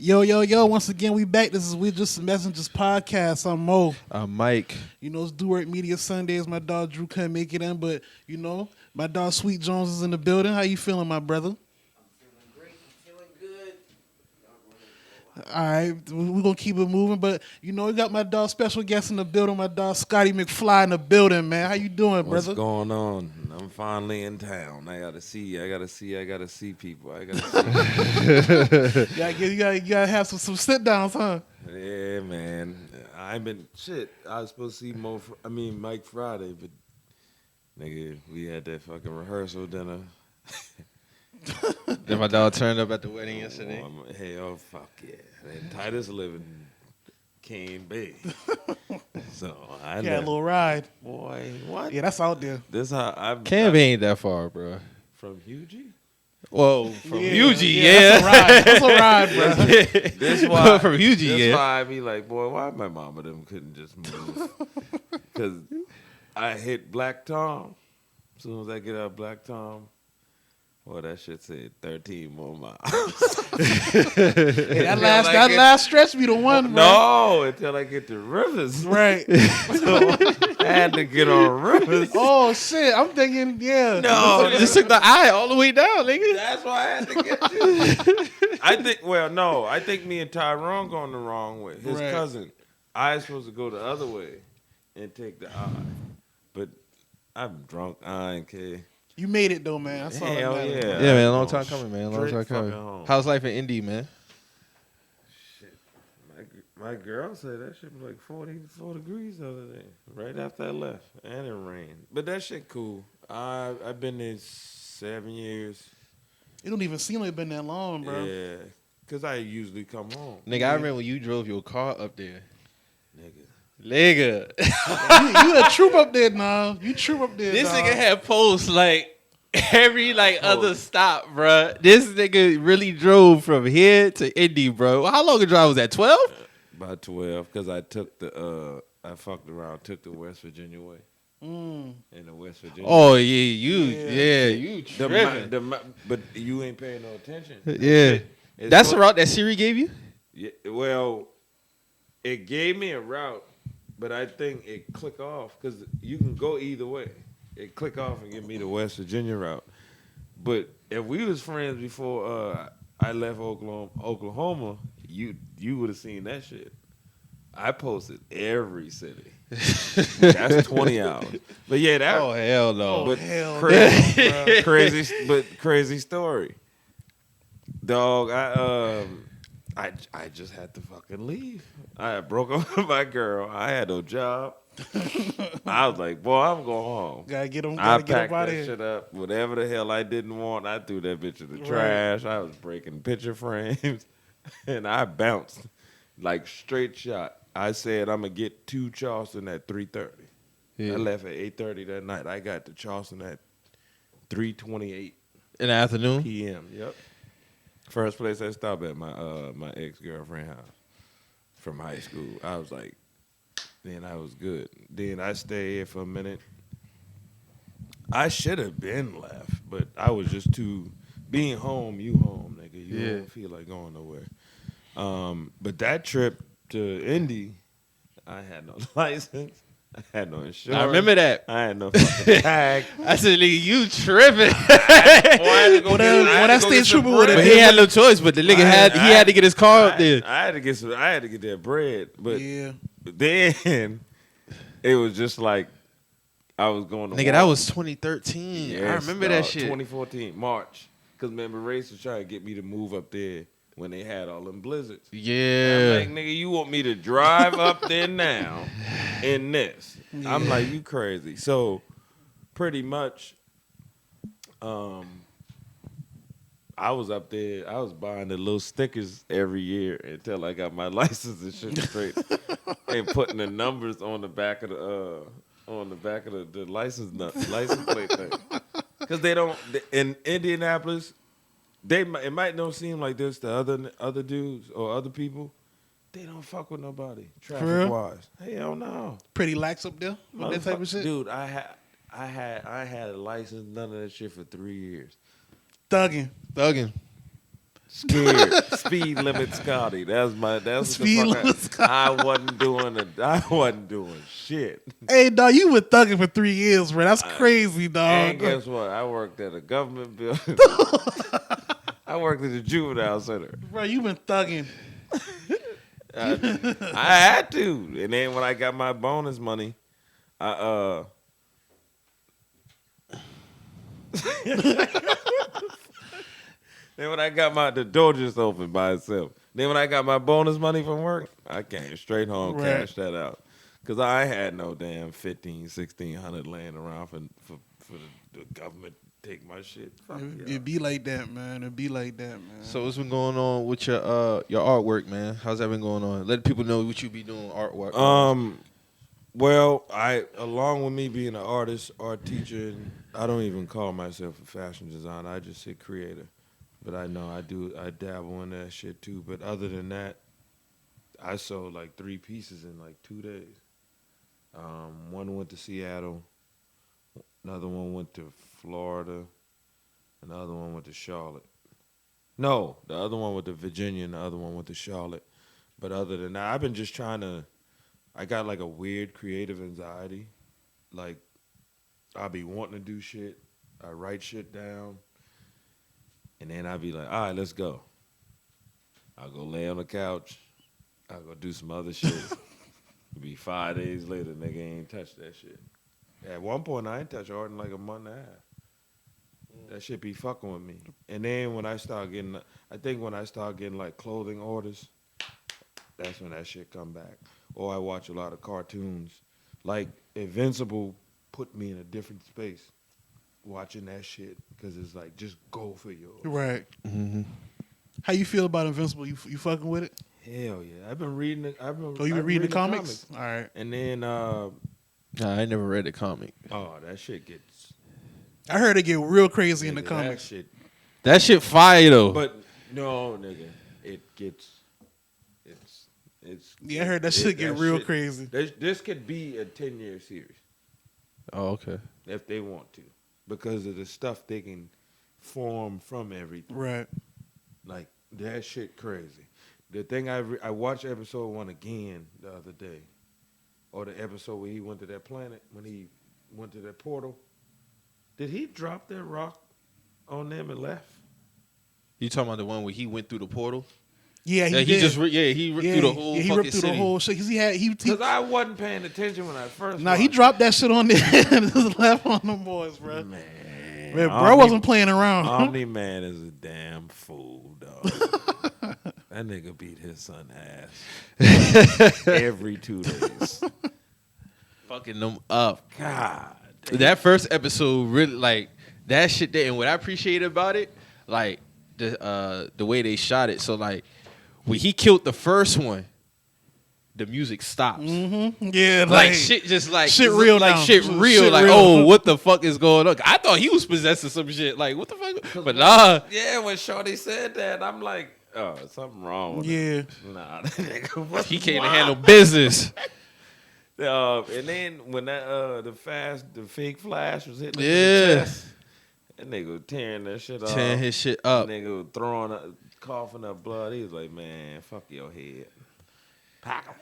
Yo, once again, we back. This is We Just Messengers podcast. I'm Mo. I'm Mike. It's Do Work Media Sundays. My dog Drew couldn't make it in, but, my dog Sweet Jones is in the building. How you feeling, my brother? I'm feeling great. I'm feeling good. All right, we're going to keep it moving, but, we got my dog special guest in the building, my dog Scotty McFly in the building, man. How you doing, brother? What's going on? I'm finally in town. I gotta see people. I gotta see. you gotta have some sit downs, huh? Yeah, man. I was supposed to see Mike Friday, but nigga, we had that fucking rehearsal dinner. Then my dog turned up at the wedding yesterday. Hell, fuck yeah. And Titus living Cane Bay. So I had a little ride. Boy, what? Yeah, that's out there. This how I've Cane Bay ain't that far, bro. From Hugie? Whoa, from Hugie, yeah. That's a ride, bro. This why from Hugie, this why I be like, boy, why my mama them couldn't just move? Because I hit Black Tom. As soon as I get out Black Tom, boy, that shit said 13 more miles. Hey, that last stretch be the one, bro. No, until I get to Rivers. Right. So I had to get on Rivers. Oh, shit. I'm thinking, yeah. No, Just took the eye all the way down, nigga. that's why I had to get you. I think me and Tyrone going the wrong way. His cousin. I was supposed to go the other way and take the eye. But I'm drunk. I ain't care. You made it, though, man. That's all Hell that matters. yeah. Yeah, man, long time coming, man. Long Straight time coming. fucking home. How's life in Indy, man? Shit. My girl said that shit was like 44 degrees the other day, right after I left. And it rained. But that shit cool. I've been there 7 years. It don't even seem like it's been that long, bro. Yeah. Because I usually come home. Nigga, I remember when you drove your car up there. Nigga. You a troop up there now. You troop up there, This dog. nigga had posts like every other stop, bro. This nigga really drove from here to Indy, bro. How long a drive was that? 12? About 12, because I took I fucked around, took the West Virginia way. In the West Virginia. Oh yeah, you tripping. But you ain't paying no attention. Yeah, that's the route that Siri gave you. Yeah, well, it gave me a route, but I think it click off because you can go either way. It click off and give me the West Virginia route. But if we was friends before I left Oklahoma, you would have seen that shit. I posted every city. That's 20 hours. But yeah, that. Oh hell no! But hell crazy story. Dog, I just had to fucking leave. I had broke up with my girl. I had no job. I was like, boy, I'm going home. Gotta get them. I Gotta get packed them out that of here. shit up. Whatever the hell I didn't want, I threw that bitch in the trash. I was breaking picture frames, and I bounced like straight shot. I said I'm gonna get to Charleston at 3:30. Yeah. I left at 8:30 that night. I got to Charleston at 3:28 In the afternoon. p.m. Yep. First place I stopped at my ex-girlfriend house from high school. I was like, then I was good. Then I stayed here for a minute. I should have been left, but I was just too being home. You home, nigga. You don't feel like going nowhere. But that trip to Indy, I had no license. I had no insurance. I remember that. I had no fucking tag. I said, nigga, you tripping. That state trooper would have. But he had no choice. But the nigga had to get his car up there. I had to get that bread. But Yeah. then it was just like I was going to Nigga, that was 2013. I remember that shit. 2014 March. Because remember, Race was trying to get me to move up there when they had all them blizzards. Yeah. I'm like, nigga, you want me to drive up there now in this? Yeah. I'm like, you crazy. So pretty much, I was up there. I was buying the little stickers every year until I got my license and shit straight, and putting the numbers on the back of the license plate thing. Because they don't in Indianapolis. It might not seem like this to other dudes or other people. They don't fuck with nobody traffic wise. Hell no. Pretty lax up there with that type of shit. Dude, I had a license, none of that shit for 3 years. Thugging. Scared. Speed limit Scotty. That's Speed what the fuck limit Scotty. I wasn't doing shit. Hey, dog, you been thugging for 3 years, bro. That's crazy, dog. And guess what? I worked at a government building. I worked at the juvenile center. Bro, you been thugging. I had to. And then when I got my bonus money, I then when I got the door just opened by itself. Then when I got my bonus money from work, I came straight home, Right. cashed that out. Cause I had no damn 1,600 laying around for the government to take my shit. Fuck yeah. It be like that, man. It be like that, man. So what's been going on with your artwork, man? How's that been going on? Let people know what you be doing artwork. Well, along with me being an artist, art teacher, and I don't even call myself a fashion designer. I just say creator. But I know I dabble in that shit too. But other than that, I sold like 3 pieces in like 2 days. One went to Seattle, another one went to Florida, another one went to Charlotte. No, the other one went to Virginia, and the other one went to Charlotte. But other than that, I've been just I got like a weird creative anxiety. Like, I'll be wanting to do shit. I write shit down. And then I'll be like, all right, let's go. I'll go lay on the couch. I'll go do some other shit. It'll be 5 days later, nigga ain't touched that shit. At one point, I ain't touched art in like a month and a half. That shit be fucking with me. And then when I start getting like clothing orders, that's when that shit come back. Or I watch a lot of cartoons. Like Invincible put me in a different space watching that shit because it's like, just go for yours. Right. Mm-hmm. How you feel about Invincible? You fucking with it? Hell yeah. I've been reading it. Oh, you been reading the comics? All right. And then, Nah, I never read the comic. that shit gets... I heard it get real crazy in the nigga, comics. That shit fire though. But, no, nigga. It gets... It's Yeah, I heard that shit get real crazy. This could be a 10-year series Oh, okay. if they want to, because of the stuff they can form from everything. Right. Like, that shit crazy. The thing I watched episode 1 again the other day, or the episode where he went to that planet, when he went to that portal. Did he drop that rock on them and left? You talking about the one where he went through the portal? Yeah, he He did. just he ripped through the whole he fucking ripped through city. the whole shit. Cause he Because I wasn't paying attention when I first Nah, watched he it. dropped that shit on there and just left on them boys, bro. Man, Bro wasn't playing around. Omni-Man is a damn fool, dog. That nigga beat his son ass every 2 days. Fucking them up. God damn. That first episode really like that shit there, and what I appreciate about it, like the way they shot it. So like when he killed the first one, the music stops. Mm-hmm. Yeah, Like shit just like shit real like now. shit real. Shit Like, real. oh, what the fuck is going on? I thought he was possessing some shit. Like, what the fuck? But nah. Yeah, when Shorty said that, I'm like, oh, something wrong with Yeah. it. Nah, that nigga was He came to wild. handle business. And then when that the fake flash was hitting him in Yeah. the chest, that nigga was tearing that shit off. Tearing his shit up. That nigga was throwing up, coughing up blood. He was like, man, fuck your head. Pack him.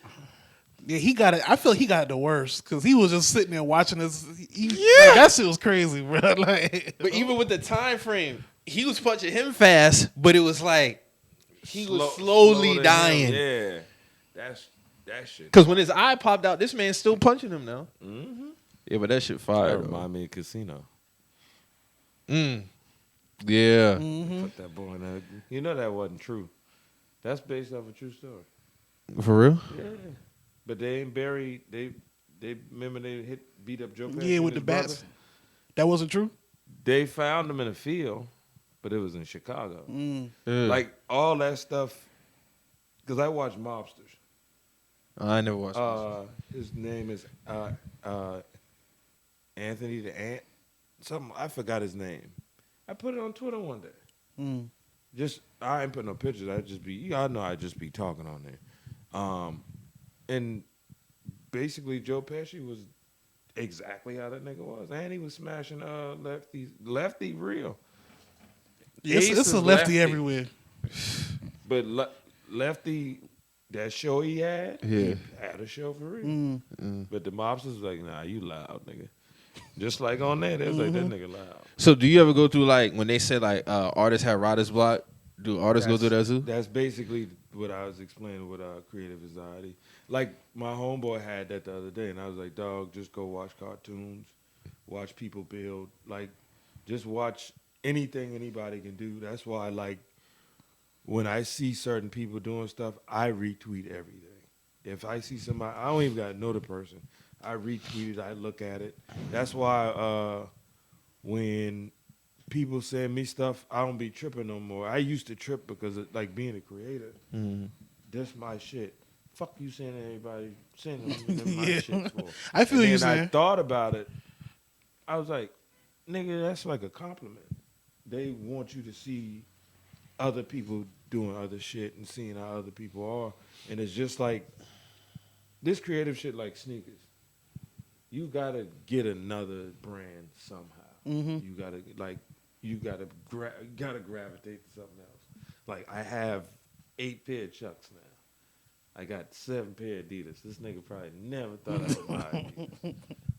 Yeah, he got it. I feel he got it the worst because he was just sitting there watching this. Yeah. Like, that shit was crazy, bro. Like, But even with the time frame, he was punching him fast, but it was like he was slowly slow to dying. him. Yeah, that shit. Because when his eye popped out, this man's still punching him now. Mm-hmm. Yeah, but that shit That fire. remind me of Casino. Yeah. Put that boy in that. You know that wasn't true. That's based off a true story. For real? Yeah. But they ain't buried. They remember they beat up Joe Pesci yeah, and with the his bats. brother? That wasn't true. They found him in a field, but it was in Chicago. Mm. Yeah. Like all that stuff. Because I watch Mobsters. I never watched this. His name is Anthony the Ant. Something I forgot his name. I put it on Twitter one day. Mm. Just I ain't put no pictures. Y'all know I just be talking on there. And basically Joe Pesci was exactly how that nigga was, and he was smashing lefty real. Yeah, it's Ace a is lefty everywhere. But Lefty, that show he had a show for real. But the mobsters was like, nah, you loud, nigga. Just like on there, they was like, that nigga loud. So do you ever go through like when they said like artists have writer's block? Do artists go through that too? That's basically what I was explaining with creative anxiety. Like my homeboy had that the other day, and I was like, dog, just go watch cartoons, watch people build, like just watch anything anybody can do. That's why like when I see certain people doing stuff, I retweet everything. If I see somebody, I don't even got to know the person. I retweet it, I look at it. That's why when people send me stuff, I don't be tripping no more. I used to trip because of, like being a creator, this my shit. Fuck you sending everybody, sending them my shit for. I feel you, and saying. I thought about it. I was like, nigga, that's like a compliment. They want you to see other people doing other shit and seeing how other people are. And it's just like, this creative shit like sneakers. You gotta get another brand somehow. You gotta gravitate to something else. Like I have 8 pair of Chucks now. I got 7 pair of Adidas. This nigga probably never thought I would buy Adidas.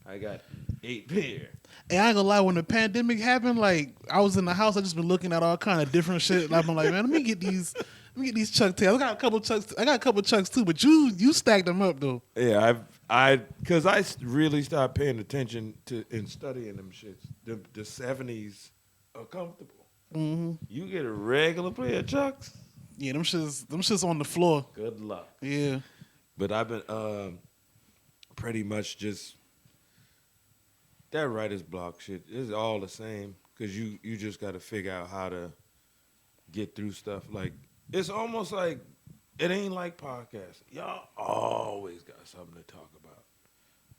I got 8 pair. And I ain't gonna lie, when the pandemic happened, like I was in the house, I just been looking at all kind of different shit. Like, I'm like, man, let me get these Chuck tails. I got a couple Chucks too, but you stacked them up though. Yeah, because I really started paying attention to and studying them shits. The 70s are comfortable. You get a regular pair of Chucks. Yeah, them shits on the floor. Good luck. Yeah. But I've been pretty much just that writer's block shit is all the same because you just got to figure out how to get through stuff. Like it's almost like it ain't like podcasts. Y'all always got something to talk about,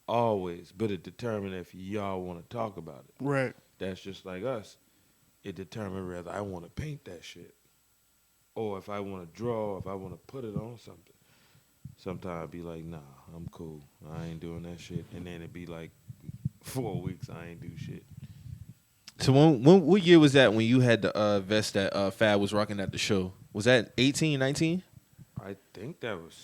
always. But it determines if y'all want to talk about it. Right. That's just like us. It determines whether I want to paint that shit, or if I want to draw, if I want to put it on something. Sometimes I'd be like, nah, I'm cool. I ain't doing that shit. And then it'd be like 4 weeks I ain't do shit. So what year was that when you had the vest that Fab was rocking at the show? Was that 18, 19? I think that was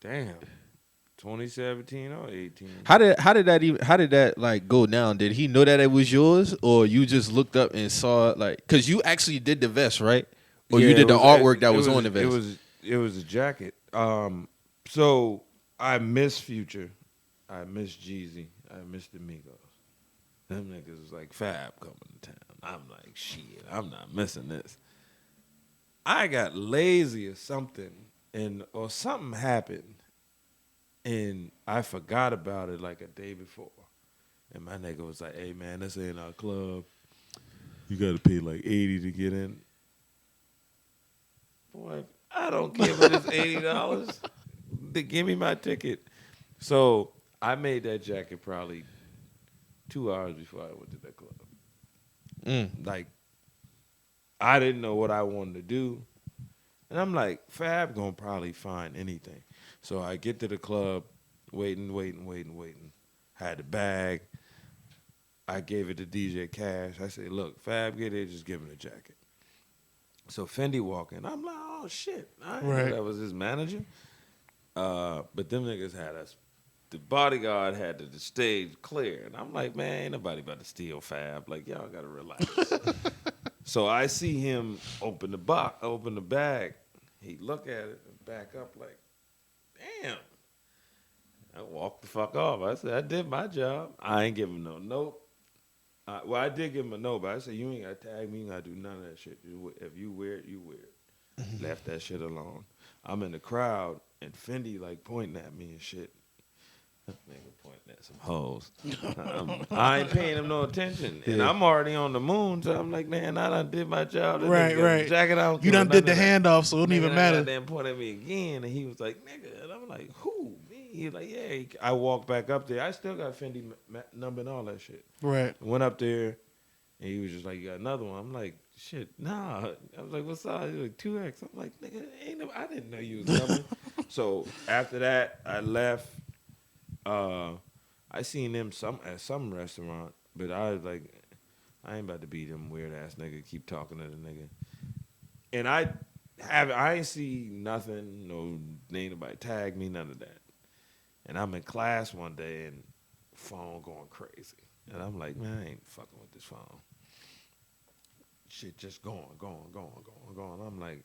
2017 or 18. How did that like go down? Did he know that it was yours, or you just looked up and saw it, like, because you actually did the vest, right? Or you did the artwork that was on the vest? It was a jacket. So I miss Future, I miss Jeezy, I miss the Migos. Them niggas was like, Fab coming to town. I'm like, shit, I'm not missing this. I got lazy or something, or something happened, and I forgot about it like a day before. And my nigga was like, hey, man, this ain't our club. You got to pay like $80 to get in. Boy, I don't care if it's $80. Give me my ticket. So I made that jacket probably 2 hours before I went to that club. Like, I didn't know what I wanted to do. And I'm like, Fab gonna probably find anything. So I get to the club, waiting. Had the bag. I gave it to DJ Cash. I said, look, Fab get it, just give him the jacket. So Fendi walk in. I'm like, oh, shit. I didn't know that was his manager. But them niggas had us. The bodyguard had the stage clear. And I'm like, man, ain't nobody about to steal Fab. Like, y'all got to relax. So I see him open the bag. He look at it and back up like, damn. I walked the fuck off. I said, I did my job. I ain't give him no note. Well, I did give him a note, but I said, you ain't got to tag me. You ain't got to do none of that shit. If you wear it, you wear it. Left that shit alone. I'm in the crowd, and Fendi, like, pointing at me and shit. Nigga pointing at some hoes. I ain't paying him no attention. And I'm already on the moon, so I'm like, man, I done did my job. Right. Jacket out. You done did the handoff, so it don't even matter. Then point at me again, and he was like, nigga. And I'm like, who? Me? He was like, yeah. I walked back up there. I still got Fendi number and all that shit. Right. Went up there, and he was just like, you got another one. I'm like, shit, nah. I was like, what size? He was like, 2X. I'm like, nigga, I didn't know you was coming. So after that, I left. I seen them at some restaurant, but I was like, I ain't about to be them weird ass nigga keep talking to the nigga. And I ain't see nothing, no ain't nobody tag me, none of that. And I'm in class one day and phone going crazy. And I'm like, man, I ain't fucking with this phone. Shit just going. I'm like,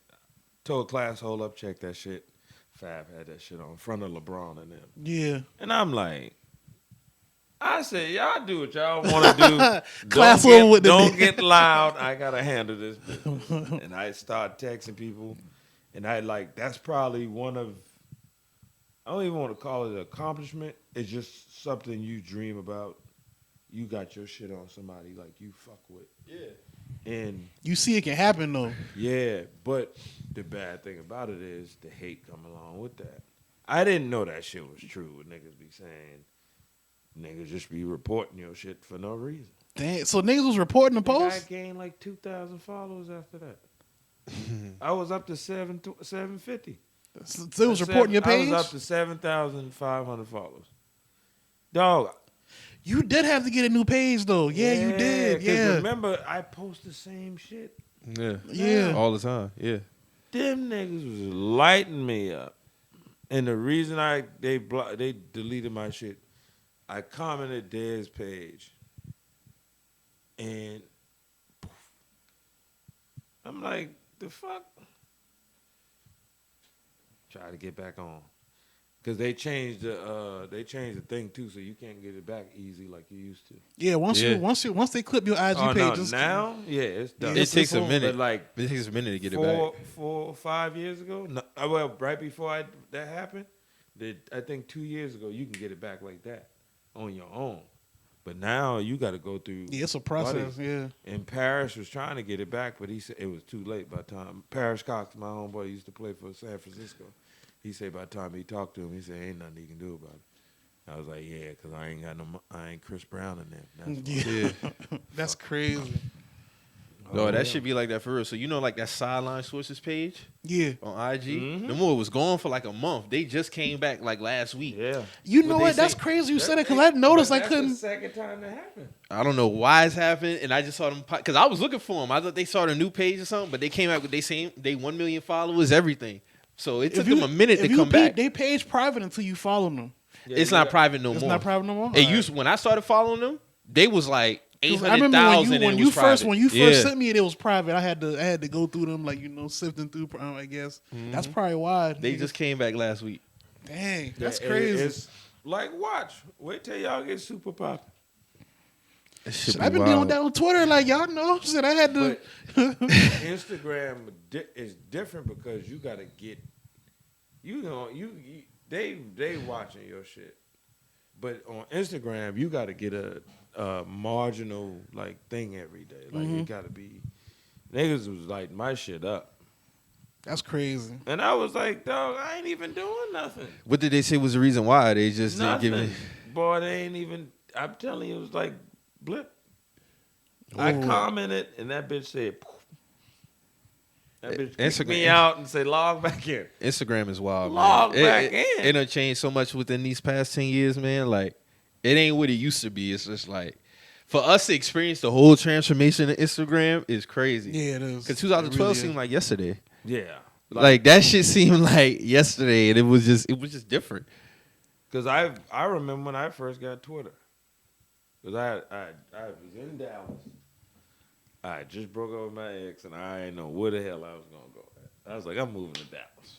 told class, hold up, check that shit. Fab had that shit on in front of LeBron and them. Yeah. And I'm like, I said, y'all do what y'all want to do. Class over with the Don't nigga. get loud. I got to handle this business. And I start texting people. And that's probably one of, I don't even want to call it an accomplishment. It's just something you dream about. You got your shit on somebody like you fuck with. Yeah. And You see it can happen though. yeah, but the bad thing about it is the hate come along with that. I didn't know that shit was true. What niggas be saying. Niggas just be reporting your shit for no reason. Dang, so niggas was reporting the I post? gained like 2,000 followers after that. I was up to 750. So they was reporting your page? I was up to 7,500 followers. Dog. You did have to get a new page though. Yeah, you did. 'cause Yeah. remember, I post the same shit. Yeah. all the time. Yeah, Them niggas was lighting me up. And the reason they deleted my shit, I commented Dez's page. And poof, I'm like, the fuck? Try to get back on. Cause they changed the thing too, so you can't get it back easy like you used to. Yeah, once they clip your IG Oh, page, no, now, yeah, it's done. it takes a minute. But like It takes a minute to get it 4 back. or 5 years ago, no, well, right before that happened, I think 2 years ago, you can get it back like that on your own. But now you got to go through. yeah, it's a process. buddies. Yeah. And Parrish was trying to get it back, but he said it was too late by the time. Parrish Cox, my homeboy, used to play for San Francisco. He said by the time he talked to him, he said ain't nothing he can do about it. I was like, yeah, because I ain't Chris Brown in there. That's why. Yeah. That's crazy. No, Oh, that yeah. should be like that for real. So you know, like that sideline sources page Yeah. on IG. Mhm. The more was gone for like a month. They just came back like last week. Yeah. You What know they what? That's say- crazy you said it because I noticed I That's couldn't. the second time that happened. I don't know why it's happened, and I just saw them because I was looking for them. I thought they started a new page or something, but they came out with they 1 million followers, everything. So it took them a minute to come back. They page private until you follow them. Yeah, It's you not got- private no It's more. not private no more. It used when I started following them, they was like 'Cause I remember 800,000. when you first sent me it, it was private. I had to go through them like sifting through. I guess that's probably why They niggas- just came back last week. dang. That's Yeah, crazy. It's like watch. Wait till y'all get super popular. Shit Shit, I've been dealing with that on Twitter. Like y'all know, shit. I had to. But Instagram is different because you got to get. They watching your shit, but on Instagram you got to get a marginal like thing every day. Like it got to be. Niggas was lighting my shit up, That's crazy. and I was like, dog, I ain't even doing nothing. What did they say was the reason why? They just didn't Nothing. give it. Boy, they ain't even. I'm telling you, it was like blip. I Oh. commented, and that bitch said. Poof. That bitch kicked Instagram- me out and said log back in. Instagram is wild, Log man. back it, in. It done changed so much within these past 10 years, man. Like, it ain't what it used to be. It's just like, for us to experience the whole transformation of Instagram is crazy. Yeah, it is. Because It 2012 really seemed is. like yesterday. Yeah, Like, that shit seemed like yesterday, and it was just different. because I remember when I first got Twitter, because I was in Dallas. I just broke up with my ex, and I didn't know where the hell I was gonna go. I was like, I'm moving to Dallas.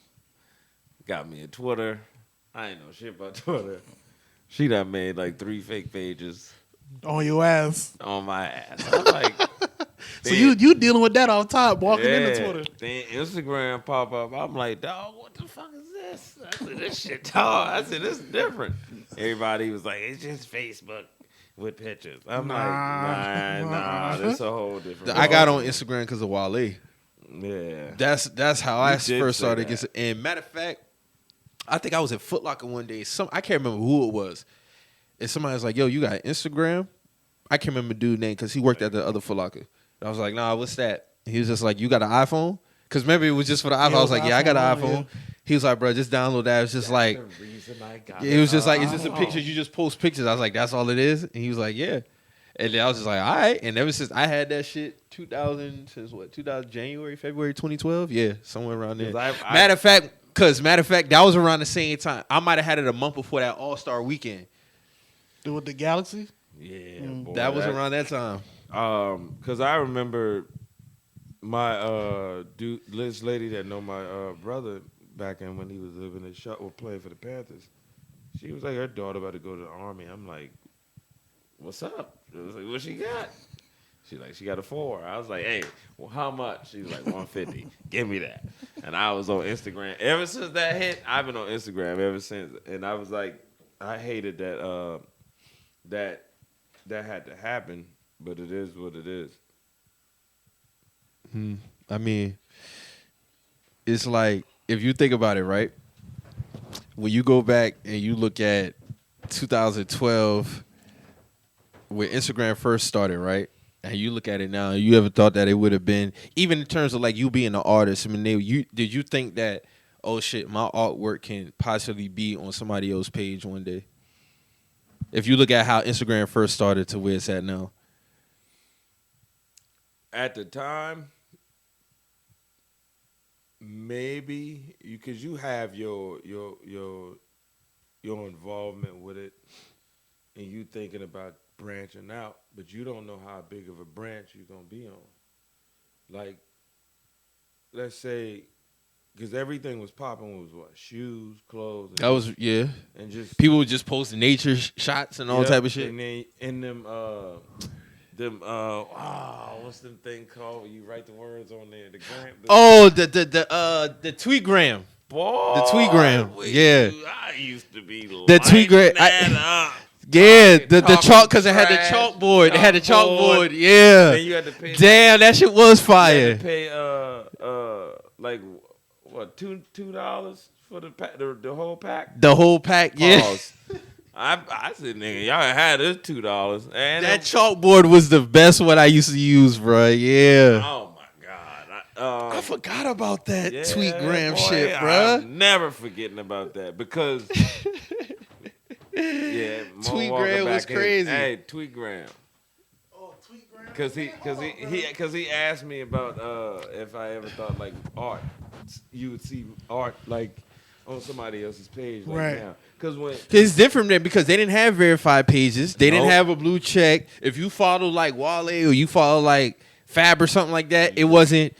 Got me a Twitter. I ain't know shit about Twitter. She done made like 3 fake pages on your ass. on my ass. I'm like, So you dealing with that off top, walking into yeah. Twitter. Then Instagram pop up. I'm like, dog, what the fuck is this? I said, this shit, dog. I said, this is different. Everybody was like, it's just Facebook with pictures. I'm like, nah, this a whole different. I got on world. Instagram because of Wale. Yeah. That's how I You did first say started that. getting. And matter of fact, I think I was at Foot Locker one day. I can't remember who it was. And somebody was like, "Yo, you got Instagram?" I can't remember the dude's name because he worked at the other Foot Locker. And I was like, "Nah, what's that?" He was just like, "You got an iPhone?" Because maybe it was just for the iPhone. Yeah, I was it was like, "Yeah, I got an iPhone, iPhone." He was like, "Bro, just download that." It's just like, the reason I got it was just like, it's just a iPhone. picture. You just post pictures. I was like, "That's all it is." And he was like, "Yeah." And then I was just like, all right. And ever since I had that shit, 2000 January, February 2012, yeah, somewhere around there. Matter of fact, that was around the same time. I might have had it a month before that All-Star weekend. With the Galaxy? Yeah, boy, that was around that time. Because I remember my this lady that know my brother back in when he was living in or playing for the Panthers. She was like, her daughter about to go to the Army. I'm like, what's up? I was like, what she got? She's like, she got a 4. I was like, hey, well, how much? She was like, 150. Give me that. And I was on Instagram. Ever since that hit, I've been on Instagram ever since. And I was like, I hated that that had to happen, but it is what it is. I mean, it's like, if you think about it, right? When you go back and you look at 2012, when Instagram first started, right? And you look at it now, you ever thought that it would have been, even in terms of like you being an artist, I mean, did you think that, oh shit, my artwork can possibly be on somebody else's page one day? If you look at how Instagram first started to where it's at now. At the time, maybe because you have your involvement with it, and you thinking about branching out, but you don't know how big of a branch you're gonna be on. Like, let's say, because everything was popping was what, shoes, clothes. And that was and just people would just post nature shots and all type of shit. And then in them what's them thing called? You write the words on there. The tweetgram. Boy, the tweetgram. Yeah, I used to be the tweetgram. Yeah, the chalk, because it had the chalkboard. It had the chalkboard. Yeah. Then you had to pay. Damn, that shit was fire. You had to pay like what $2 for the whole pack. The whole pack. Yeah. Pause. I said, nigga, y'all had this $2. And that chalkboard was the best one I used to use, bro. Yeah. Oh my god. I forgot about that yeah, tweetgram boy, shit, bro. I'm never forgetting about that because yeah, tweetgram was crazy. Hey, tweetgram. Oh, Tweetgram. Because he asked me about if I ever thought like art, you would see art like on somebody else's page like right now. Because it's different there because they didn't have verified pages. They didn't have a blue check. If you follow like Wale or you follow like Fab or something like that, it wasn't.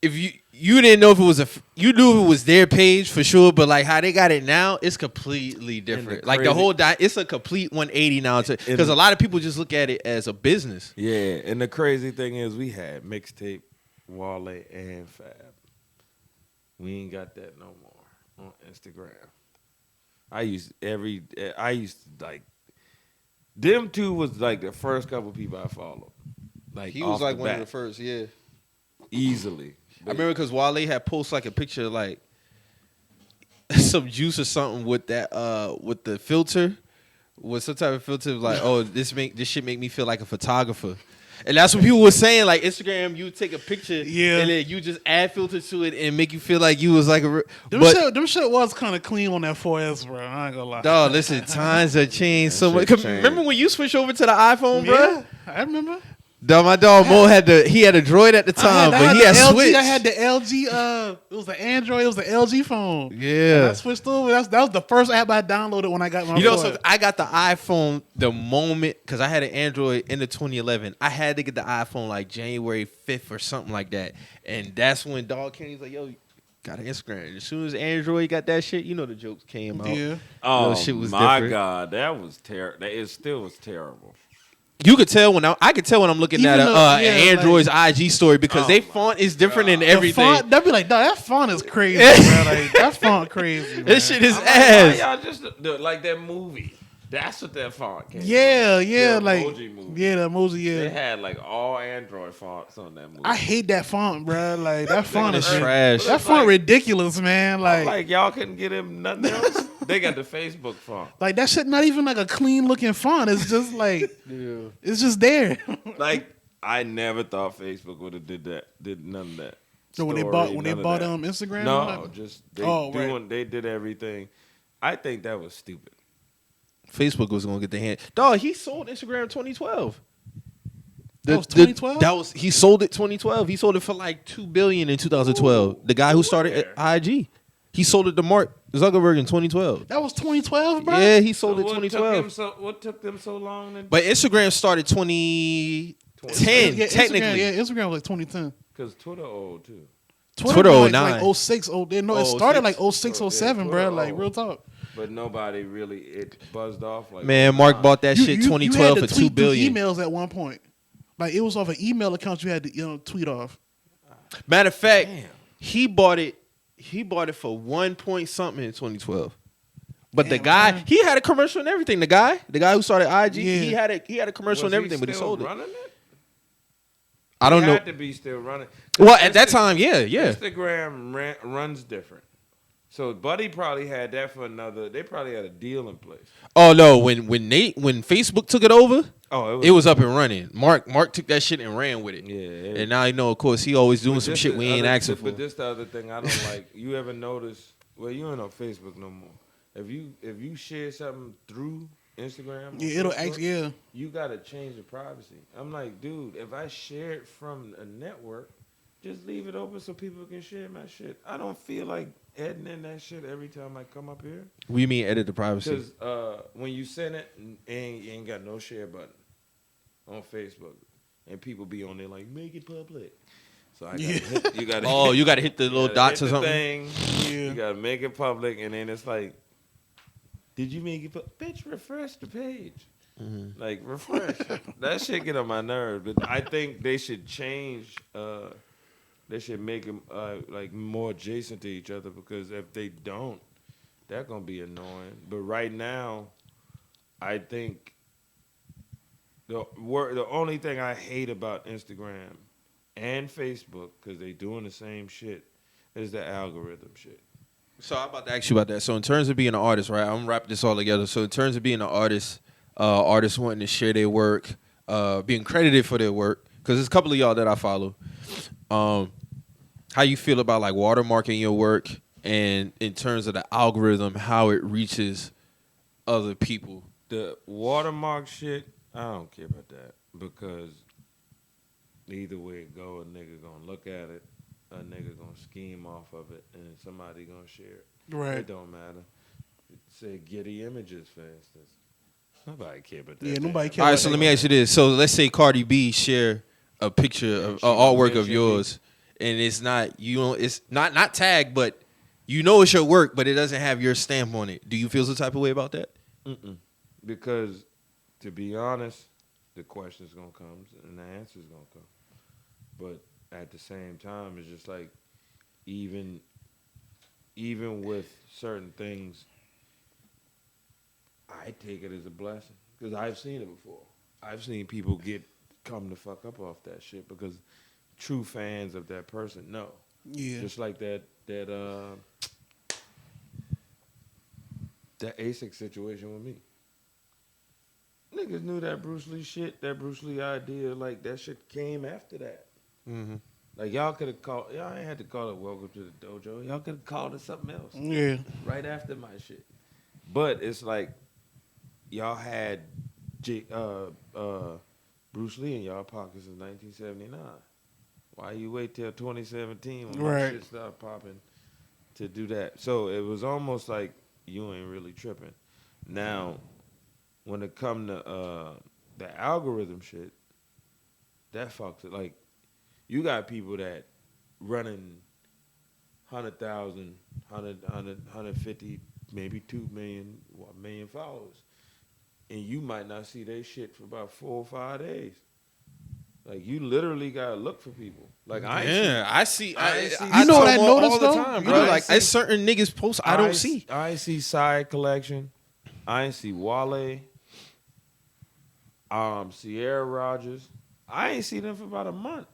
If you didn't know if it was you knew it was their page for sure, but like how they got it now, it's completely different. Like the whole it's a complete 180 now because a lot of people just look at it as a business. Yeah, and the crazy thing is we had mixtape, Wale, and Fab. We ain't got that no more on Instagram. I used to like them two was like the first couple people I followed. Like he was like one of the first, yeah, easily. I remember because Wale had posted like a picture of like some juice or something with that with the filter, with some type of filter like, oh, this shit make me feel like a photographer. And that's what people were saying. Like Instagram, you take a picture, and then you just add filters to it and make you feel like you was like a. Them shit was kind of clean on that 4S, bro. I ain't gonna lie. Dog, listen, times have changed so much. Remember when you switched over to the iPhone, bro? Yeah, I remember. Dog, my dog Mo had a Droid at the time, but he had switched. I had the LG. It was the Android. It was the LG phone. Yeah, and I switched over. That was the first app I downloaded when I got my. So I got the iPhone the moment because I had an Android in the 2011. I had to get the iPhone like January 5th or something like that, and that's when Dog Kenny's like, "Yo, got an Instagram." As soon as Android got that shit, the jokes came out. Yeah. Oh, shit was my different. God, that was terrible. It still was terrible. You could tell when I could tell when I'm looking at an Android's IG story because their font is different in everything. Font, they'd be like, "Dog, that font is crazy, bro. Like, that font crazy. This shit is Why ass." y'all just like that movie? That's what that font came. Yeah, from. yeah, The like emoji movie. yeah, the emoji, yeah. They had like all Android fonts on that movie. I hate that font, bro. Like that font is trash. That font ridiculous, man. Like y'all couldn't get him nothing else. They got the Facebook font. Like that shit not even like a clean looking font. It's just like it's just there. Like I never thought Facebook would have did none of that. So when they bought Instagram? No, just right. They did everything. I think that was stupid. Facebook was gonna get the hand. Dog, he sold Instagram in 2012. That was 2012? He sold it 2012. He sold it for like $2 billion in 2012. The guy who started IG, he sold it to Mark Zuckerberg in 2012. That was 2012, bro? Yeah, he sold So it what 2012. what took them so long? But Instagram started 2010, Yeah, technically. Instagram was like 2010. Because Twitter old too. Twitter was 09. like 06. No, it started like 06, Oh, 07, yeah, bro. Twitter Like, old. Real talk. But nobody really, it buzzed off like. Man, Mark bought that shit 2012 had for to tweet $2 billion. through emails at one point. Like, it was off an email account you had to tweet off. Matter of fact, Damn. he bought it for 1 point something in 2012. But the Damn, guy, man. he had a commercial and everything. The guy who started IG, Yeah. he had a commercial and everything, but he sold it. Running it? I don't He know. had to be still running. Well, at that time, yeah. Instagram runs different. So Buddy probably had that for another. They probably had a deal in place. Oh no, when Facebook took it over, Oh, it was up and running. Mark took that shit and ran with it. Yeah. And now you know, of course, he always doing some shit we ain't asking for. But this the other thing I don't like. You ever notice? Well, you ain't on Facebook no more. If you share something through Instagram, or Yeah, it'll Facebook, actually, yeah. you gotta change the privacy. I'm like, dude, if I share it from a network, just leave it open so people can share my shit. I don't feel like editing that shit every time I come up here. What do you mean edit the privacy? Because when you send it, you ain't got no share button on Facebook, and people be on there like, make it public. So I gotta hit, you gotta. Oh, you gotta hit the little dots or hit the something. Thing, Yeah. You gotta make it public, and then it's like, did you make it? Bitch, refresh the page. Mm-hmm. Like refresh. That shit get on my nerves. But I think they should change. They should make them like more adjacent to each other, because if they don't, that's gonna be annoying. But right now, I think the only thing I hate about Instagram and Facebook, because they doing the same shit, is the algorithm shit. So I'm about to ask you about that. So in terms of being an artist, right? I'm gonna wrap this all together. So in terms of being an artist, artists wanting to share their work, being credited for their work, because there's a couple of y'all that I follow. How you feel about like watermarking your work, and in terms of the algorithm, how it reaches other people? The watermark shit, I don't care about that, because either way it go, a nigga gonna look at it, a nigga gonna scheme off of it, and somebody gonna share it. Right. It don't matter. Say Getty Images, for instance. Nobody care about that. Yeah, nobody All care. right, so let me ask you this. So let's say Cardi B share a picture of artwork of yours, and it's not it's not tagged, but you know it's your work, but it doesn't have your stamp on it. Do you feel some type of way about that? Mm-mm. Because, to be honest, the question's gonna come and the answer's gonna come. But at the same time, it's just like, even with certain things, I take it as a blessing, because I've seen it before. I've seen people come the fuck up off that shit, because true fans of that person know. Yeah. Just like that ASIC situation with me. Niggas knew that Bruce Lee shit, that Bruce Lee idea, like that shit came after that. Mm-hmm. Like y'all ain't had to call it Welcome to the Dojo. Y'all could have called it something else. Yeah. Right after my shit. But it's like y'all had Bruce Lee in y'all pockets in 1979. Why you wait till 2017 when my shit started popping to do that? So it was almost like you ain't really tripping. Now, when it come to the algorithm shit, that fucks it. Like, you got people that running 100,000, 150, maybe 2 million, 1 million followers. And you might not see their shit for about 4 or 5 days. Like, you literally gotta look for people. Like, I see. You know what I noticed, all the though? time, You bro. know, Like, there's certain niggas posts I don't see. I see Side Collection. I see Wale. Sierra Rogers. I ain't see them for about a month.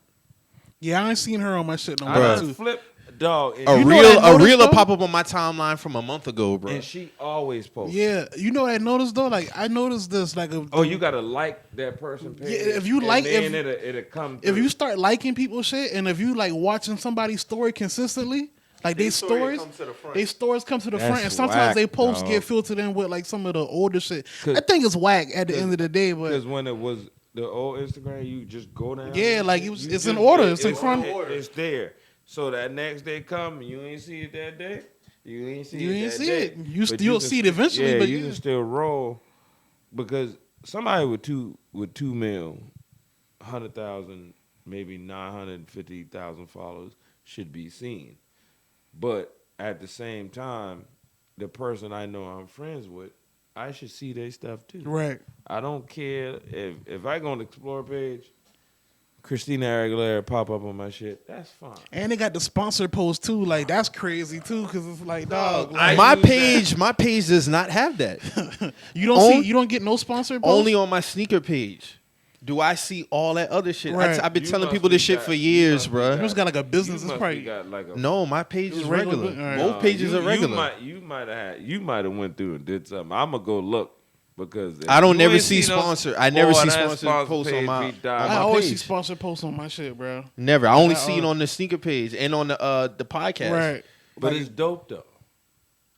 Yeah, I ain't seen her on my shit no I more. done too. flip dog. A You know what I noticed, reel though? pop up on my timeline from a month ago, bro. And she always posts. Yeah, you know what I noticed though? Like I noticed this, like Oh, you gotta like that person page. Yeah, if you and like- then if- it'll come. if through. you start liking people's shit, and if you like watching somebody's story consistently, like they stories come to the That's front, and sometimes whack, they posts dog. get filtered in with like some of the older shit. 'Cause- I think it's whack at the end of the day, but Because when it was the old Instagram, you just go down. Yeah, and like shit. it's You in just order. get- It's in front. It's there. So that next day come, and you ain't see it that day. You ain't see You it ain't that see day. it. You But still can see it eventually, Yeah, but you yeah. can still roll because somebody with 2 mil, 100,000, maybe 950,000 followers should be seen. But at the same time, the person I know I'm friends with, I should see their stuff too. Right. I don't care if I go on the Explore page, Christina Aguilera pop up on my shit. That's fine. And they got the sponsor post too. Like that's crazy too, because it's like, dog. I Like, use My page does not have that. you don't get no sponsor post. Only on my sneaker page do I see all that other shit. Right. I've been You telling must people be this shit got- for you years, must be bro. You just got like a business. You It's must probably be got like a No, my page is It's regular, regular. all right. Both pages are regular. You might have went through and did something. I'm gonna go look because if I don't you never ain't see seen no- sponsor. I never Boy, see that sponsored sponsor posts on page my. be dying. I my always see page. sponsor posts on my shit, bro. Never. I only I see it al- on the sneaker page and on the podcast. Right. But Like, it's dope though.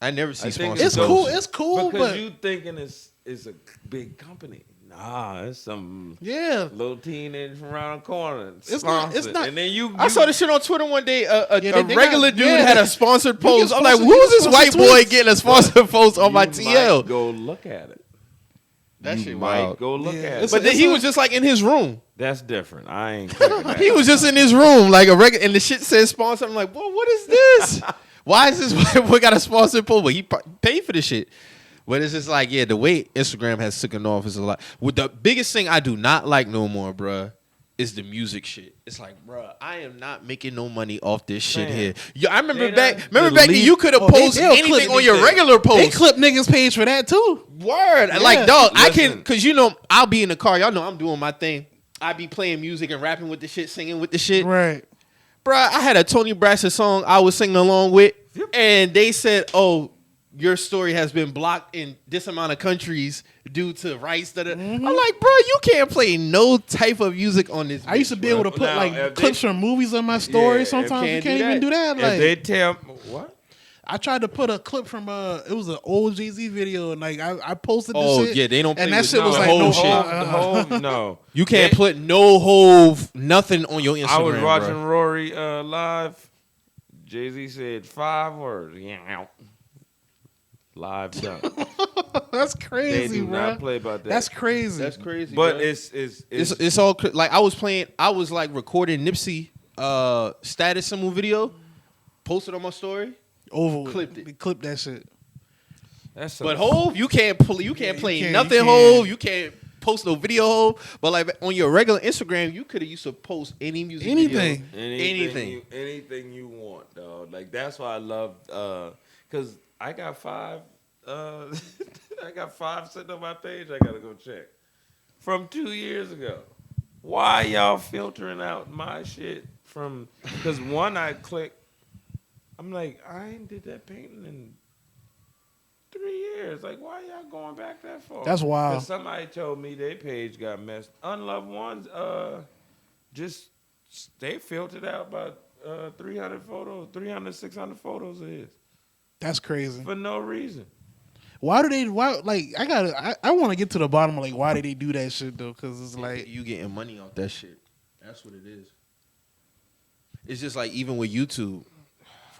I never see I think sponsored it's dope. cool. posts. It's cool, because but you thinking it's a big company. Nah, it's some yeah. little teenage from around the corner. It's not- sponsored. not- And then I saw this shit on Twitter one day. A they regular got- dude yeah, had they- a sponsored you get post. I'm like, sponsored- who's you get this white sponsored boy tweets. getting a sponsored post on my you TL? might go look at it. That you shit might wild. go look Yeah, at it's it. But then It's he a- was just like in his room. That's different. I ain't clicking that. He was just in his room, like a regular, and the shit says sponsor. I'm like, well, what is this? Why is this white boy got a sponsored post? But he paid for the shit. But it's just like, yeah, the way Instagram has taken off is a lot. With the biggest thing I do not like no more, bruh, is the music shit. It's like, bruh, I am not making no money off this shit Man. here. Yo, I remember They back. done Remember back then, you could have Oh, they- posted they'll clip anything on your anything. regular They post. clip niggas page for that too. Word. Yeah. Like, dog, I Listen. can, because you know, I'll be in the car. Y'all know I'm doing my thing. I be playing music and rapping with the shit, singing with the shit. Right. Bruh, I had a Tony Braxton song I was singing along with, and they said, oh, your story has been blocked in this amount of countries due to rights. I'm like, bro, you can't play no type of music on this. I used to be bitch, able bruh. to put Now, like if clips they- from movies on my story. Yeah, Sometimes you can't can't do even that. do that. If Like they tell what? I tried to put a clip from it was an old Jay-Z video, and like I posted this Oh, shit. yeah, they don't play and that with shit was the like whole no shit. The whole no. You can't They- put no Hove, nothing on your Instagram. I was watching bruh. Rory live. Jay-Z said 5 words. Yeah. Live done. That's They crazy, do bro. not play about that. That's crazy. That's crazy. But bruh. it's It's all like I was like recording Nipsey status symbol video, posted on my story. over. With. clipped it. We clipped that shit. that's But Hove, you can't play you can't- nothing you can't. Hove. You can't post no video Hove. But like on your regular Instagram, you could have used to post any music Anything. Anything. anything you want, dog. Like that's why I love because I got 5 I got 5 sitting on my page. I gotta go check from 2 years ago. Why y'all filtering out my shit from? Because one I clicked. I'm like, I ain't did that painting in 3 years. Like, why y'all going back that far? That's wild. 'Cause somebody told me their page got messed. Unloved ones, just they filtered out about 300 photos, 300, 600 photos of his That's crazy. for no reason. Why do they? Why like I want to get to the bottom of like why did they do that shit though? Because it's Like like you getting money off that shit. That's what it is. It's just like even with YouTube,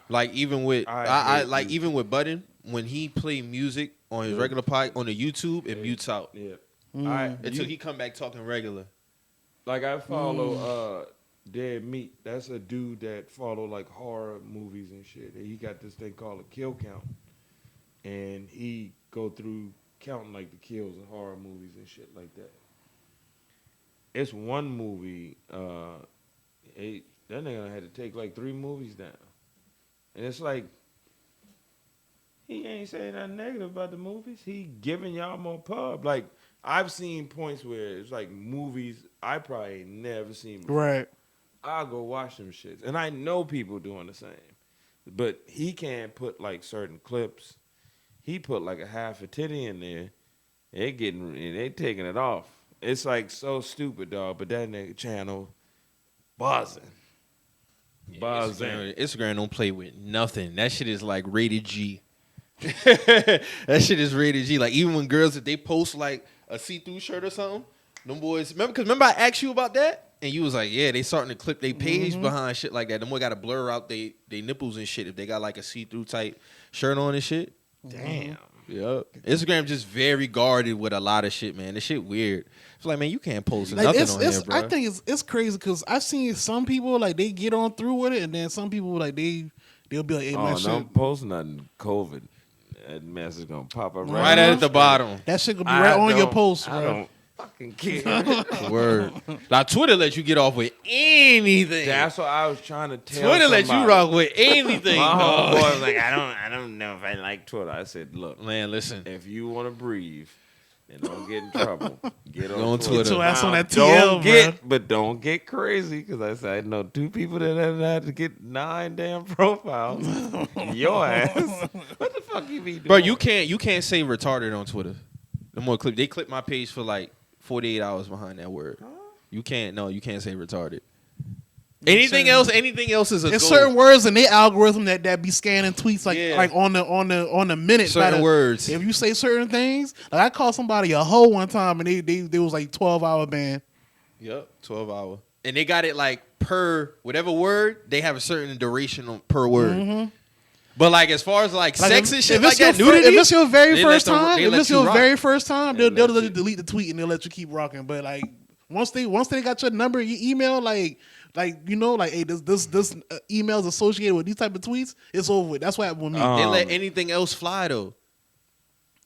like even with I I hate like YouTube. even with Button when he play music on his regular pod on the YouTube, it mutes out Yeah. Mm. until he come back talking regular. Like I follow Dead Meat. That's a dude that follow like horror movies and shit. And he got this thing called a kill count, and he go through counting like the kills in horror movies and shit like that. It's one movie. That nigga had to take like 3 movies down, and it's like he ain't saying nothing negative about the movies. He giving y'all more pub. Like I've seen points where it's like movies I probably ain't never seen before. right. I'll go watch them shits. And I know people doing the same. But he can't put like certain clips. He put like a half a titty in there. They taking it off. It's like so stupid, dog. But that nigga channel buzzing. Buzzing. Instagram don't play with nothing. That shit is like rated G. That shit is rated G. Like even when girls if they post like a see-through shirt or something, Them boys, remember I asked you about that? And you was like, yeah, they starting to clip their page behind shit like that. Them boy got to blur out they nipples and shit if they got like a see-through type shirt on and shit. Damn. Yep. Instagram just very guarded with a lot of shit, man. This shit weird. It's like, man, you can't post Like nothing it's, on it's here, bro. I think it's crazy because I've seen some people like they get on through with it, and then some people like they'll be like, "Hey, my Oh, shit, don't post nothing. COVID. That mess is gonna pop up right at the bottom. that shit gonna be right on your post, I bro." don't fucking care. Word. Now Twitter lets you get off with anything. That's what I was trying to tell. Twitter lets you somebody. rock with anything. My dog. homeboy was like, I don't know if I like Twitter. I said, look, Man, listen. if you want to breathe and don't get in trouble, get Go on on Twitter. Get your ass on that Don't TL, bro. but don't get crazy, because I said I know 2 people that have had to get 9 damn profiles. Your ass. What the fuck you be doing? Bro, you can't say retarded on Twitter. They clip my page for like 48 hours behind that word. You can't say retarded. Anything else is a There's goal. certain words in their algorithm that be scanning tweets like Yeah. like on the minute. Certain words. If you say certain things, like I called somebody a hoe one time and they was like 12-hour ban. Yep, 12 hour. And they got it like per whatever word, they have a certain duration per word. But like as far as like sex and shit like that, if nudity, it's your very they first let the- time, they if let it's you your rock. very first time, they'll let let you you- delete the tweet and they'll let you keep rocking. But like once they got your number, your email, like you know, like hey, this email is associated with these type of tweets, it's over with. That's what happened with me. they let anything else fly though.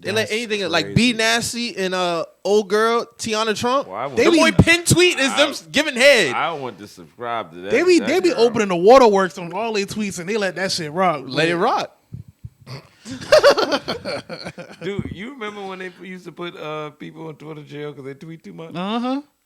They let That's anything like crazy. Be Nasty and old girl Tiana Trump. Well, I went- The They boy be- pin tweet is them giving head. I want to subscribe to that. they be that girl. opening the waterworks on all their tweets and they let that shit rock. Let it rock. Dude, you remember when they used to put people in Twitter jail because they tweet too much?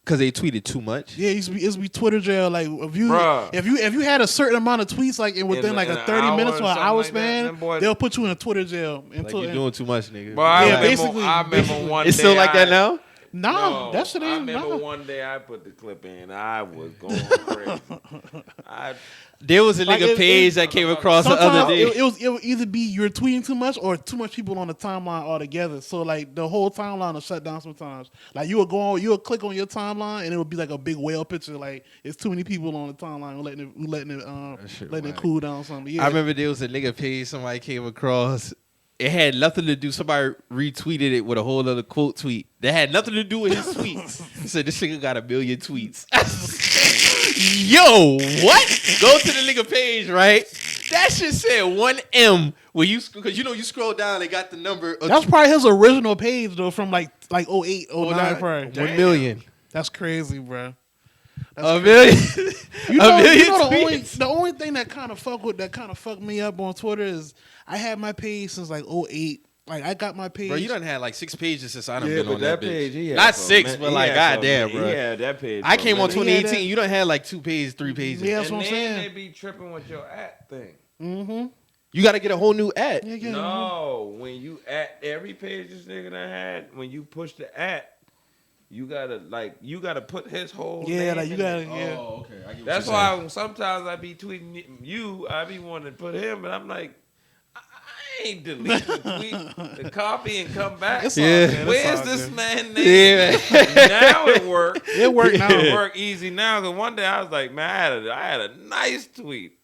Cause they tweeted too much. Yeah, it used to be Twitter jail. Like Bruh. if you had a certain amount of tweets, like within In like an a 30 hour minutes or or an something hour like that, span, them boys- they'll put you in a Twitter jail. Like you're doing too much, nigga. Bro, I, Yeah, remember, basically- I remember one It's day. still like that now. No, that shit I ain't. remember No. one day I put the clip in. I was going crazy. There was a Like, nigga it- page that came across the other Sometimes day. it would either be you're tweeting too much or too much people on the timeline altogether. So like the whole timeline will shut down sometimes. Like you would click on your timeline and it would be like a big whale picture. Like it's too many people on the timeline letting it cool down or something. Yeah. I remember there was a nigga page somebody came across. It had nothing to do. Somebody retweeted it with a whole other quote tweet that had nothing to do with his tweets. He said this nigga got 1 million tweets. Yo, what? Go to the nigga page, right? That shit said 1M. When you, because you scroll down, they got the number. Of That's probably his original page though from like 08, 09 1 probably. million. That's crazy, bro. A million. You know, A million the only thing that kind of fucked me up on Twitter is I had my page since like 08. Like I got my page. Bro, you done had like 6 pages since I done Yeah, been but on that page, bitch. he had Not for a 6, minute. but He like had for a goddamn, minute. bro. He had that page. I for a came on minute. He had 2018. that. You done had like 2 pages, 3 pages. Yeah, that's And what I'm then saying. they be tripping with your at thing. You got to get a whole new ad. Yeah, No, when you at every page this nigga done had, when you push the at, you gotta put his whole Yeah, name like you in gotta. it. Yeah. Oh, okay. I get what That's you're why sometimes I be tweeting you, I be wanting to put him, and I'm like, I ain't delete the tweet, the copy, and come back. It's all Yeah. good, it's Where's all this good. man name? Yeah. Now it worked. It worked now. It work easy now. Cause one day I was like, man, I had a nice tweet.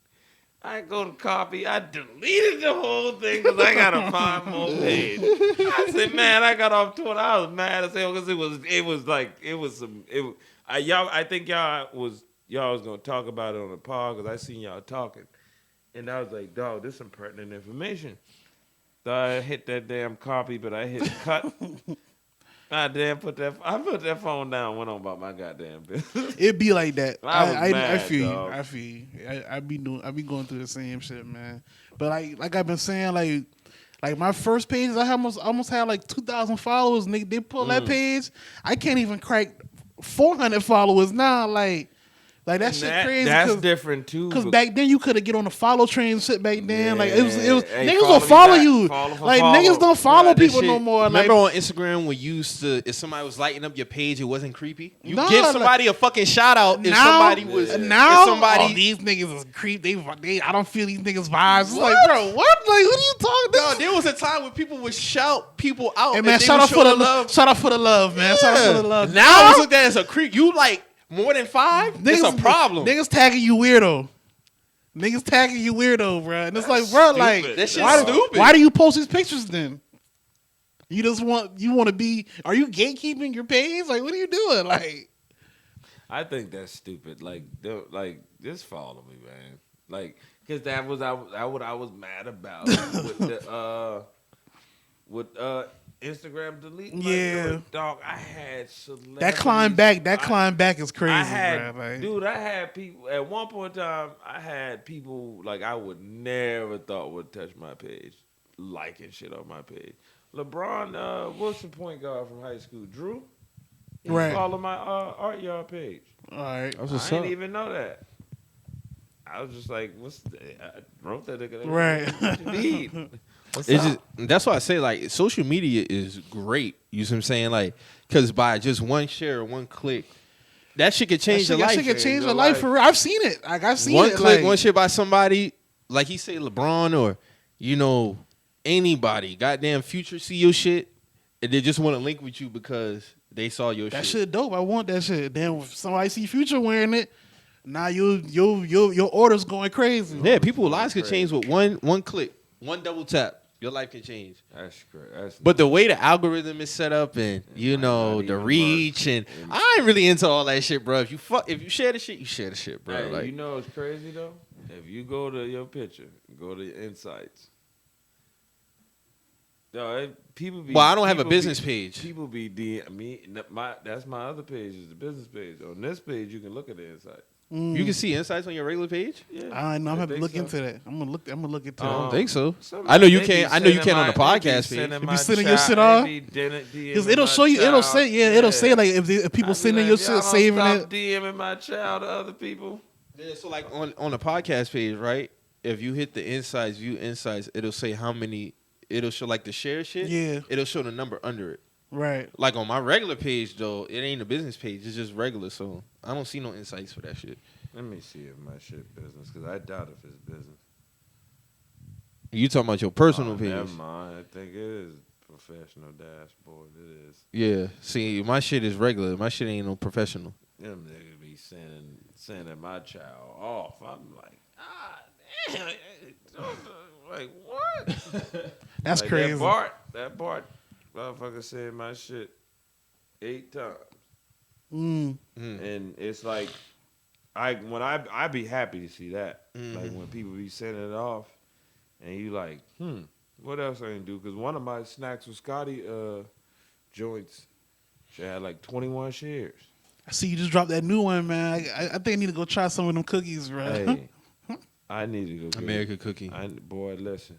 I go to copy. I deleted the whole thing because I gotta find more page. I said, man, I got off Twitter. I was mad as hell because I think y'all was gonna talk about it on the pod because I seen y'all talking, and I was like, dog, this some pertinent information. So I hit that damn copy, but I hit cut. I put that phone down, went on about my goddamn business. It'd be like that. I was I mad, feel you. dog. I feel you. I be going through the same shit, man. But like I've been saying, like my first page, I almost had like 2,000 followers. And they pull that page. I can't even crack 400 followers now. Like Like that shit crazy. That's different too. Because back then you could have get on the follow train and shit back then. Like it was Hey, niggas follow will me follow back. you. Follow for Like follow. niggas don't follow Bruh, this people no shit- more. Remember Like on Instagram when you used to, if somebody was lighting up your page, it wasn't creepy. You Nah, give somebody a fucking shout out if now, somebody was. now if somebody, oh, these niggas is creep. They I don't feel these niggas vibes. It's like, bro, what? Like, what are you talking no, about? there was a time when people would shout people out. Hey man, if they shout would out show for the love. shout out for the love, man. Shout out for the love. Now it's looked at as a creep. You like more than 5? It's a problem. Niggas tagging you weirdo. Niggas tagging you weirdo, bro. And it's like, bro, like, stupid. That shit's why, stupid. why do you post these pictures then? You want to be? Are you gatekeeping your page? Like, what are you doing? Like, I think that's stupid. Like, just follow me, man. Like, because that was what I was mad about with Instagram delete. Yeah. Dog, I had celebrities. that climb back is crazy, I had, bro. Like, dude, I had people at one point in time. I had people like I would never thought would touch my page, liking shit on my page. LeBron, what's the point guard from high school? Drew, he Right. followed my art yard page. all right, That's I what's didn't up. even know that. I was just like, I wrote that nigga. Right. What you need? What's It's up? just, that's why I say like social media is great. You see what I'm saying? Like, because by just one share, one click, that shit could change your that life. shit could change your your life life. for real. I've seen it. Like, I've seen One it. click, like, one shit by somebody, like he say LeBron or anybody, goddamn Future see your shit, and they just want to link with you because they saw your That shit. shit dope. I want that shit. Then if somebody see Future wearing it, now your order's going crazy. Yeah, people's lives could change with one click, one double tap. Your life can change. That's great. But the way the algorithm is set up and might not the even reach work. and I ain't really into all that shit, bro. If you share the shit, you share the shit, bro. Hey, like, you know what's crazy though? If you go to your picture, go to your insights. No, people be. well, I don't have a people business be- page. People be DM me. That's my other page is the business page. On this page, you can look at the insights. You can see insights on your regular page. Yeah, I know. I'm gonna have to think look so. into that. I'm gonna look into I that. don't think so. Some- I know you they can't. be I know you sending can't on the my- they be podcast sending page. You my be sending your child- shit they off? be DMing Because my it'll show you. It'll child. say. Yeah, it'll say like if people I be sending like, your y'all shit, don't saving stop it. DMing my child to other people. Yeah, so like on the podcast page, right? If you hit the insights, view insights, it'll say how many. It'll show like the share shit. Yeah. It'll show the number under it. Right. Like on my regular page though, it ain't a business page. It's just regular. So I don't see no insights for that shit. Let me see if my shit business, because I doubt if it's business. You talking about your personal Oh, page? never mind. I think it is professional dashboard. It is. Yeah. See, my shit is regular. My shit ain't no professional. Them niggas be sending my child off. I'm like, damn. Like, what? That's Like, crazy. That Bart motherfucker said my shit 8 times. Mm. And it's like, I be happy to see that. Mhm. Like when people be sending it off, and you like, what else I can do? Because one of my snacks with Scotty joints, she had like 21 shares. I see you just dropped that new one, man. I think I need to go try some of them cookies, bro. Hey, I need to go get American cookie. boy, listen.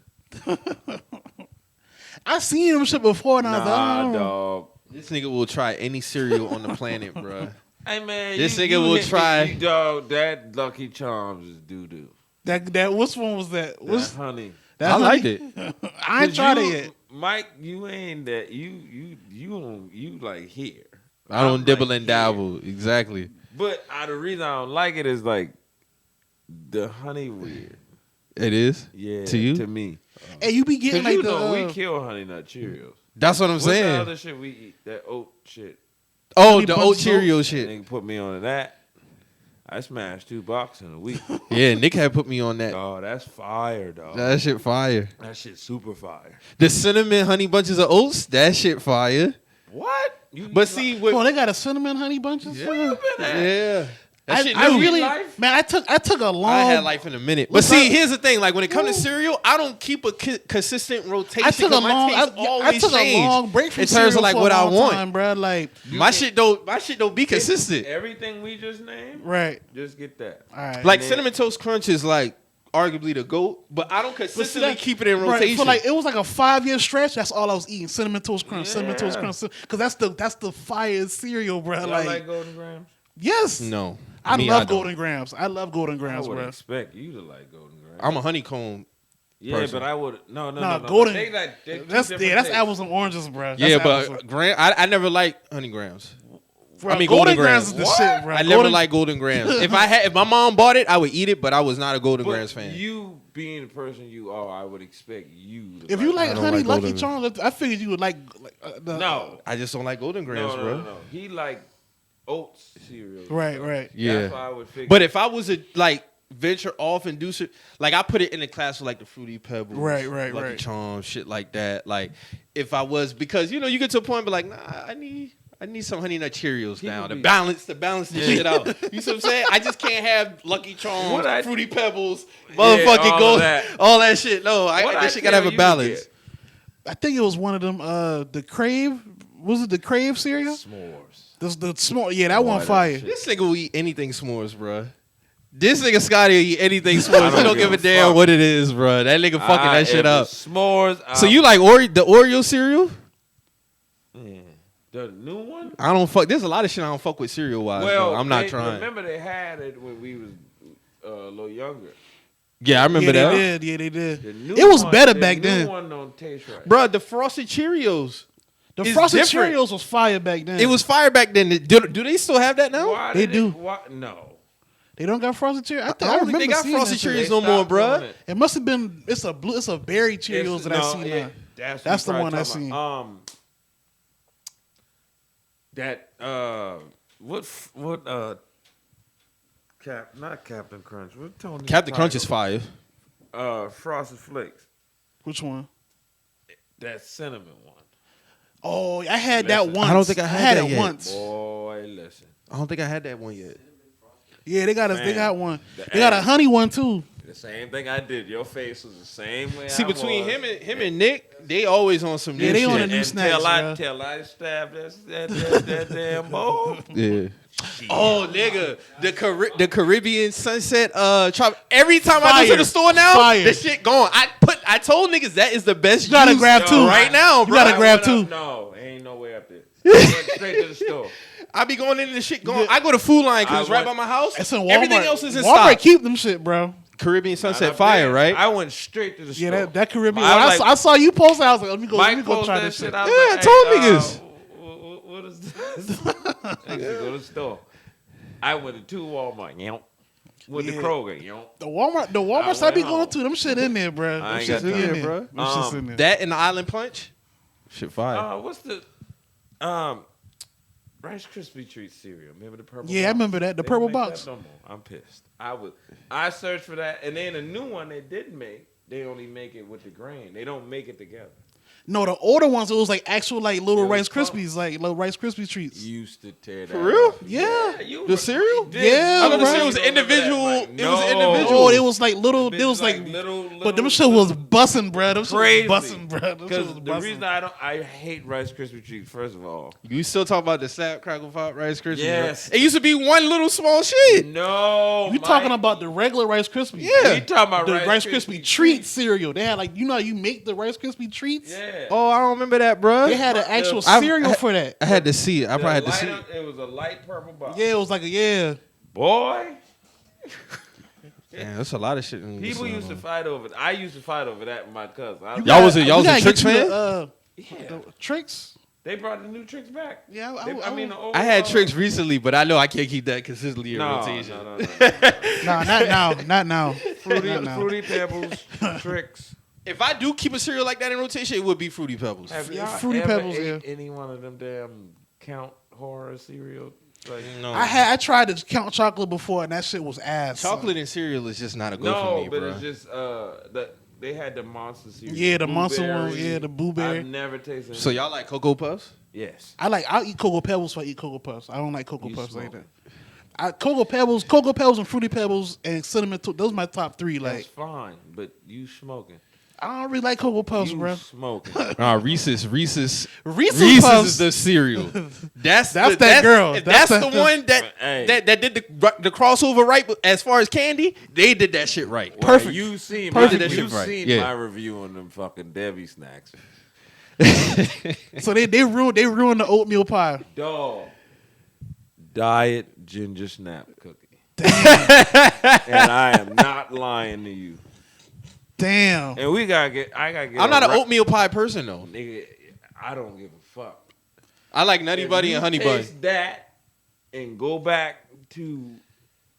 I seen them shit before, and I was like, Nah, oh. dog. This nigga will try any cereal on the planet, bro. Hey man, This you nigga will hit me, try- dog. That Lucky Charms is doo doo. That which one was that? That What's honey. that? I liked honey? it. I ain't tried it yet. Mike, you ain't that. You like here. I don't I'm dibble like and here. dabble. Exactly. But the reason I don't like it is like the honey weird. It is? Yeah, To you? to me. Hey, you be Cause getting like you the. know we kill honey nut Cheerios. That's what I'm What's the saying. other shit we eat? That oat shit. Oh, Honey the Bunches old of Cheerio shit. Nigga put me on that. I smashed 2 boxes in a week. Yeah, Nick had put me on that. Oh, that's fire, dog. That shit fire. That shit super fire. The cinnamon honey bunches of oats, that shit fire. What? But see, Oh, what? they got a cinnamon honey bunches. Yeah. Where you been at? Yeah. That shit I new. really, Life? man. I took a long. I had life in a minute. But What's see, up? here's the thing. Like when it comes to cereal, I don't keep a consistent rotation. I took a 'cause my long. taste I always took a change long break from in terms cereal of like for what a I long want. time, bro. Like, My shit don't be consistent. Everything we just named, right. just get that. All right. Like then- Cinnamon Toast Crunch is like arguably the GOAT, but I don't But see consistently that- keep it in right, rotation. for like it was like a 5-year stretch. That's all I was eating: cinnamon toast crunch, cinnamon toast Yeah. crunch. Because that's the fire cereal, bro. Y'all Like, like Golden Grams? yes, no. I Me, love don't. Golden Grams. I love Golden I Grams, would bro. expect you to like Golden Grams. I'm a honeycomb. Yeah, person. but I would no. Nah, No. Golden. They they're two That's different that's tastes. apples and oranges, bro. That's Yeah, apples but and- I never liked honey grams. Bro, I mean, Golden Golden Grams is Grams. the shit, bro. I never liked Golden Grams. If my mom bought it, I would eat it, but I was not a Golden But Grams fan. you being the person you are, I would expect you. To If you like I don't honey like Lucky Golden. Charms, I figured you would like the, no, I just don't like Golden Grams, bro. no. He like oats cereal. Right. Yeah. That's why I would figure. But if I was a like venture off and do shit, like I put it in the class with like the Fruity Pebbles, Right, Lucky Charms, shit like that. Like if I was, because you know you get to a point, but like, nah, I need some Honey Nut Cheerios now to balance the shit out. You see what I'm saying? I just can't have Lucky Charms, Fruity Pebbles, motherfucking gold, all that shit. No, that shit gotta have a balance. I think it was one of them. The Crave, was it the Crave cereal? s'mores. The small, yeah, that one fire. This nigga will eat anything s'mores, bro. This nigga Scotty will eat anything s'mores. He don't give a damn fuck. what it is, bro. That nigga fucking that shit up. S'mores. So you like the Oreo cereal? The new one? I don't fuck. There's a lot of shit I don't fuck with cereal wise. Well, I'm not trying. Remember they had it when we was a little younger. Yeah, I remember Yeah, that. they did. Yeah, they did. The new It was one- better the back new then. one don't taste right. Bro, the Frosted Cheerios. The It's Frosted different. Cheerios was fire back then. It was fire back then. Do they still have that now? Why They did do. No. They don't got Frosted Cheerios. I don't think they got Frosted Cheerios no more, bro. It must have been. It's a berry Cheerios that I see now. That's the one I seen. Not Captain Crunch. What Tony? Captain Crunch is fire. Frosted Flakes. Which one? That cinnamon one. Oh, I had that Listen. once. I don't think I had that it yet. once. Boy, listen. I don't think I had that one yet. Yeah, they got us. Man, They got one. the They got a ass. honey one too. The same thing I did. Your face was the same way. See, I between was. him and Nick, they always on some new Yeah, they shit. on a new snacks, bro. Till I stabbed that damn bowl. Yeah. Oh, nigga, the Caribbean sunset every time I go to Fire. the store now, Fire. the shit going. I told niggas that is the best. You gotta juice grab two. right now, You bro. gotta grab I went two. No, ain't no way up there. I went straight to the store. I be going into the shit going. I go to Food Line because it's right by my house. It's in Walmart. Everything else is in Walmart stock. keep them shit, bro. Caribbean sunset Not up fire, there. right? I went straight to the store. Yeah, that Caribbean. I When was I saw you post, I was like, let me go Mike try posted this that shit. shit. I was Yeah, like, I told niggas. What is this? I said, go to the store. I went to two Walmart. Went to Yeah. Kroger. The Walmarts I went be going home. to, them shit in there, bro. I ain't Them shit's got in time. there, bro. Them shit's in there. That and the Island Punch, shit fire. What's the Rice Krispie treat cereal? Remember the purple? Yeah, I box? remember that. The They purple don't make box. that no more. I'm pissed. I searched for that, and then a new one they didn't make. They only make it with the grain. They don't make it together. No, the older ones, it was like actual like little It was Rice fun. Krispies, like little Rice Krispie treats. You used to tear that For real? up. Yeah. you The cereal? did. Yeah, I thought the bro. cereal was You don't remember that, individual. Mike. It was No. individual. Oh, it was like little. Bitch It was like, little. but them shit was busting, bro. Them shit Crazy. was busting, bro. Them shit Because was the busting. reason I hate Rice Krispie treats, first of all. You still talk about the Snap Crackle Pop Rice Krispies? Yes. Bro? It used to be one little small shit. No, You talking about the regular Rice Krispies? Yeah. You talking about The Rice Krispie treat cereal. They had like you know how you make the Rice Krispie treats. Yeah. Oh, I don't remember that, bro. They had an actual I've- cereal for that. I had to see it. I probably had to see light- it. It was a light purple box. Yeah, it was like Boy, Yeah, that's a lot of shit. In people this, used to fight over it. I used to fight over that with my cousin. I was Y'all was a we y'all was a gotta Tricks get you fan? yeah. the tricks. They brought the new tricks back. Yeah, The old, I had Tricks recently, but I know I can't keep that consistently in No, rotation. no. Nah, not now, not now. Fruity, Not now. Fruity Pebbles, Tricks. If I do keep a cereal like that in rotation, it would be Fruity Pebbles. Have y'all Fruity ever Pebbles, ate yeah. any one of them damn Count horror cereal? Like, No, I tried to count chocolate before, and that shit was ass. son. chocolate and cereal is just not a go no, for me, but bro. it's just they had the monster cereal. Yeah, the monster one. Blueberry. Yeah, the blueberry. I've never tasted. So y'all like Cocoa Puffs? Yes. I'll eat Cocoa Pebbles if I eat Cocoa Puffs. I don't like Cocoa You Puffs like smoking. that. Cocoa Pebbles, and Fruity Pebbles, and cinnamon. Those are my top three. That's Like fine, but you smoking. I don't really like Cocoa Puffs, You bro. smoking. Reese's Reese's Puffs. is the cereal. That's that girl. That's That's the one that Hey. that did the crossover right. But as far as candy, they did that shit right. Perfect. You seen Perfect. my, That you shit right. seen Yeah. my review on them fucking Debbie snacks. So they ruined the oatmeal pie. Dog. Diet ginger snap cookie. And I am not lying to you. Damn. And I gotta get. I'm not an oatmeal pie person though. Nigga, I don't give a fuck. I like Nutty Buddy and Honey Bun. Taste that and go back to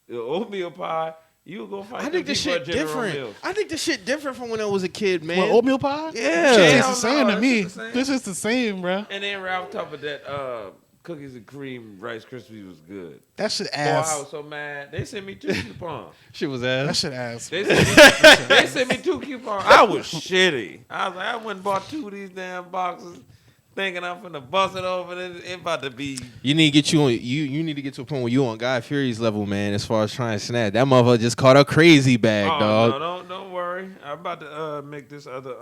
the oatmeal pie. You go find. I think this shit different. Mills. I think this shit different from when I was a kid, man. What, oatmeal pie? Yeah. It's Hell the same no, to me. it's the same. This is the same, bro. And then right on top of that, cookies and cream Rice Krispies was good. That shit Boy, I ass. was so mad. They sent me 2 coupons. Shit was That ass. shit ass. They sent me 2 coupons. I was shitty. I was like, I went and bought 2 of these damn boxes, thinking I'm finna bust it over. It about to be. You need to get you need to get to a point where you on Guy Fieri's level, man. As far as trying to snap, that motherfucker just caught a crazy bag, Oh dog. no, don't worry. I'm about to make this other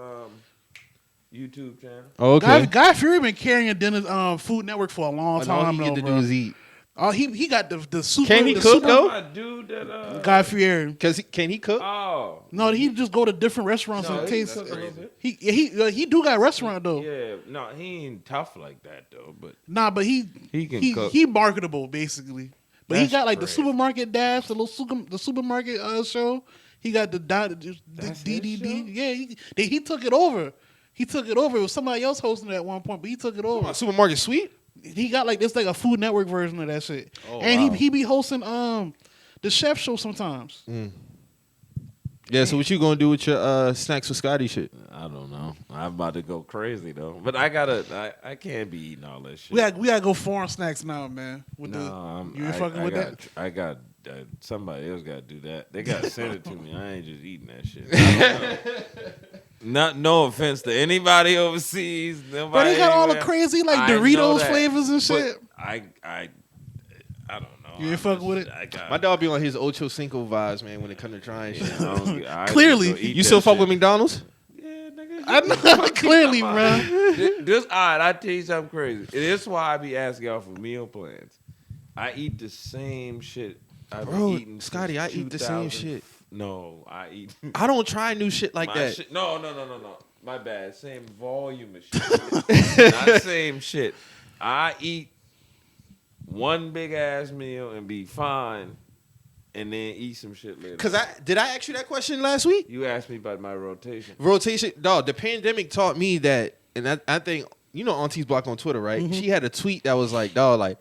YouTube channel. Oh, okay. Guy Fieri been carrying dinner Food Network for a long And all time he though, get to bro. do is eat. Oh, he got the super. Can he the cook, super- though? My dude that Guy Fieri. Can he cook? Oh No, he just go to different restaurants No, and he taste. cook a little bit. He do got restaurant though. yeah, no, he ain't tough like that though. But Nah, but he can cook. he marketable basically. But he That's got like the crazy. supermarket dash, the supermarket show. He got the That's his DDD. show? Yeah, he took it over. He took it over. It was somebody else hosting it at one point, but he took it over. Supermarket Sweet? He got like this like a Food Network version of that shit. Oh, and wow. he be hosting the chef show sometimes. Yeah, so what you gonna do with your snacks with Scotty shit? I don't know. I'm about to go crazy though. But I can't be eating all that shit. We gotta go foreign snacks now, man. With you ain't fucking with that? I got somebody else got to do that. They got to send it to me. I ain't just eating that shit. I don't know. No offense to anybody overseas. Nobody But they got all the anywhere. crazy like I know Doritos that, flavors and but shit. I don't know. You ain't fucking with it? I got, My dog be on his Ocho Cinco vibes, man, when it come to trying shit. Clearly. You still fuck with McDonald's? Yeah, nigga. I know clearly, bro. This all right, I tell you something crazy. This is why I be asking y'all for meal plans. I eat the same shit. I've been Bro, eating Scotty, I since eat the same 2000. shit. No, I eat. I don't try new shit like my that. Shit. No. My bad. Same volume of shit. Not same shit. I eat one big ass meal and be fine, and then eat some shit later. Cause did I ask you that question last week? You asked me about my rotation. Rotation, dog. The pandemic taught me that, and I think you know Auntie's Block on Twitter, right? Mm-hmm. She had a tweet that was like, dog,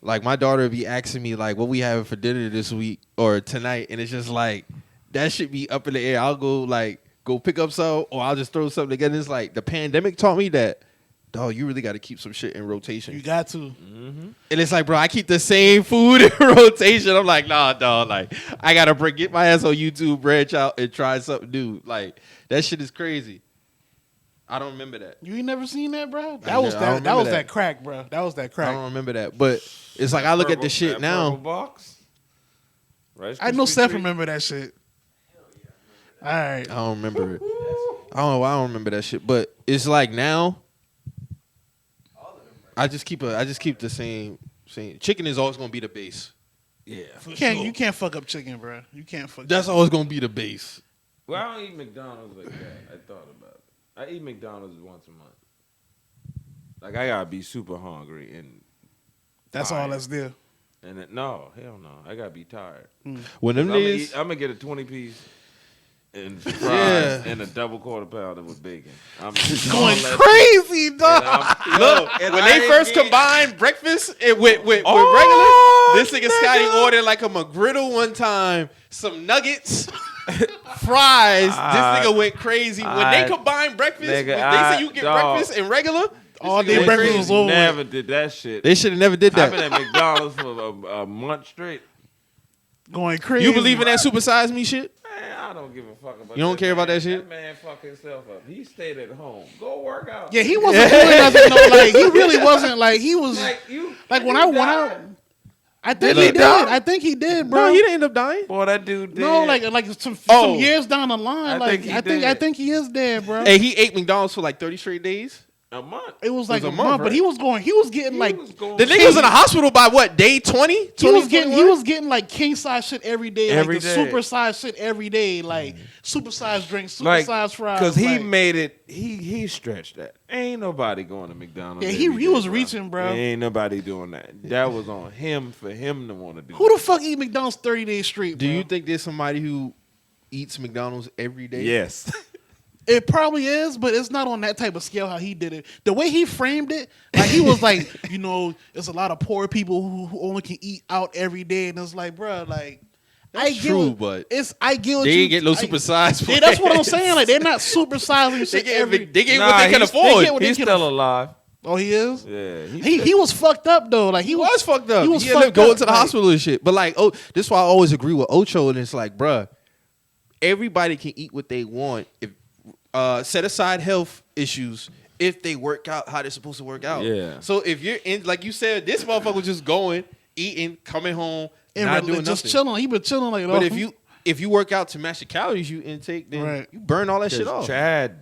like my daughter would be asking me like, what we having for dinner this week or tonight, and it's just like that should be up in the air. I'll go pick up some, or I'll just throw something together. It's like the pandemic taught me that, dog, you really got to keep some shit in rotation. You got to. And it's like, bro, I keep the same food in rotation. I'm like, nah, dog. Like, I gotta get my ass on YouTube, branch out, and try something new. Like, that shit is crazy. I don't remember that. You ain't never seen that, bro? I don't remember That was that. that crack, bro. That was that I crack. don't remember that. But it's like I look at the shit That now. purple box. Rice I know Krispie Seth treat? remember that shit. All right. I don't remember it. I don't know why I don't remember that shit. But it's like now, I just keep the same. Chicken is always gonna be the base. Yeah. You can't fuck up chicken, bro. You can't fuck. That's always gonna be the base. Well, I don't eat McDonald's like that. I thought about it. I eat McDonald's once a month. Like I gotta be super hungry and That's all that's there. no, hell no. I gotta be tired. When them niggas, I'm gonna get a 20-piece and fries Yeah. and a double quarter pounder with bacon. I'm Going crazy, dog. look, when they first combined breakfast with regular, Oh, this nigga Scotty nigga. ordered like a McGriddle one time, some nuggets, fries. This nigga went crazy. When they combined breakfast, nigga, they say you get dog. breakfast and regular. All nigga day went breakfast crazy. was over. Never did that shit. They should have never did I've been that. at McDonald's for a month straight. Going crazy. You believe in that supersize me shit? Man, I don't give a fuck about. You don't that care about man. that shit? That man fuck himself up. He stayed at home. Go work out. Yeah, he wasn't doing nothing. No, like he really wasn't. Like he was. Like you. Like when he I went died. out. I think Did he he did. die? I think he did, bro. No, he didn't end up dying. Boy, that dude did. No, like some Oh. years down the line. I Like think he I did. think he is dead, bro. Hey, he ate McDonald's for like 30 straight days. A month. It was like It a was a month, month, but right? he was getting like The nigga was in the hospital by what, day 20? he was getting like king size shit every day, Every like the day. super size shit every day, like super size drinks, super like size fries. because he like, made it. He stretched that. Ain't nobody going to McDonald's. Yeah, every he day, was bro. reaching, bro. Ain't nobody doing that. That was on him for him to want to do. who the fuck eat McDonald's 30 days straight? Do bro? you think there's somebody who eats McDonald's every day? Yes. It probably is, but it's not on that type of scale how he did it. The way he framed it, like he was like, there's a lot of poor people who only can eat out every day, and it's like, bro, like That's true, but I get what they you ain't get no super size. Yeah, that's what I'm saying. Like they're not super sizing shit every. They get Nah, what they can he's- afford. they get what He's they can still alive. Oh, he is. Yeah. He was fucked up though. Like He was fucked up. He was ended up fucked going up, to the like- hospital and shit. But like, this is why I always agree with Ocho. And it's like, bruh, everybody can eat what they want. If set aside health issues, if they work out how they're supposed to work out. Yeah. So if you're in, like you said, this motherfucker was just going, eating, coming home, And not doing just nothing. chilling. He been chilling like. But if you work out to match the calories you intake, then Right. you burn all that shit off. Chad,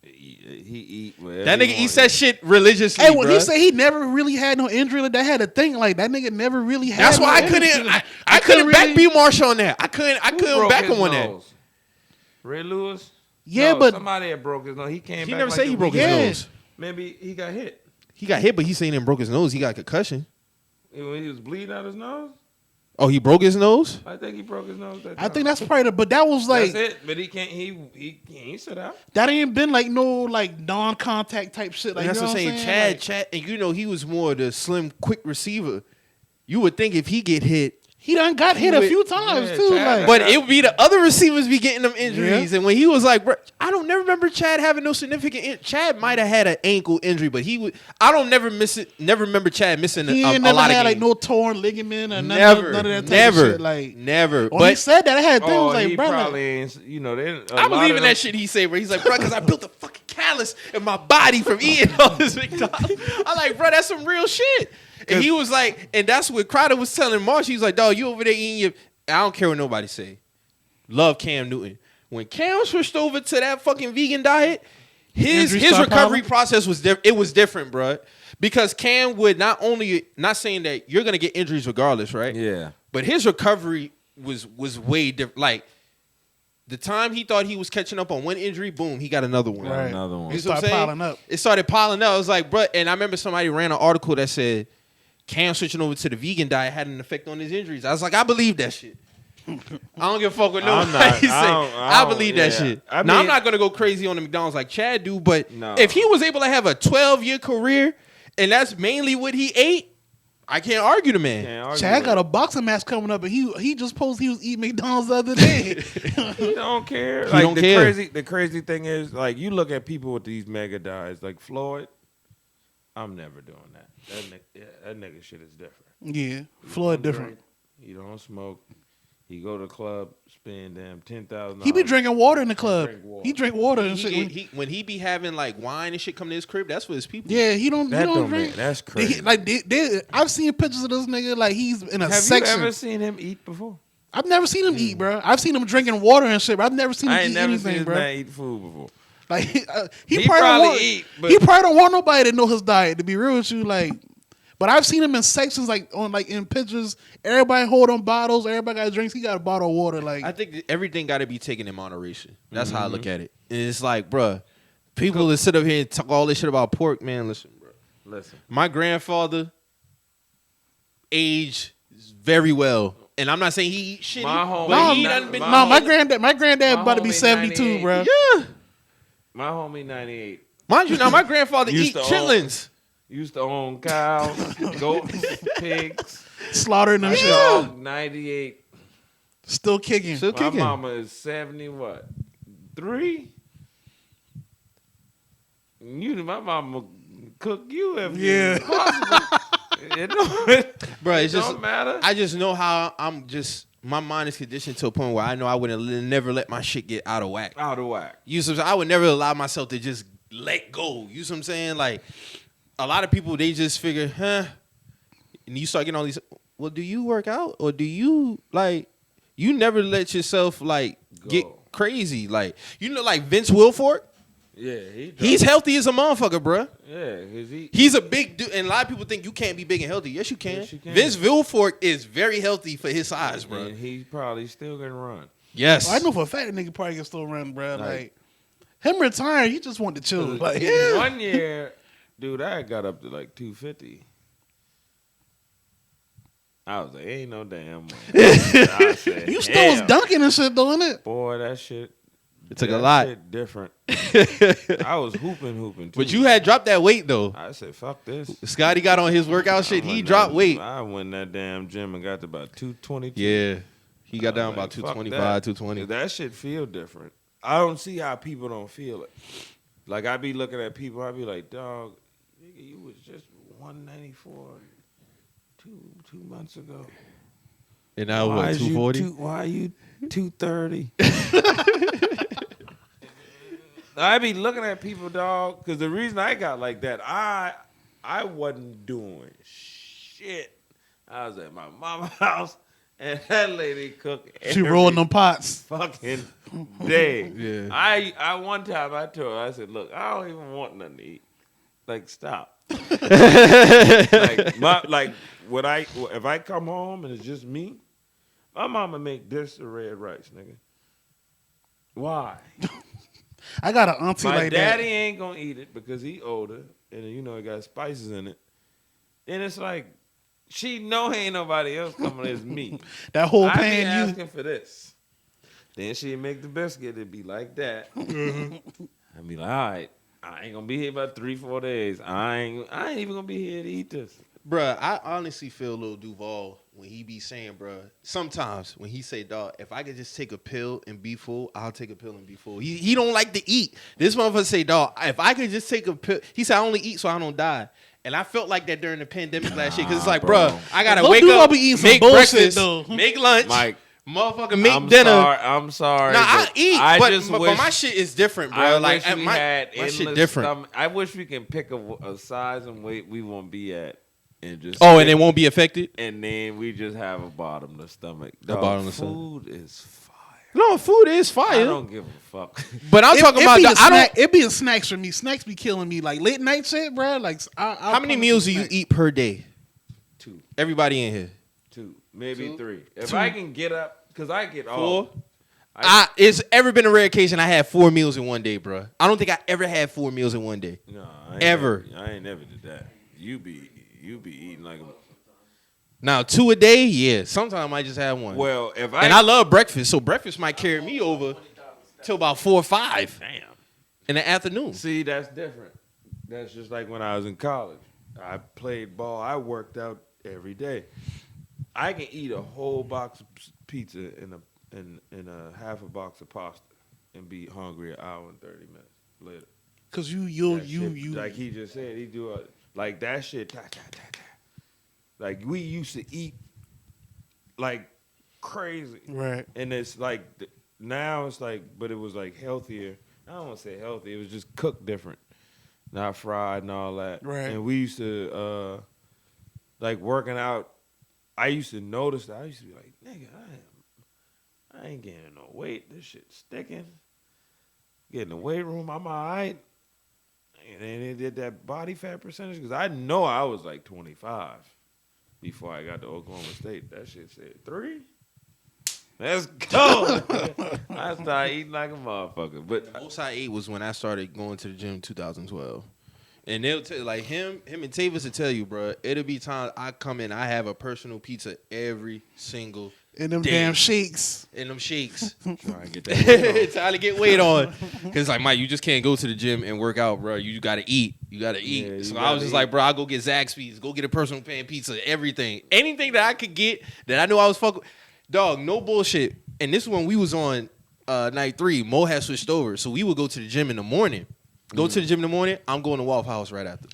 he eat whatever That he nigga want. eats that shit religiously. Hey, when he bruh. said he never really had no injury, like that had a thing. Like that nigga never really had. That's no why I injury. couldn't. I couldn't back really- B Marsh on that. I couldn't Who broke back his him on that. nose? Ray Lewis? Yeah, No, but somebody had broke his nose. He came He back never like said a he broke week- his Yeah. nose. Maybe he got hit. He got hit, but he saying he broke his nose. He got a concussion. When he was bleeding out his nose? Oh, he broke his nose? I think he broke his nose that I time. think that's probably but that was like That's it. But he can't he sit out. that ain't been like no like non-contact type shit. Like That's you know what I'm saying. Like, Chad, and he was more the slim, quick receiver. You would think if he get hit, he done got hit a would- few times Yeah, too. Chad- Like, but it would be the other receivers be getting them injuries. And when he was like, bro, I don't never remember Chad having no significant. Chad might have had an ankle injury, but he would. I don't never miss it. Never remember Chad missing he a ain't a never lot of had like games. no torn ligament or none Never, of that type never, of shit. Like never. when he But said that, I had things Oh, like, he bro, like, probably ain't, I believe in that shit he said, where he's like, bro, because I built a fucking callus in my body from eating all this McDonald's. I'm like, bro, that's some real shit. And he was like, and that's what Crowder was telling Marsh. He was like, dog, you over there eating your. I don't care what nobody say. Love Cam Newton. When Cam switched over to that fucking vegan diet, his Injuries start recovery piling? process was it was different, bro. Because Cam would not saying that you're gonna get injuries regardless, right? Yeah. But his recovery was way different. Like the time he thought he was catching up on one injury, boom, he got another one. Right. Another one. You It see what I'm started saying? piling up. It started piling up. I was like, bro, and I remember somebody ran an article that said Cam switching over to the vegan diet had an effect on his injuries. I was like, I believe that shit. I don't give a fuck what I'm nobody not- say. I don't- believe that yeah. shit. I Now I'm mean- not gonna go crazy on the McDonald's like Chad do, but No. if he was able to have a 12-year career and that's mainly what he ate, I can't argue the man. Can't argue Chad with got it. a boxing match coming up, and he just posted he was eating McDonald's the other day. He don't care. He Like don't the care. the crazy thing is, like you look at people with these mega diets, like Floyd. I'm never doing that. That nigga shit is different. yeah, Floyd Don't different. drink, He don't smoke. He go to the club, spend damn $10,000. He be drinking water in the club. drink water. He drink water and shit. When he be having like wine and shit come to his crib, that's for his people. Yeah, he don't. That he don't don't drink. make- that's They- crazy. I've seen pictures of this nigga like he's in a Have section. you ever seen him eat before? I've never seen him eat, bro. I've seen him drinking water and shit, but I've never seen him I ain't eat never seen anything, this bro. man eat food before. Like he He probably, probably don't want, eat, but- he probably don't want nobody to know his diet. To be real with you, like, but I've seen him in sections like in pictures. Everybody holding bottles. Everybody got drinks. He got a bottle of water. Like I think that everything got to be taken in moderation. That's how I Mm-hmm. look at it. And it's like, bruh, people that sit up here and talk all this shit about pork, man, listen, bro. Listen. My grandfather aged very well. And I'm not saying he eat shitty, My homie- but no, he not- done been... no, my granddad my about to be homie 72, 98. bro. Yeah. My homie 98 Mind you, now my grandfather Used eat to own- chitlins. used to own cows, goats, pigs. Slaughtering them My shit. dog 98. Still kicking. Still My kicking. mama is 70 what? 3? My mama cook you if Yeah. it's possible. Bro, It it's just... don't matter. I just know how I'm just... My mind is conditioned to a point where I know I would never let my shit get out of whack. Out of whack. You see what I'm saying? I would never allow myself to just let go. You see what I'm saying? Like, a lot of people, they just figure, and you start getting all these, well, do you work out? Or do you, like, you never let yourself, like, get Go. crazy. Like, you know, like Vince Wilfork? Yeah, He's healthy as a motherfucker, bro. Yeah, because He's a big dude, and a lot of people think you can't be big and healthy. Yes, you can. Yes, you can. Vince Wilfork is very healthy for his size, bro. And he's probably still gonna run. Yes. I know for a fact that nigga probably can still run, bro. Like- Like him retiring, he just want to chill. Like In 1 year, dude, I got up to like 250. I was like, ain't no damn way. I said, you still was "Hell, dunking and shit, doing it. boy, that shit. It took a that lot. shit different. I was hooping too. But you had dropped that weight, though. I said, fuck this. Scotty got on his workout shit. He dropped weight. I went in that damn gym and got to about 222. Yeah. He got down I was about like, fuck 225, that. 220. That shit feel different. I don't see how people don't feel it. Like, I be looking at people, I be like, dog, nigga, you was just 194 two months ago. And now what, is you 240? why are you 230? I be looking at people, dog, because the reason I got like that, I wasn't doing shit. I was at my mama's house, and that lady cooked She rolling them pots. fucking day. Yeah. I one time I told her, I said, look, I don't even want nothing to eat. Like, stop. Like if I come home and it's just me, my mama make this the red rice, nigga. Why? I got an auntie My like daddy that. ain't gonna eat it because he older and you know it got spices in it. And it's like she know ain't nobody else coming as me. That whole I be pan you. asking for this. Then she make the biscuit. It'd be like that. I'd be like, all right, I ain't gonna be here about 3-4 days. I ain't even gonna be here to eat this. Bruh, I honestly feel Lil Duval when he be saying, bruh, sometimes when he say, dog, if I could just take a pill and be full, I'll take a pill and be full. He don't like to eat. This motherfucker say, dog, if I could just take a pill, he said, I only eat so I don't die. And I felt like that during the pandemic last year because it's like, bro. bruh, I gotta Lil wake Duval up, be eating some make bullshit, breakfast, though. make lunch, Mike, motherfucker, make dinner. I'm sorry. Nah, I but eat, I but, just but wish, my shit is different, bro. I Like wish we my had shit endless different. stomach. I wish we can pick a size and weight we won't be at and just Oh, stick- and it won't be affected? and then we just have a bottomless stomach. A Dog, bottomless stomach. food is fire. No, food is I fire. don't give a fuck. But I'm talking about, It be a snacks for me. Snacks be killing me. Like late night shit, bro. Like how many meals do you eat per day? 2, Everybody in here. 2, maybe 2? 3. If 2. I can get up, because I get 4? off. It's ever been a rare occasion I had 4 meals in one day, bro. I don't think I ever had 4 meals in one day. No, I ain't Ever. I ain't never did that. You be eating like a. Now 2 a day, yeah. Sometimes I just have 1. Well, if and I love breakfast, so breakfast might carry me over till about 4 or 5 damn. in the afternoon. See, that's different. That's just like when I was in college. I played ball. I worked out every day. I can eat a whole box of pizza and a half a box of pasta and be hungry an hour and 30 minutes later. Cause you That shit, like he just said, he do like that shit. Ta, ta, ta, ta. Like we used to eat like crazy, right. and it's like now it's like, but it was like healthier. I don't want to say healthy. It was just cooked different, not fried and all that. Right. And we used to like working out. I used to notice that. I used to be like, nigga, I ain't gaining no weight. This shit's sticking. Get in the weight room, I'm all right. And then they did that body fat percentage because I know I was like 25 before I got to Oklahoma State. That shit said 3. Let's go. I started eating like a motherfucker. But The most I ate was when I started going to the gym in 2012. And they'll tell like him and Tavis will tell you, bro. It'll be times I come in, I have a personal pizza every single In them day. damn shakes. In them shakes. trying to get that weight on. Trying to get weight on. Because, like, Mike, you just can't go to the gym and work out, bro. You got to eat. You got to eat. Yeah, you so I gotta was just eat. like, bro, I'll go get Zaxby's. Go get a personal pan pizza. Everything. Anything that I could get that I knew I was fucking. Dog, no bullshit. And this is when we was on night 3. Mo had switched over. So we would go to the gym in the morning. Go to the gym in the morning. I'm going to Waffle House right after.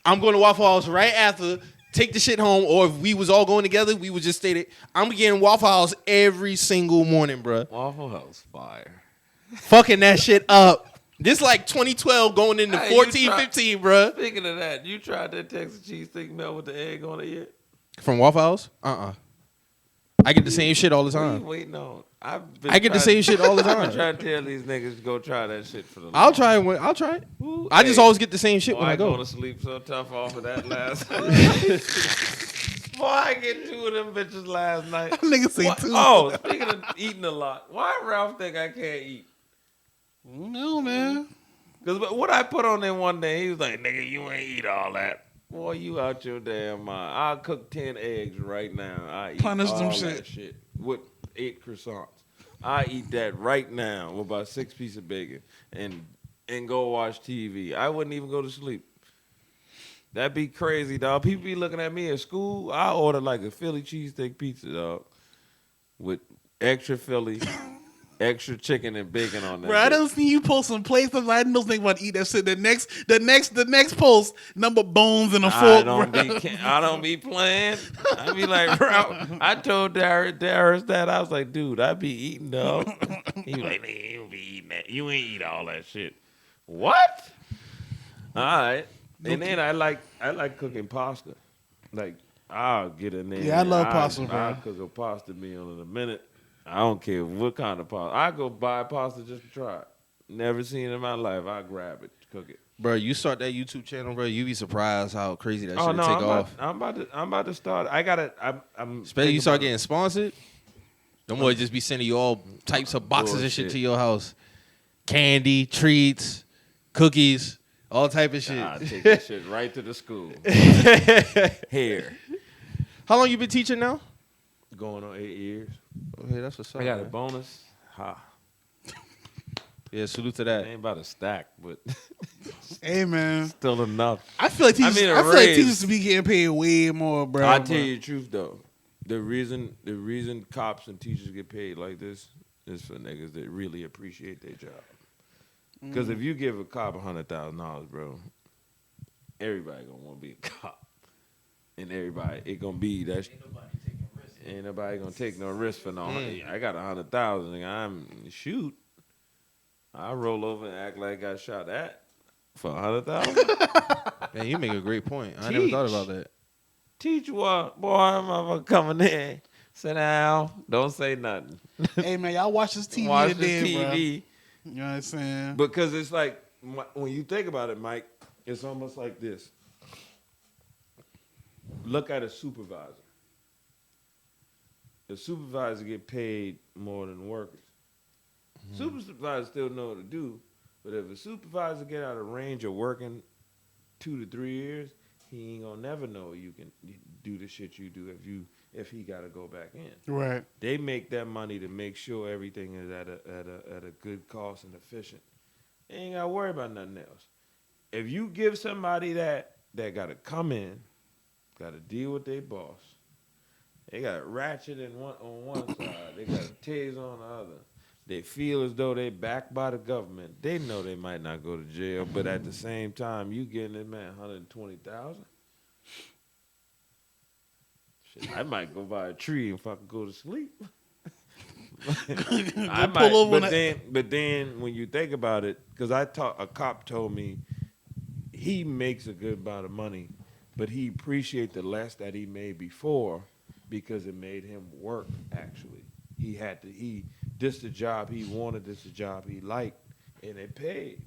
I'm going to Waffle House right after. Take the shit home, or if we was all going together, we would just stay there. I'm getting Waffle House every single morning, bro. Waffle House fire. Fucking that shit up. This like 2012 going into Hey, 14, 15, bro. Speaking of that, you tried that Texas cheese steak melt with the egg on it yet? From Waffle House? I get the same shit all the What are you time. waiting on? I get the same shit all the I'm time. trying to tell these niggas to go try that shit for the. I'll try it. I'll try it. Ooh, I just hey. always get the same shit Boy, when I going go. to sleep so tough off of that last. Boy, I get 2 of them bitches last night. Nigga say What? 2. Oh, speaking of eating a lot, why Ralph think I can't eat? No, man. Because what I put on there one day, he was like, nigga, you ain't eat all that. Boy, you out your damn mind. I'll cook 10 eggs right now. I eat Punish all them that shit with 8 croissants. I eat that right now with about 6 pieces of bacon and go watch TV. I wouldn't even go to sleep. That'd be crazy, dog. People be looking at me at school. I order like a Philly cheesesteak pizza, dog, with extra Philly, extra chicken and bacon on that. Bro, I bitch. don't see you post some plates. I didn't think about to eat that shit. The next post, number bones and a fork, I don't be playing. I be like, bro. I told Darius that I was like, dude, I be eating, dog. He was like, nigga, you don't be eating that. You ain't eat all that shit. What? All right. And then I like cooking pasta. Like I'll get in there. Yeah, I love pasta, bro. I'll cook a pasta meal in a minute. I don't care what kind of pasta. I go buy pasta just to try it. Never seen it in my life. I grab it, cook it. Bro, you start that YouTube channel, bro. You be surprised how crazy that shit Oh no, take off. I'm about to start. I gotta. I'm. Especially you start getting sponsored. Them boys just be sending you all types of boxes and shit Bullshit. to your house. Candy, treats, cookies, all type of shit. I take that shit right to the school. Here, How long you been teaching now? going on 8 years. Okay, that's what's up. I got a man. bonus. Ha. Yeah, salute to It that. ain't about a stack, but Hey, man. still enough. I feel like teachers, I mean, a I feel like raise. teachers should be getting paid way more, bro. I tell you the truth though, the reason cops and teachers get paid like this is for niggas that really appreciate their job. Because if you give a cop $100,000, bro, everybody gonna want to be a cop, and everybody it gonna be that. Ain't nobody gonna take no risk for no. I got 100,000. Nigga, I'm shoot. I roll over and act like I shot at for 100,000. Man, you make a great point. I never thought about that. Teach what, boy? I'm coming in. Sit down. Don't say nothing. Hey, man, y'all watch this TV Watch today, the bro. TV. You know what I'm saying? Because it's like, when you think about it, Mike, it's almost like this. Look at a supervisor. The supervisor get paid more than workers. Supervisors still know what to do, but if a supervisor get out of range of working 2 to 3 years, he ain't gonna never know you can do the shit you do if he gotta go back in. Right. They make that money to make sure everything is at a good cost and efficient. They ain't gotta worry about nothing else. If you give somebody that gotta come in, gotta deal with their boss, they got ratchet on one side, they got a taser on the other. They feel as though they backed by the government. They know they might not go to jail, but at the same time, you getting that man 120,000. Shit, I might go buy a tree if I could go to sleep. I might, pull over but then when you think about it, because a cop told me he makes a good amount of money, but he appreciate the less that he made before because it made him work. Actually, this the job he wanted, this the job he liked, and it paid.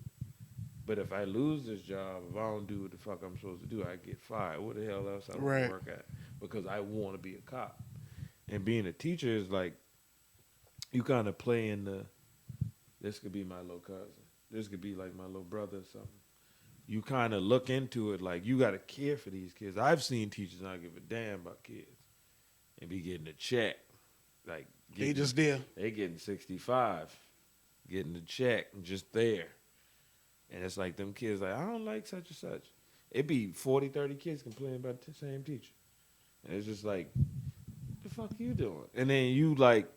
But if I lose this job, if I don't do what the fuck I'm supposed to do, I get fired. What the hell else I want to work at? Because I want to be a cop. And being a teacher is like, you kind of play in this could be my little cousin. This could be like my little brother or something. You kind of look into it like you got to care for these kids. I've seen teachers not give a damn about kids and be getting a check. Like They just there. They getting 65, getting the check and just there. And it's like them kids like, I don't like such and such. It be 40, 30 kids complaining about the same teacher. And it's just like, the fuck you doing? And then you like,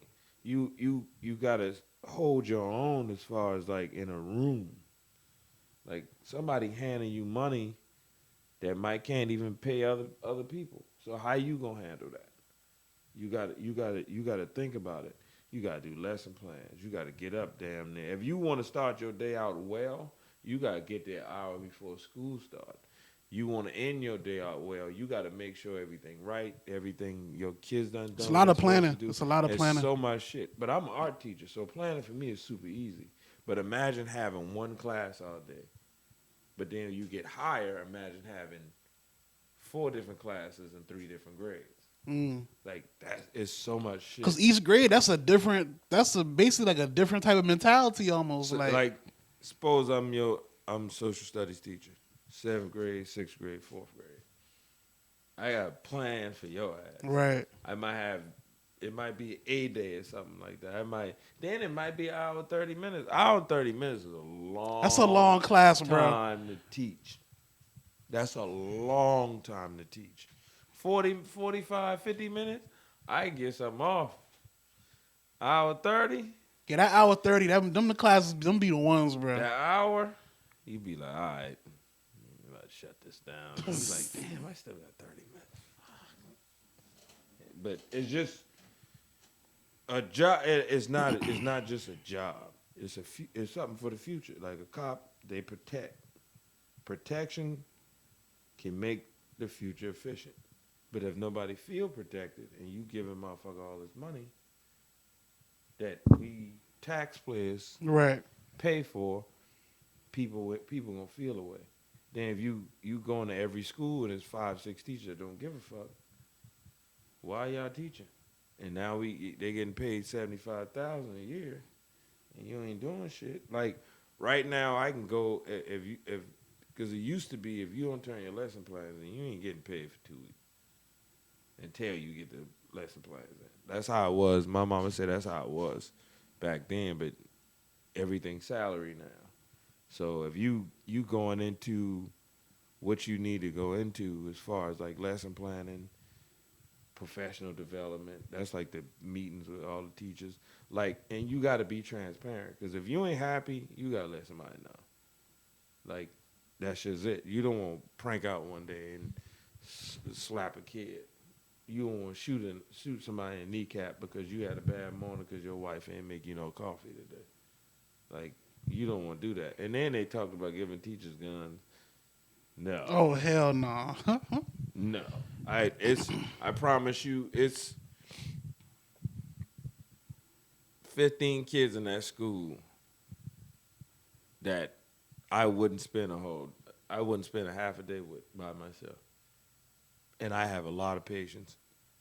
you gotta hold your own as far as like in a room. Like somebody handing you money that can't even pay other people. So how you gonna handle that? You gotta think about it. You gotta do lesson plans. You gotta get up damn near. If you want to start your day out well, you gotta get there an hour before school starts. you want to end your day out well, you got to make sure everything right, everything your kids done. It's a lot of what they're supposed to planning. do. It's a lot of It's planning. so much shit. But I'm an art teacher, so planning for me is super easy. But imagine having one class all day. But then you get higher, imagine having 4 different classes and 3 different grades. Like that is so much shit. Because each grade, that's basically like a different type of mentality almost. So, like suppose I'm social studies teacher, 7th grade, 6th grade, 4th grade. I got a plan for your ass. Right. It might be a day or something like that. It might be an hour 30 minutes. Hour 30 minutes is a long. That's a long class, bro. Time to teach. That's a long time to teach. 40, 45, 50 minutes, I get something off. Hour 30. Yeah, that hour 30, them the classes, them be the ones, bro. That hour, you be like, all right, I'm about to shut this down. You be like, damn, I still got 30 minutes. But it's just a job. It's not just a job. It's something for the future. Like a cop, they protect. Protection can make the future efficient. But if nobody feel protected and you giving motherfucker all this money that we taxpayers Right. pay for, people gonna feel away. Then if you going to every school and there's 5, 6 teachers that don't give a fuck, why y'all teaching? And now they getting paid $75,000 a year, and you ain't doing shit. Like right now, I can go because it used to be if you don't turn your lesson plans in, you ain't getting paid for 2 weeks until you get the lesson plans in. That's how it was. My mama said that's how it was back then, but everything's salary now. So if you going into what you need to go into as far as like lesson planning, professional development, that's like the meetings with all the teachers. Like, and you got to be transparent because if you ain't happy, you got to let somebody know. Like, that's just it. You don't want to prank out one day and slap a kid. You don't want to shoot somebody in the kneecap because you had a bad morning because your wife ain't make you no coffee today. Like, you don't want to do that. And then they talked about giving teachers guns. No. Oh, hell no. No. I promise you, it's 15 kids in that school that I wouldn't spend a half a day with by myself. And I have a lot of patience.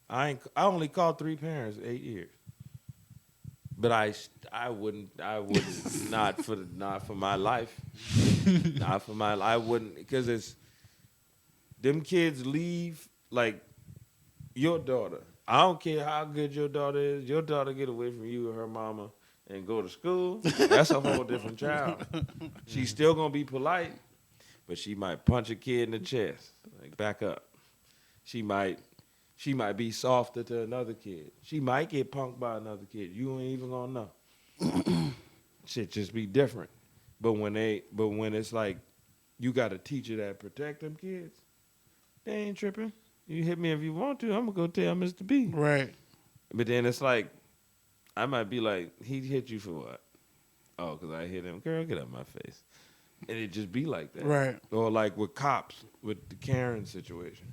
I only called 3 parents in 8 years. But I wouldn't not for my life. Not for my life. I wouldn't, because it's them kids leave like your daughter. I don't care how good your daughter is. Your daughter get away from you and her mama and go to school. That's a whole different child. She's still gonna be polite, but she might punch a kid in the chest. Like, back up. She might be softer to another kid. She might get punked by another kid. You ain't even gonna know. Shit just be different. But when it's like you got a teacher that protect them kids, they ain't tripping. You hit me if you want to. I'm gonna go tell Mr. B. Right. But then it's like I might be like, he hit you for what? Oh, because I hit him. Girl, get out my face. And it just be like that. Right. Or like with cops, with the Karen situation.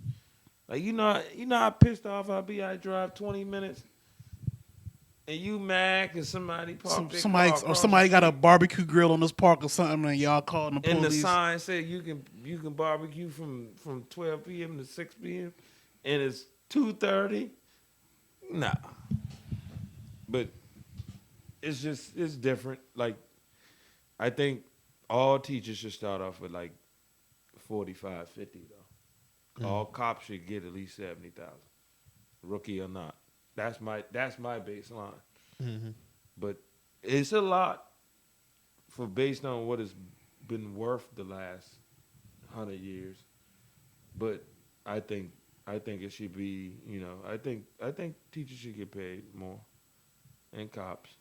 Like, you know how pissed off I'll be. I drive 20 minutes, and you mad because somebody parked somebody got a barbecue grill on this park or something, and y'all calling the police. and the sign said you can barbecue from 12 p.m. to 6 p.m. and it's 2:30. Nah, but it's different. Like, I think all teachers should start off with like 45, 50 though. All cops should get at least 70,000, rookie or not. That's my baseline. Mm-hmm. But it's a lot based on what it's been worth the last 100 years. But I think it should be, I think teachers should get paid more, and cops.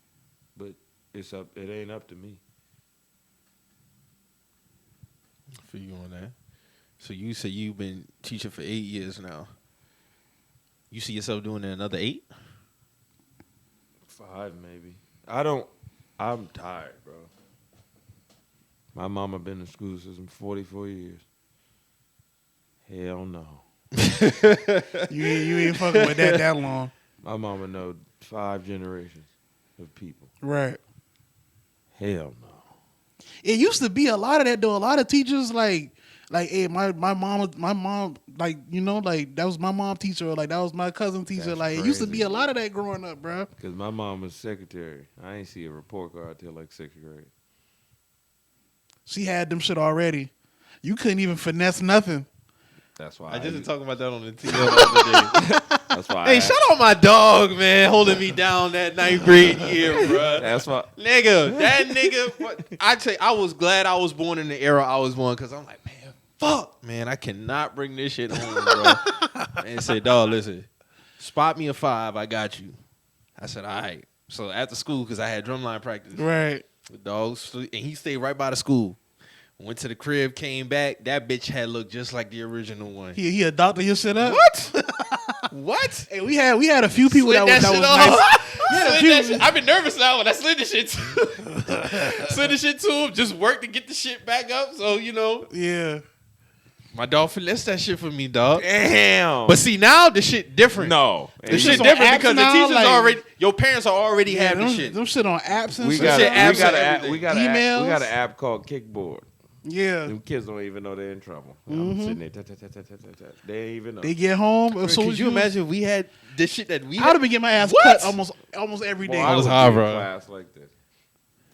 But it ain't up to me. I feel you on that. So you say you've been teaching for 8 years now. You see yourself doing another 8? 5 maybe. I'm tired, bro. My mama been in school since I'm 44 years. Hell no. You ain't fucking with that long. My mama know 5 generations of people. Right. Hell no. It used to be a lot of that though. A lot of teachers like, hey, my mom, like, you know, like that was my mom teacher, or like that was my cousin teacher. That's Like it used to be crazy. a lot of that growing up, bro. Because my mom was secretary. I ain't see a report card till like 6th grade. She had them shit already. You couldn't even finesse nothing. That's why I just been talking about that on the TL the other day. That's why. Hey, shout out my dog, man, holding me down that 9th grade year, bro. That's why. Nigga, that nigga. I tell you, I was glad I was born in the era I was born, because I'm like, man, fuck, man, I cannot bring this shit home, bro. And say, dog, listen, spot me a 5, I got you. I said, all right. So after school, because I had drumline practice, Right. the dogs, and he stayed right by the school. Went to the crib, came back. That bitch had looked just like the original one. He adopted your shit up. What? What? Hey, we had a few people Slid that was shit nice. off. We had a Slid few- that shit. I've been nervous now when I slid the shit to slid the shit to him. Just work to get the shit back up. So, you know, Yeah. my dog finessed that shit for me, dog. Damn. But see, now the shit different. no. The It's shit just on different apps because now, the teachers like- already, your parents are already Yeah, have the them, shit. them shit on apps and We shit. got shit apps we got and an app. everything. We got Emails. an app called Kickboard. Yeah. Them kids don't even know they're in trouble. I'm sitting there. They ain't even know. They get home. Bro, So could you imagine if we had the shit that we I'd had? have been getting my ass What? cut almost every Boy, day. I was would high, be in bro. class like this.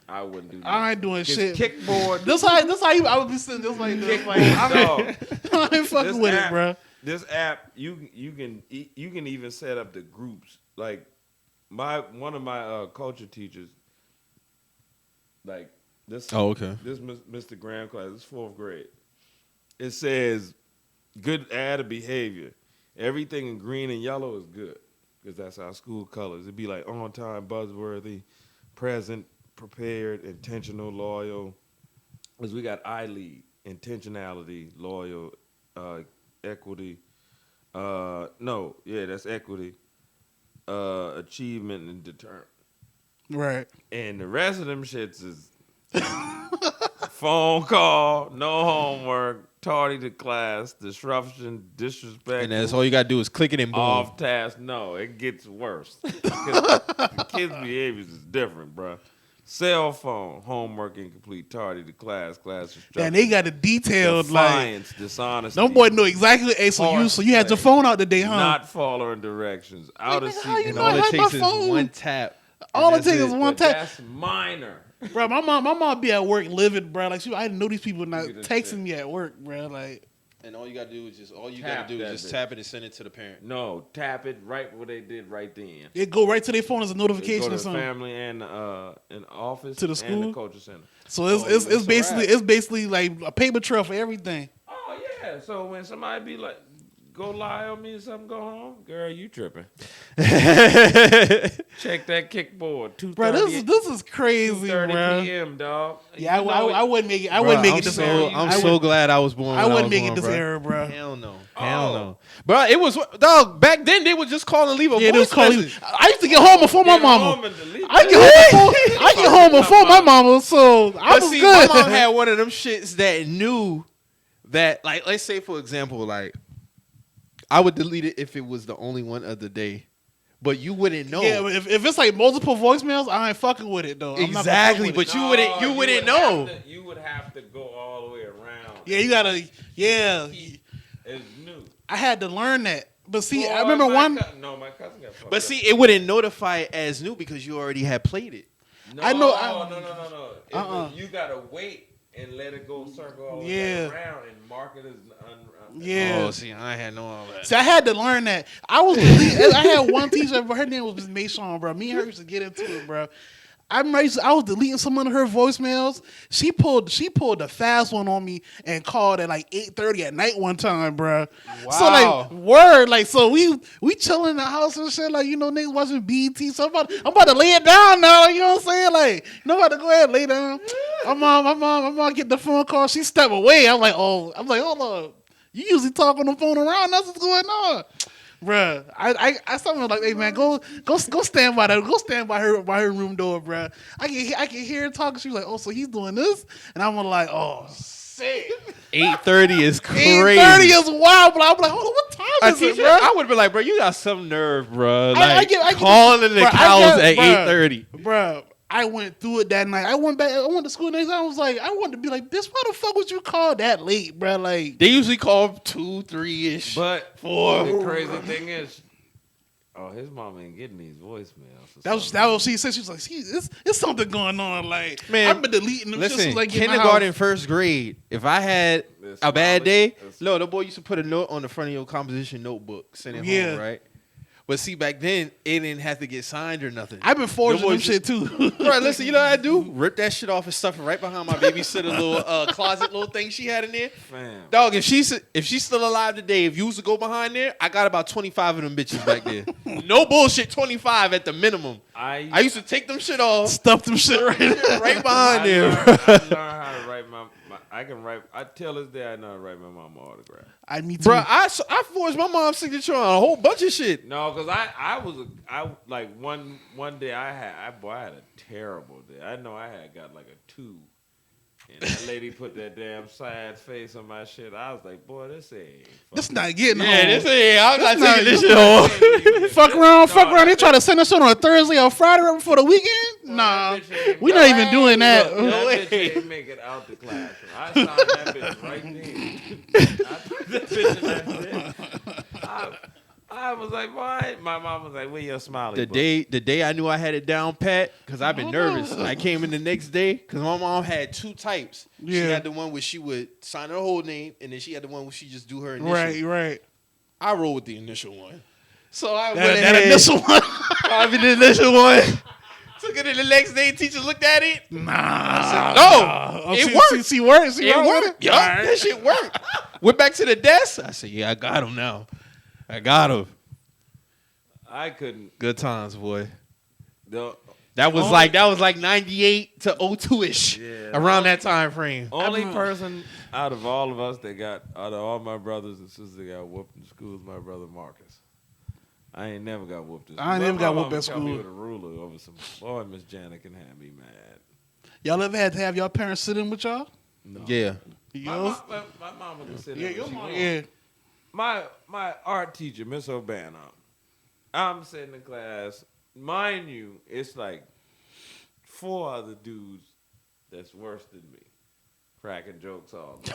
I wouldn't do that. I ain't doing shit. Kickboard. This how you. I would be sitting just like this. Like, Dog. I ain't fucking This with app- it, bro. This app, you can even set up the groups. Like one of my culture teachers, like this. Oh, okay. This Mr. Graham class. This 4th grade. It says good added behavior. Everything in green and yellow is good because that's our school colors. It'd be like on time, buzzworthy, present, prepared, intentional, loyal. Because we got I lead, intentionality, loyal, equity. That's equity, achievement, and deterrent. Right. And the rest of them shits is phone call, no homework, tardy to class, disruption, disrespect. And that's all you got to do is click it and boom. off task. No, it gets worse. The kids' behaviors is different, bro. Cell phone, homework incomplete, tardy to class destruction. And they got a detailed like. defiance, dishonesty. Them boy know exactly. Hey, so you had your phone out today, huh? Not following directions, out of nigga, how you seat. know all I it had my takes is phone? one tap. All it And takes that's is it. one But tap. that's minor. Bro, my mom be at work livid, bro. Like I didn't know these people not Look at this texting shit. me at work, bro. Like And all you got to do is just Tap that bitch. tap it and send it to the parent. No, tap it right where they did right then. it go right to their phone as a It notification go or to the something. family and office To the and school? the culture center. So it's basically like a paper trail for everything. Oh yeah. So when somebody be like, go lie on me or something, go home, girl, you tripping. Check that kickboard. Bro, this is crazy, 2:30 bro. p.m. dog. Yeah, You know I it- wouldn't make it. I Bro, wouldn't make I'm it this so, era. I'm I so would- glad I was born. I when wouldn't was make it born, this bro. era, bro. Hell no. Oh. Hell no. Bro, it was, dog, back then they would just call and leave a Yeah, they voice was calling. message. I used to get home before my Get home mama. and delete I that. get home before my mama, so I But was see, good. my mom had one of them shits that knew that, like, let's say, for example, like, I would delete it if it was the only one of the day. But you wouldn't know. Yeah, but if it's like multiple voicemails, I ain't fucking with it though. I'm not gonna Exactly, fuck with but it. you wouldn't would know. have to- you would have to go all the way around. Yeah, you gotta. Yeah, It's new. I had to learn that. But see, Boy, I remember my one. No, my cousin got fucked But up. see, it wouldn't notify it as new because you already had played it. No, I know- no. You gotta wait and let it go circle all the Yeah. way around and mark it as Yeah. Oh, see, I had no all that. See, I had to learn that. I had one teacher, but her name was Miss Mason, bro. Me and her used to get into it, bro. I was deleting some of her voicemails. She pulled the fast one on me and called at like 8:30 at night one time, bro. So Wow. like word, like so we chilling in the house and shit, like niggas watching BET. So I'm about to lay it down now. You know what I'm saying? Like I'm about to go ahead and lay down. My mom get the phone call. She step away. I'm like, hold on. You usually talk on the phone around. That's what's going on. Bruh, I something like, hey man, go stand by that, go stand by her room door, bruh. I can hear her talking. She was like, oh, so he's doing this, and I'm like, oh shit. 8:30 is crazy. 8:30 is wild, but I'm like, hold on, what time is it, bro? I would have been like, bro, you got some nerve, bro. Like, I get calling the bro, cows at 8:30. Bro, I went through it that night. I went to school next night. I was like, I wanted to be like, bitch, why the fuck would you call that late, bro? Like, They usually call 2, 3-ish. But 4. the crazy thing is, his mom ain't getting these voicemails. that was she said. She was like, see, it's something going on. Like, Man, I've been deleting them. Listen, Just like kindergarten, first grade. If I had It's a bad solid. day, It's- no, the boy used to put a note on the front of your composition notebook, send it Yeah. home, right? But see, back then it didn't have to get signed or nothing. I've been forging boy them shit too. Right, listen, you know what I do? Rip that shit off and stuff it right behind my babysitter little closet little thing she had in there. Fam. Dog, if she's still alive today, if you was to go behind there, I got about 25 of them bitches back there. No bullshit, 25 at the minimum. I used to take them shit off, Stuff them shit right. right behind there. I learned how to write I can write. I tell this day I know how to write my mama autograph. Me too. Bro, I forged my mom's signature on a whole bunch of shit. No, because I like one day I had a terrible day. I know I had got like a 2. And that lady put that damn sad face on my shit. I was like, boy, this ain't. This not getting Yeah, home. this ain't. I'm not not- taking this shit off. Fuck around. They try to send us on a Thursday or Friday right before the weekend. Nah, we not even doing that. Look, that bitch ain't make it out the classroom. I signed that bitch right then. I put that bitch in that bitch. I was like, why? My mom was like, where your smiley book? The day I knew I had it down pat, because I've been nervous. I came in the next day, because my mom had 2 types. She Yeah. had the one where she would sign her whole name, and then she had the one where she just do her initial. Right. I roll with the initial one. So I went That ahead. initial one. I did the initial one. Took it in the next day. Teacher looked at it. Nah. No, it worked. See, works. See, It works. worked. Yup, that shit worked. Went back to the desk. I said, yeah, I got him now. I got him. I couldn't. Good times, boy. The That was like 98 to 02-ish. Yeah. Around that time frame. only person out of all of us out of all my brothers and sisters that got whooped in school is my brother Marcus. I ain't never got whooped in school. I ain't never got My whooped mama at caught me school. with a ruler over some. Boy, Miss Janet can have me mad. Y'all ever had to have y'all parents sit in with y'all? No. Yeah. My mama can sit Yeah, there. your when she mom. want. Yeah. My art teacher, Miss O'Bannon, I'm sitting in class. Mind you, it's like 4 other dudes that's worse than me, cracking jokes all day.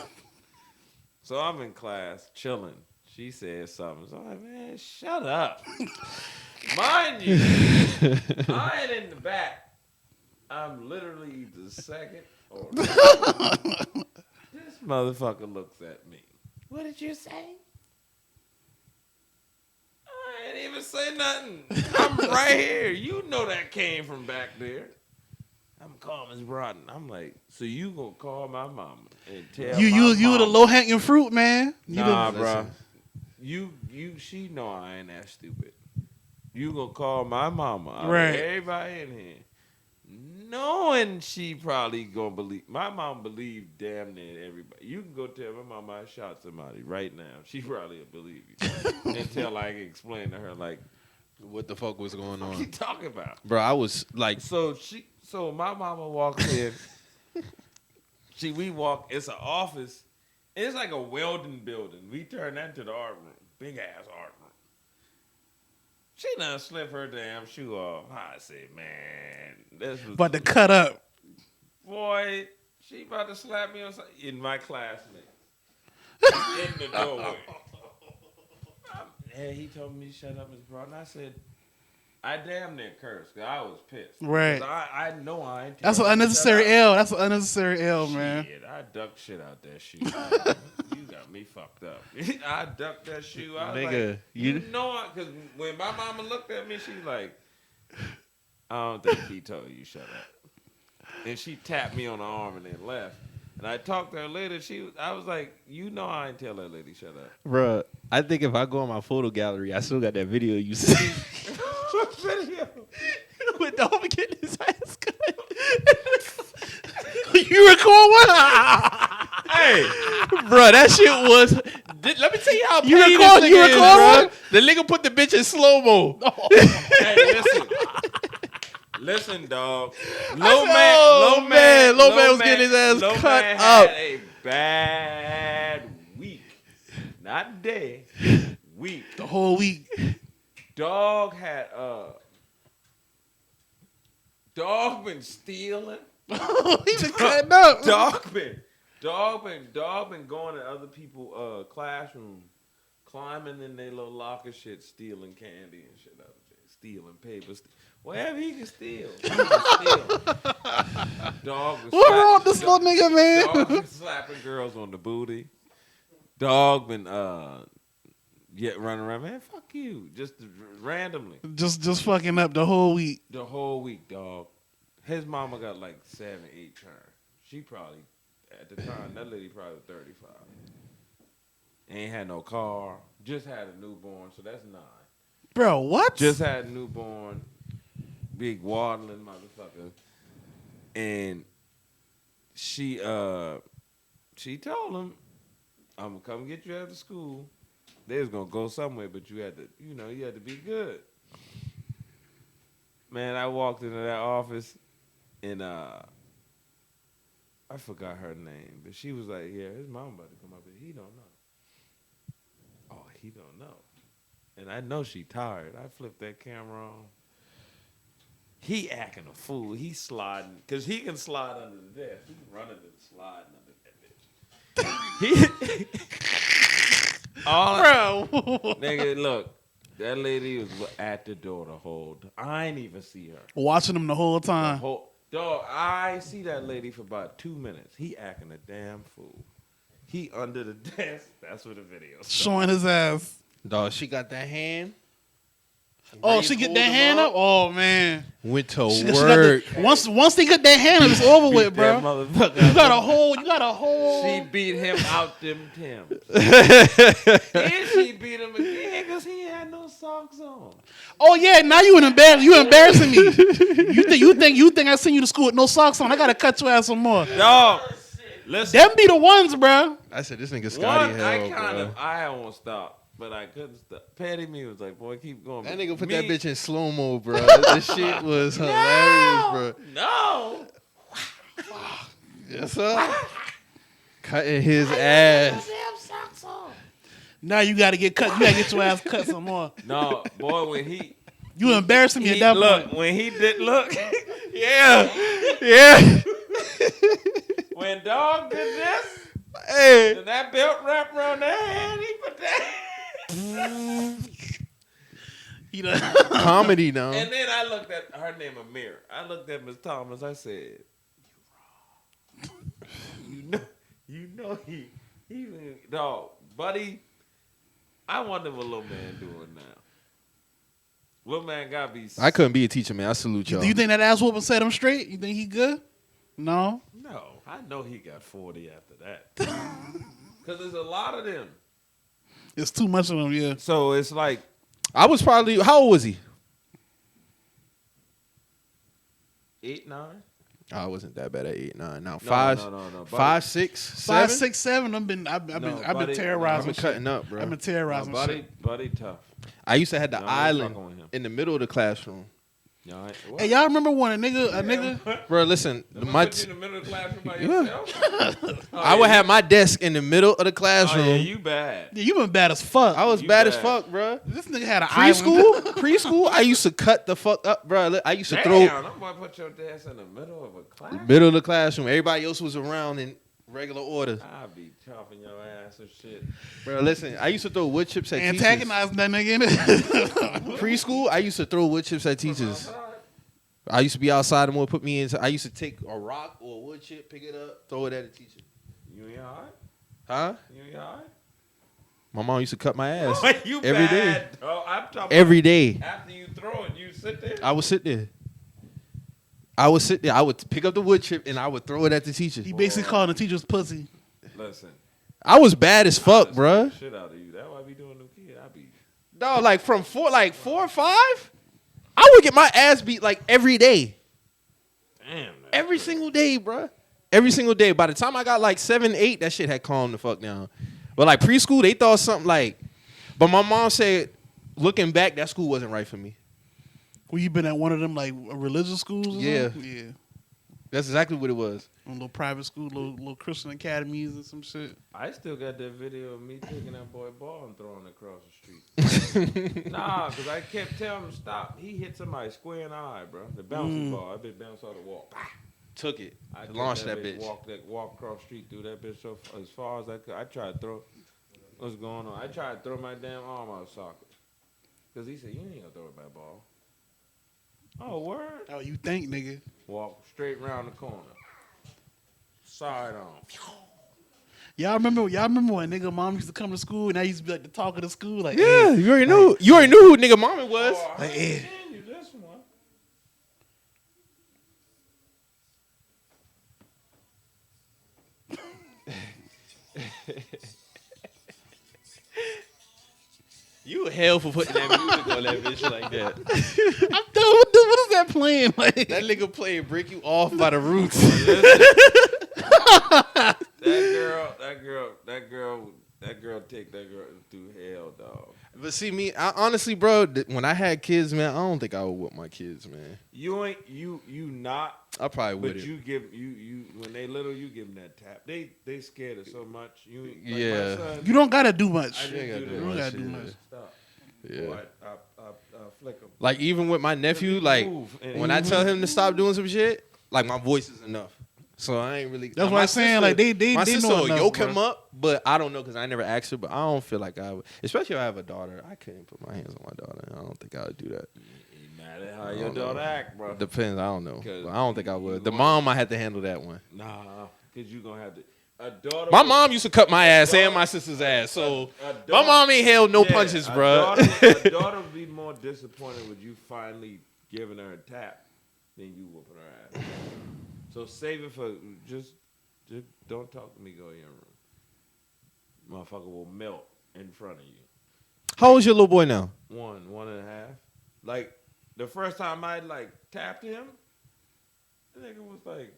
So I'm in class chilling. She said something. So I'm like, man, shut up. Mind you, I ain't in the back. I'm literally the second or this motherfucker looks at me. What did you say? I ain't even say nothing. I'm right here. You know that came from back there. I'm calling Miss Brodden. I'm like, so you gonna call my mama and tell You my the mama? low hanging fruit, man. Nah, Listen. bro. She know I ain't that stupid. You gonna call my mama, out of Right. everybody in here, knowing she probably gonna believe. My mom believed damn near everybody. You can go tell my mama I shot somebody right now. She probably will believe you until I can explain to her like, What the fuck was going what you on? talking about? Bro, I was like, So my mama walks in. We walk. It's an office. It's like a welding building. We turn that into the art room. Big ass art room. She done slip her damn shoe off. I said, man, this was But to cut up. boy. She about to slap me on in my classmate in the doorway. And he told me shut up, Miss Broad. And I said, I damn near cursed because I was pissed. Right. 'Cause I know I ain't. That's an telling her to unnecessary shut up. L. That's an unnecessary L, man. Shit, I ducked shit out that shoe. You got me fucked up. I ducked that shoe. I was Nigga, like, you- you know, because when my mama looked at me, she's like, I don't think he told you shut up. And she tapped me on the arm and then left. And I talked to her later. I was like, you know, I ain't tell that lady shut up. bro, I think if I go on my photo gallery, I still got that video you see. Video. With Dom getting his ass cut. You record one? Hey, bro, that shit was. Let me tell you how You petty record- this you nigga is, record bro. one? The nigga put the bitch in slow mo. Hey, listen. Listen, dog. Low man was getting his ass cut up. Had a bad week. Not day. Week. The whole week. Dog been stealing. He been cutting up. Dog been going to other people's classroom, climbing in their little locker shit, stealing candy and shit out there, stealing papers, whatever he can steal. He can steal. Dog was What wrong with this little nigga, man? Dog been slapping girls on the booty. Dog been running around, man. Fuck you, just randomly. Just fucking up the whole week. The whole week, dog. His mama got like 7, 8 turns. She probably, at the time, that lady probably 35. Ain't had no car. Just had a newborn, so that's 9. Bro, what? Just had a newborn. Big waddling motherfucker. And she told him, I'm gonna come get you after school. They was gonna go somewhere, but you had to be good. Man, I walked into that office and I forgot her name, but she was like, yeah, his mom about to come up here. He don't know. Oh, he don't know. And I know she tired. I flipped that camera on. He acting a fool. He sliding, because he can slide under the desk. He can run under the sliding under that bitch. Bro. Nigga, look. That lady was at the door the whole time. I ain't even see her. Watching him the whole time. Dog, I see that lady for about 2 minutes. He acting a damn fool. He under the desk. That's what the video is. Showing his ass. Dog, she got that hand. Oh, she get that hand up? Oh, man. Went to She work. once they get that hand up, it's over with, bro. Motherfucker. You got a whole. She beat him out them Timbs. Then she beat him again because he had no socks on. Oh yeah, now you embarrassing me. you think I send you to school with no socks on? I gotta cut your ass some more. Dog, listen. Them be the ones, bro. I said, this nigga Scotty hell, I won't stop. But I couldn't stop. Patty me was like, boy, keep going. That nigga put that bitch in slow-mo, bro. This shit was hilarious, bro. No. Yes, sir. Cutting his ass. Now you gotta get cut. You gotta get your ass cut some more. No, boy, when You embarrassing me at that point. When he did look. Yeah. When dog did this, Hey. and that belt wrapped around that hand, he put that. Comedy now. And then I looked at her name, Amir. I looked at Miss Thomas. I said, "You know he dog, buddy. I wonder what little man doing now. Little man gotta be. I couldn't be a teacher, man. I salute y'all. Do you think that ass whooping set him straight? You think he good? No. No, I know he got 40 after that. Because there's a lot of them. It's too much of him, yeah. So it's like I was probably, how old was he? 8, 9. I wasn't that bad at 8, 9. Now No. 5, 6, 7. 5, 6, 7. I've been terrorizing. I've been cutting up, bro. I've been terrorizing. Buddy tough. I used to have the No, I ain't island fucking with him. in the middle of the classroom. Hey, y'all remember when a nigga? Bro, listen, Put you in the middle of the classroom by yourself? I would have my desk in the middle of the Oh, classroom. yeah, you bad. Yeah, you been bad as fuck. I was You bad as bad. fuck, bro. This nigga had an island. Preschool, I used to cut the fuck up, bro. I used to Damn, throw I'm going to put your desk in the middle of a class. middle of the classroom. Everybody else was around in regular order. I'll be chopping your ass and shit. Bro, listen, I used to throw wood chips at teachers. Antagonizing that nigga in it. Preschool, I used to throw wood chips at teachers. I used to be outside and would put me in. I used to take a rock or a wood chip, pick it up, throw it at a teacher. You ain't all right? Huh? You ain't all right? My mom used to cut my ass You every day. bad, dog. I'm talking Every day. after you throw it, you sit there? I would sit there. I would pick up the wood chip and I would throw it at the teacher. He basically calling the teachers pussy. Listen. I was bad as fuck, bruh. Shit out of you. That's why I be doing them kids. I be. Dog, like from 4 or 5, I would get my ass beat like every day. Damn. Every single day, bruh. Every single day. By the time I got like 7, 8, that shit had calmed the fuck down. But like preschool, they thought something like, but my mom said, looking back, that school wasn't right for me. Well, you been at one of them like religious schools? Or Yeah. something? Yeah. That's exactly what it was. On little private school, little Christian academies and some shit. I still got that video of me taking that boy ball and throwing it across the street. Nah, because I kept telling him to stop. He hit somebody square in the eye, bro. The bouncy ball. I bitch bounced off the wall. Took it. I Launched that bitch. Walk across the street through that bitch as far as I could. I tried to throw. What's going on? I tried to throw my damn arm out of socket. Because he said, you ain't going to throw it that ball. Oh, word? Oh, you think, nigga? Walk straight around the corner. Side on. Y'all remember when nigga mom used to come to school and I used to be like the talk of the school? Like, Yeah, hey, you already knew. You already knew who nigga mama was. Oh, I Like, eh. understand you this one. You hell for putting that music on that bitch like that. I'm done. What is that playing? Like, That nigga playing Break You Off by the Roots. That girl take that girl through hell, dog. But see, I honestly, bro, when I had kids, man, I don't think I would whip my kids, man. You not. I probably But would. you give you when they little, you give them that tap. They scared of so much. Yeah. My son, you don't gotta do I much. just You ain't gotta do do that. You much, gotta do yeah. much. Stop. Yeah. Boy, I flick them. Like even with my nephew, like Move, and when I tell him to stop doing some shit, like my voice is enough. So I ain't really. That's my what I'm saying. sister- Like they my they sister know will enough, yoke bro. him up, but I don't know because I never asked her. But I don't feel like I would, especially if I have a daughter. I couldn't put my hands on my daughter. I don't think I would do that. You mad at how I your don't know. daughter act, bro? Depends. I don't know. 'Cause But I don't think I you would. The want- mom, I had to handle that one. Nah, because you gonna have to. A daughter. My will- mom used to cut my ass and daughter- my sister's ass, so a my daughter- mom ain't held no Yeah, punches, a bro. A daughter would be more disappointed with you finally giving her a tap than you whooping her ass. So save it for just don't talk to me. Go in your room. Motherfucker will melt in front of you. How old's your little boy now? 1.5. Like the first time I like tapped him, the nigga was like,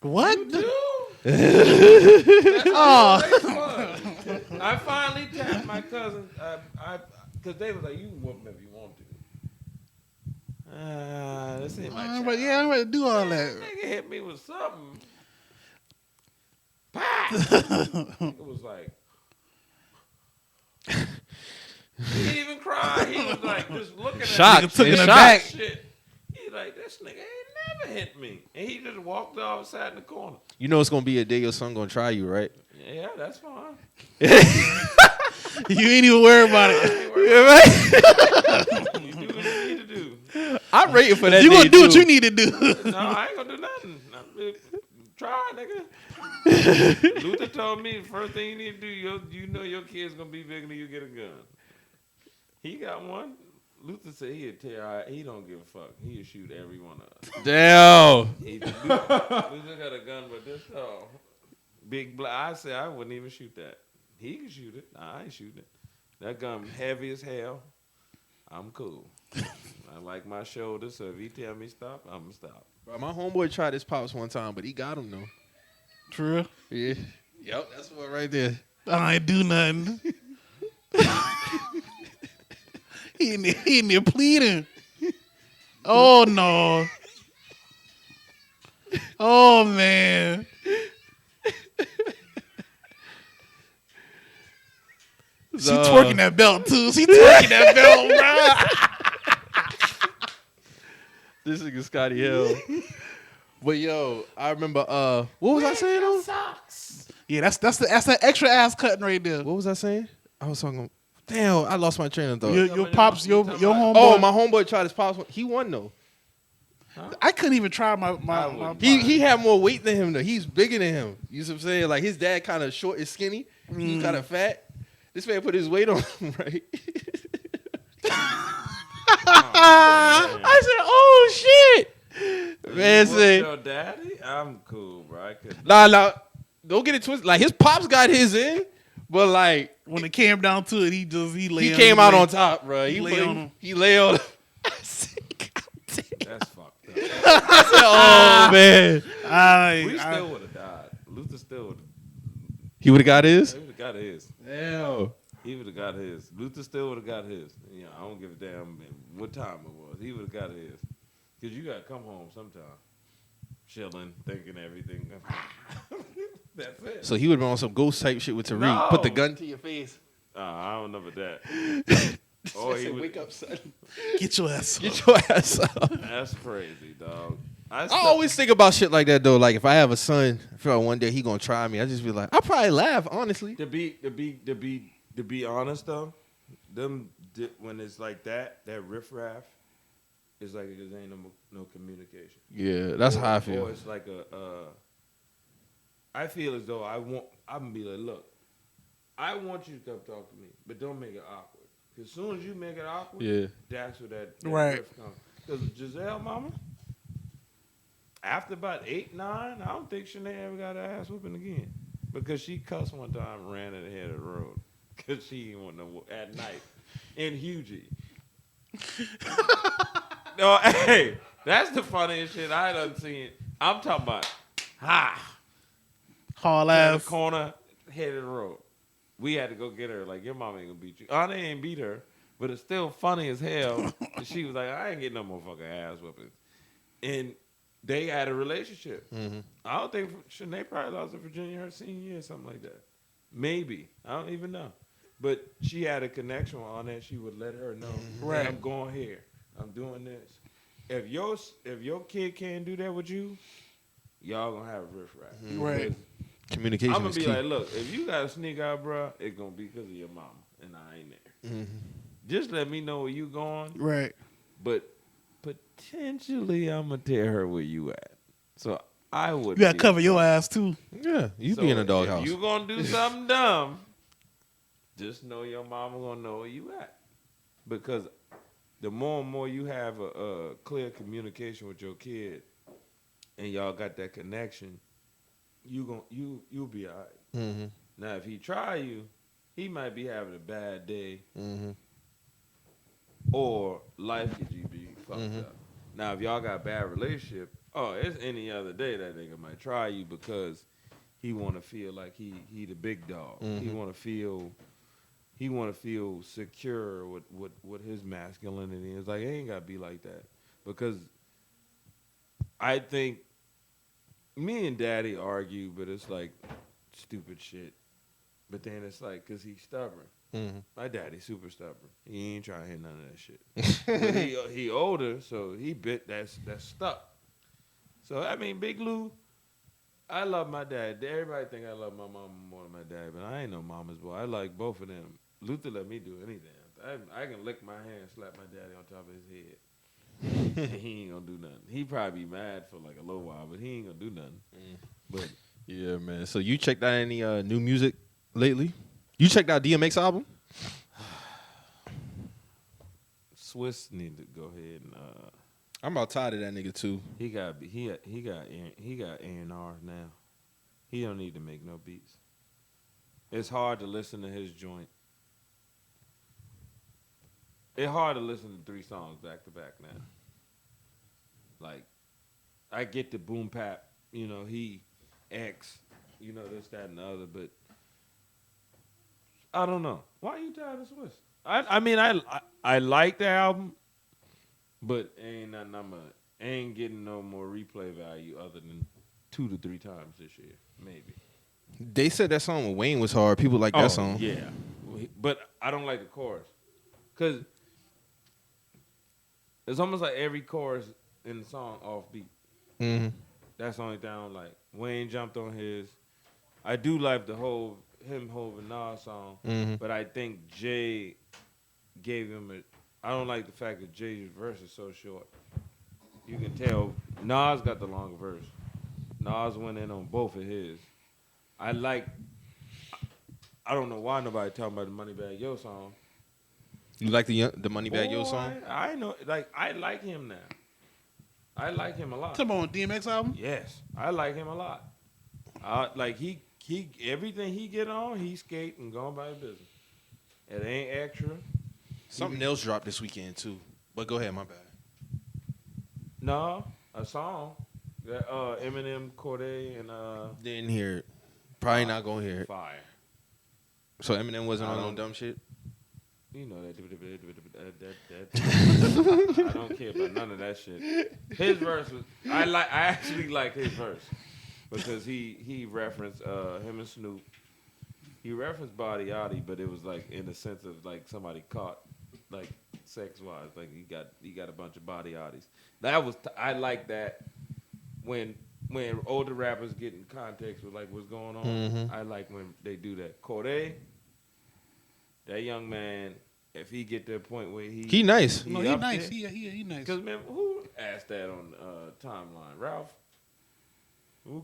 What? "You do?" Oh. I finally tapped my cousin. Because they was like, "You can whoop him if you want to." This ain't my I'm child. ready, yeah, I'm ready to do all That that. nigga hit me with something. It was like, he didn't even cry. He was like just looking at Shocked. me. Took it Shocked. back. Shit. He like, this nigga ain't never hit me. And he just walked off, sat in the corner. You know it's gonna be a day your son gonna try you, right? Yeah, that's fine. You ain't even worried about it. You do what you need to do. I'm rating for that. You day, gonna do what too. you need to do. No, I ain't gonna do nothing. Try, nigga. Luther told me the first thing you need to do, you know your kid's gonna be big when you get a gun. He got one. Luther said he'd tear. He don't give a fuck. He'll shoot every one of us. Damn. Luther got a gun, but this tall, big black. I said I wouldn't even shoot that. He can shoot it. Nah, I ain't shooting it. That gun heavy as hell. I'm cool. I like my shoulders, so if he tell me stop, I'm gonna stop. Bro, my homeboy tried his pops one time, but he got him though. True. Yeah. Yep, that's what right there. I ain't do nothing. he in there pleading. Oh no. Oh man. She twerking that belt too. She twerking that belt, bro. This nigga Scotty Hill. But yo, I remember. What was I saying? Though? Yeah, that's that extra ass cutting right there. What was I saying? I was talking. Damn, I lost my train of thought. Your pops, your homeboy. Oh, my homeboy tried his pops. He won though. I couldn't even try my He had more weight than him though. He's bigger than him. You know what I'm saying? Like his dad kind of short and skinny. He's kind of fat. This man put his weight on him, right? I said, "Oh shit!" Man, say, Your daddy? I'm cool, bro. I could. nah, don't get it twisted. Like his pops got his in, but like when it came down to it, he came out on top, bro. He lay on him. He lay on him. I said, "God damn." That's fucked up. I said, "Oh man." We still would have died. Luther still would have. He would have got his. He would have got his. Damn. He would have got his. Luther still would have got his. You know, I don't give a damn what time it was. He would have got his. Because you got to come home sometime. chilling, thinking everything. That's it. So he would have been on some ghost type shit with Tariq. No. Put the gun to your face. I don't know about that. Or he would, wake up, son. Get your ass. Get your ass up. that's crazy, dog. I always think about shit like that though. Like if I have a son, I feel like one day he gonna try me. I just be like, I'll probably laugh, honestly. to be honest though, when it's like that riffraff, it's like it just ain't no communication. Yeah, that's how I Or feel. it's like I feel as though I'm gonna be like, look, I want you to come talk to me, but don't make it awkward. Because as soon as you make it awkward, Yeah. that's where that Right. riff comes. Because Giselle, mama, after about 8, 9, I don't think Shanae ever got her ass whooping again. Because she cussed one time and ran at the head of the road. Because she didn't want no at night in Hugie. No, hey, that's the funniest shit I done seen. I'm talking about, Haul in the ass. corner, head of the road. We had to go get her. Like, your mama ain't gonna beat you. Oh, they ain't beat her, but it's still funny as hell. And she was like, I ain't getting no motherfucking ass whooping. And they had a relationship. Mm-hmm. I don't think Shanae probably lost to Virginia her senior year, something like that. Maybe. I don't even know. But she had a connection on that. She would let her know, Right. hey, I'm going here. I'm doing this. If your kid can't do that with you, y'all gonna have a riff-raff. Right. Communication I'm gonna is be key. like, look, if you gotta sneak out, bro, it's gonna be because of your mama, and I ain't there. Mm-hmm. Just let me know where you going, Right. but potentially I'm gonna tell her where you at. So I would. You gotta cover your ass too. Yeah, you So be in a if doghouse. you gonna do something dumb, just know your mama gonna know where you at, because the more and more you have a clear communication with your kid, and y'all got that connection, you'll be all right. Mm-hmm. Now, if he try you, he might be having a bad day, Mm-hmm. or life could be fucked Mhm. up. Now, if y'all got a bad relationship, it's any other day that nigga might try you because he want to feel like he the big dog. He Mhm. want to feel secure with his masculinity. It's like, it ain't got to be like that, because I think me and Daddy argue, but it's like stupid shit. But then it's like, because he's stubborn. Mm-hmm. My daddy's super stubborn. He ain't trying to hear none of that shit. But he older, so he bit that's stuck. So, I mean, Big Lou, I love my dad. Everybody think I love my mama more than my dad, but I ain't no mama's boy. I like both of them. Luther let me do anything. I can lick my hand, slap my daddy on top of his head. And he ain't gonna do nothing. He probably be mad for like a little while, but he ain't gonna do nothing. But Yeah, man. So you checked out any new music lately? You checked out DMX album? Swiss need to go ahead and I'm about tired of that nigga too. he got A&R now. He don't need to make no beats. It's hard to listen to his joint. It's hard to listen to 3 songs back to back now. Like, I get the boom pap, he X, this, that, and the other, but I don't know. Why are you tired of Swiss? I mean, I like the album, but ain't nothing ain't getting no more replay value other than 2 to 3 times this year, maybe. They said that song with Wayne was hard. People like that song. Yeah, but I don't like the chorus, because it's almost like every chorus in the song offbeat. Mm-hmm. That's the only thing I don't like. Wayne jumped on his. I do like the whole him and Nas song, Mhm. but I think Jay gave him I don't like the fact that Jay's verse is so short. You can tell Nas got the longer verse. Nas went in on both of his. I don't know why nobody talking about the Moneybag Yo song. You like the Moneybag Yo song? I know, like, I like him now. I like him a lot. Talking about DMX album? Yes, I like him a lot. Like he everything he get on, he skate and go about his business. It ain't extra. Something else dropped this weekend too. But go ahead, my bad. No, a song that Eminem, Corday, and Didn't hear it. Probably not gonna hear it. Fire. So Eminem wasn't I on no don't- dumb shit. You know that. I don't care about none of that shit. His verse was. I actually like his verse because he referenced him and Snoop. He referenced Body Yachty, but it was like in the sense of like somebody caught like sex wise, like he got a bunch of Body Yachties. That was I like that when older rappers get in context with like what's going on. Mhm. I like when they do that. Corday, that young man, if he get to a point where He nice. No, he up nice. there- He nice. Because man, who asked that on timeline? Ralph.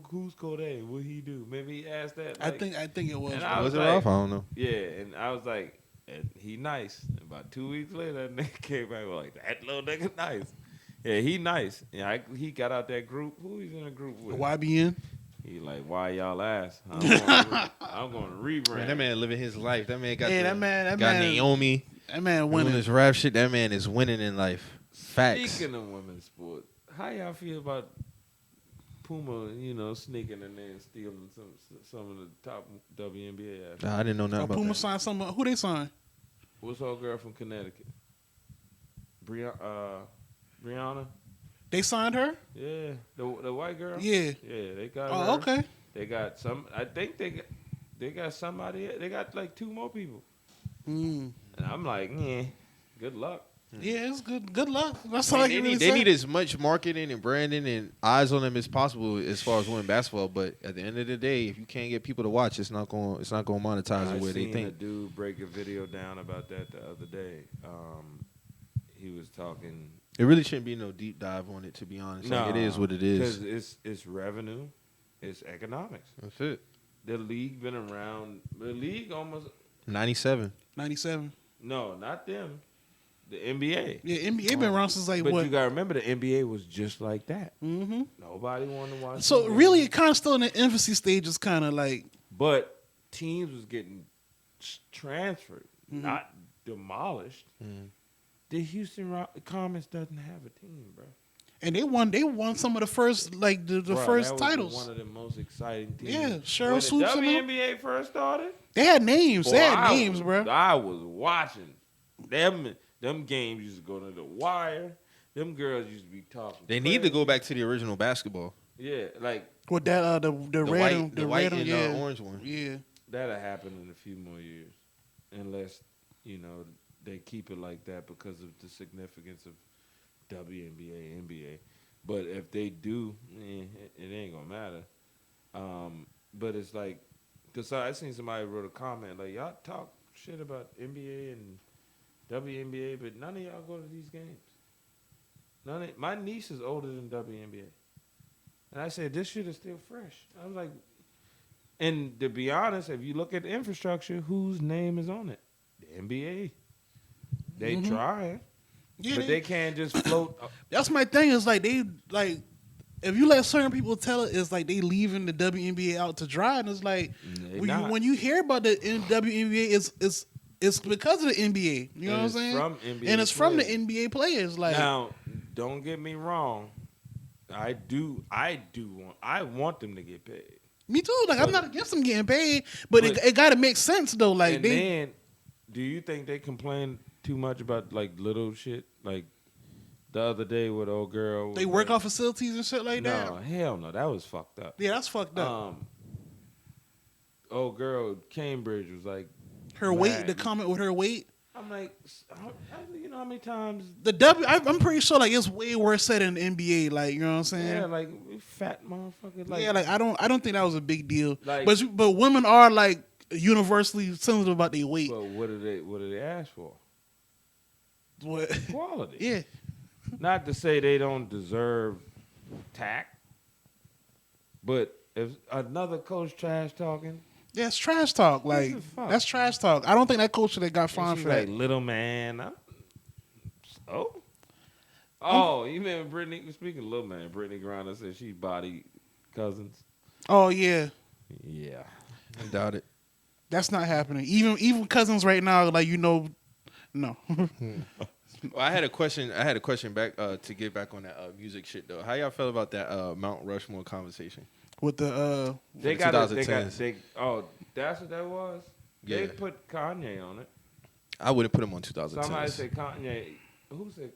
Who's Corday? What he do? Maybe he asked that. I like- think it was. And I Was it like- Ralph? I don't know. Yeah, and I was like, and he nice. And about 2 weeks later, that nigga came back like, that little nigga nice. Yeah, he nice. Yeah, he got out that group. Who he's in a group with? YBN. He like, why y'all ass? I'm going to rebrand. Man, that man living his life. That man got Hey, that man- Naomi. That man Doing winning. this rap shit. That man is winning in life. Facts. Speaking of women's sport, how y'all feel about Puma, sneaking in there and stealing some of the top WNBA athletes? Nah, I didn't know nothing about Puma that. signed some. Who they signed? What's our girl from Connecticut? Brianna? They signed her. Yeah, the white girl. Yeah. Yeah, they got. Oh, her. okay. They got some. I think they got somebody. They got like 2 more people. Mm. And I'm like, yeah, good luck. Yeah, it's good. Good luck. That's all I They can really need, they say. need as much marketing and branding and eyes on them as possible as far as women basketball. But at the end of the day, if you can't get people to watch, it's not going to monetize I the way they seen a think. dude break a video down about that the other day. He was talking. It really shouldn't be no deep dive on it, to be honest. Like, it is what it is. Because it's revenue, it's economics. That's it. The league been around. The league almost 97. 97. no, not them. The NBA. Yeah, NBA been around since like But what? you gotta remember the NBA was just like that. Mm-hmm. Nobody wanted to watch. So the really, game. it kind of still in the infancy stages, kind of like. But teams was getting transferred, Mhm. not demolished. Mm. The Houston Comets doesn't have a team, bro. And they won some of the first like the Bro, first that was titles. one of the most exciting teams. Yeah, Cheryl when Swoops the and them. WNBA first started. They had names. They boy, had I names, was, bro. I was watching them. Them games used to go to the wire. Them girls used to be talking. They need to crazy. go back to the original basketball. Yeah, like With that the The red white, and the white red and yeah. orange one. Yeah. that'll happen in a few more years, unless they keep it like that because of the significance of WNBA, NBA. But if they do, it ain't gonna matter. But it's like, cause I seen somebody wrote a comment like, y'all talk shit about NBA and WNBA, but none of y'all go to these games. My niece is older than WNBA, and I said this shit is still fresh. I was like, and to be honest, if you look at the infrastructure, whose name is on it? The NBA. They Mhm. try, Yeah, but they can't just float. that's my thing. Is like they like if you let certain people tell it, it's like they leaving the WNBA out to dry, and it's like They when not. you hear about the WNBA, it's because of the NBA. You know what I'm It's saying? from NBA and it's from the players. NBA players. Like Now, don't get me wrong. I want them to get paid. me too. Like I'm not against them getting paid, but it got to make sense though. Like And then, do you think they complain too much about like little shit? Like the other day with old girl. they work off facilities and shit like No, that. hell no. That was fucked up. Yeah, that's fucked up. Old girl Cambridge was like Her weight, mad. the comment with her weight. I'm like, you know how many times? I'm pretty sure like it's way worse said in the NBA. Like you know what I'm saying? Yeah, like fat motherfucker. Like, yeah, like I don't think that was a big deal. Like- but women are like universally sensitive about their weight. But what do they ask for? What? Quality. Yeah, Not to say they don't deserve tact, but if another coach trash talking, yeah, it's trash talk. Like the fuck? that's trash talk. I don't think that coach should have got fined she's for like that. little man. Oh, you remember Brittany? Speaking of little man, Brittany Griner said she body cousins. Oh yeah, Yeah. I doubt it. that's not happening. Even cousins right now, like no. Well, I had a question back to get back on that music shit though. How y'all felt about that Mount Rushmore conversation? With the They the got 2010s. that's what that was. Yeah. They put Kanye on it. I wouldn't put him on 2010. Somebody said Kanye. Who said?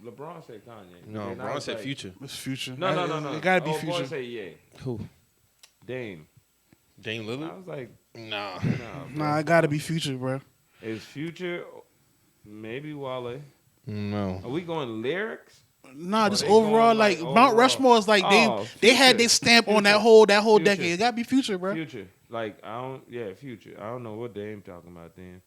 LeBron said Kanye. No, And then I LeBron was said like, Future. It's Future. No. It gotta be Boy Future. said yeah. Who? Dame. Dame I Lillard? was like, Nah. Nah, it gotta be Future, bro. It's Future, maybe Wale. No. Are we going lyrics? Nah, Or just they overall, going, like like, Mount overall? Rushmore is like Oh, they had Future. their stamp on that Future. whole Future. decade. It gotta be Future, bro. Future. Like, Future. I don't know what Dame talking about then.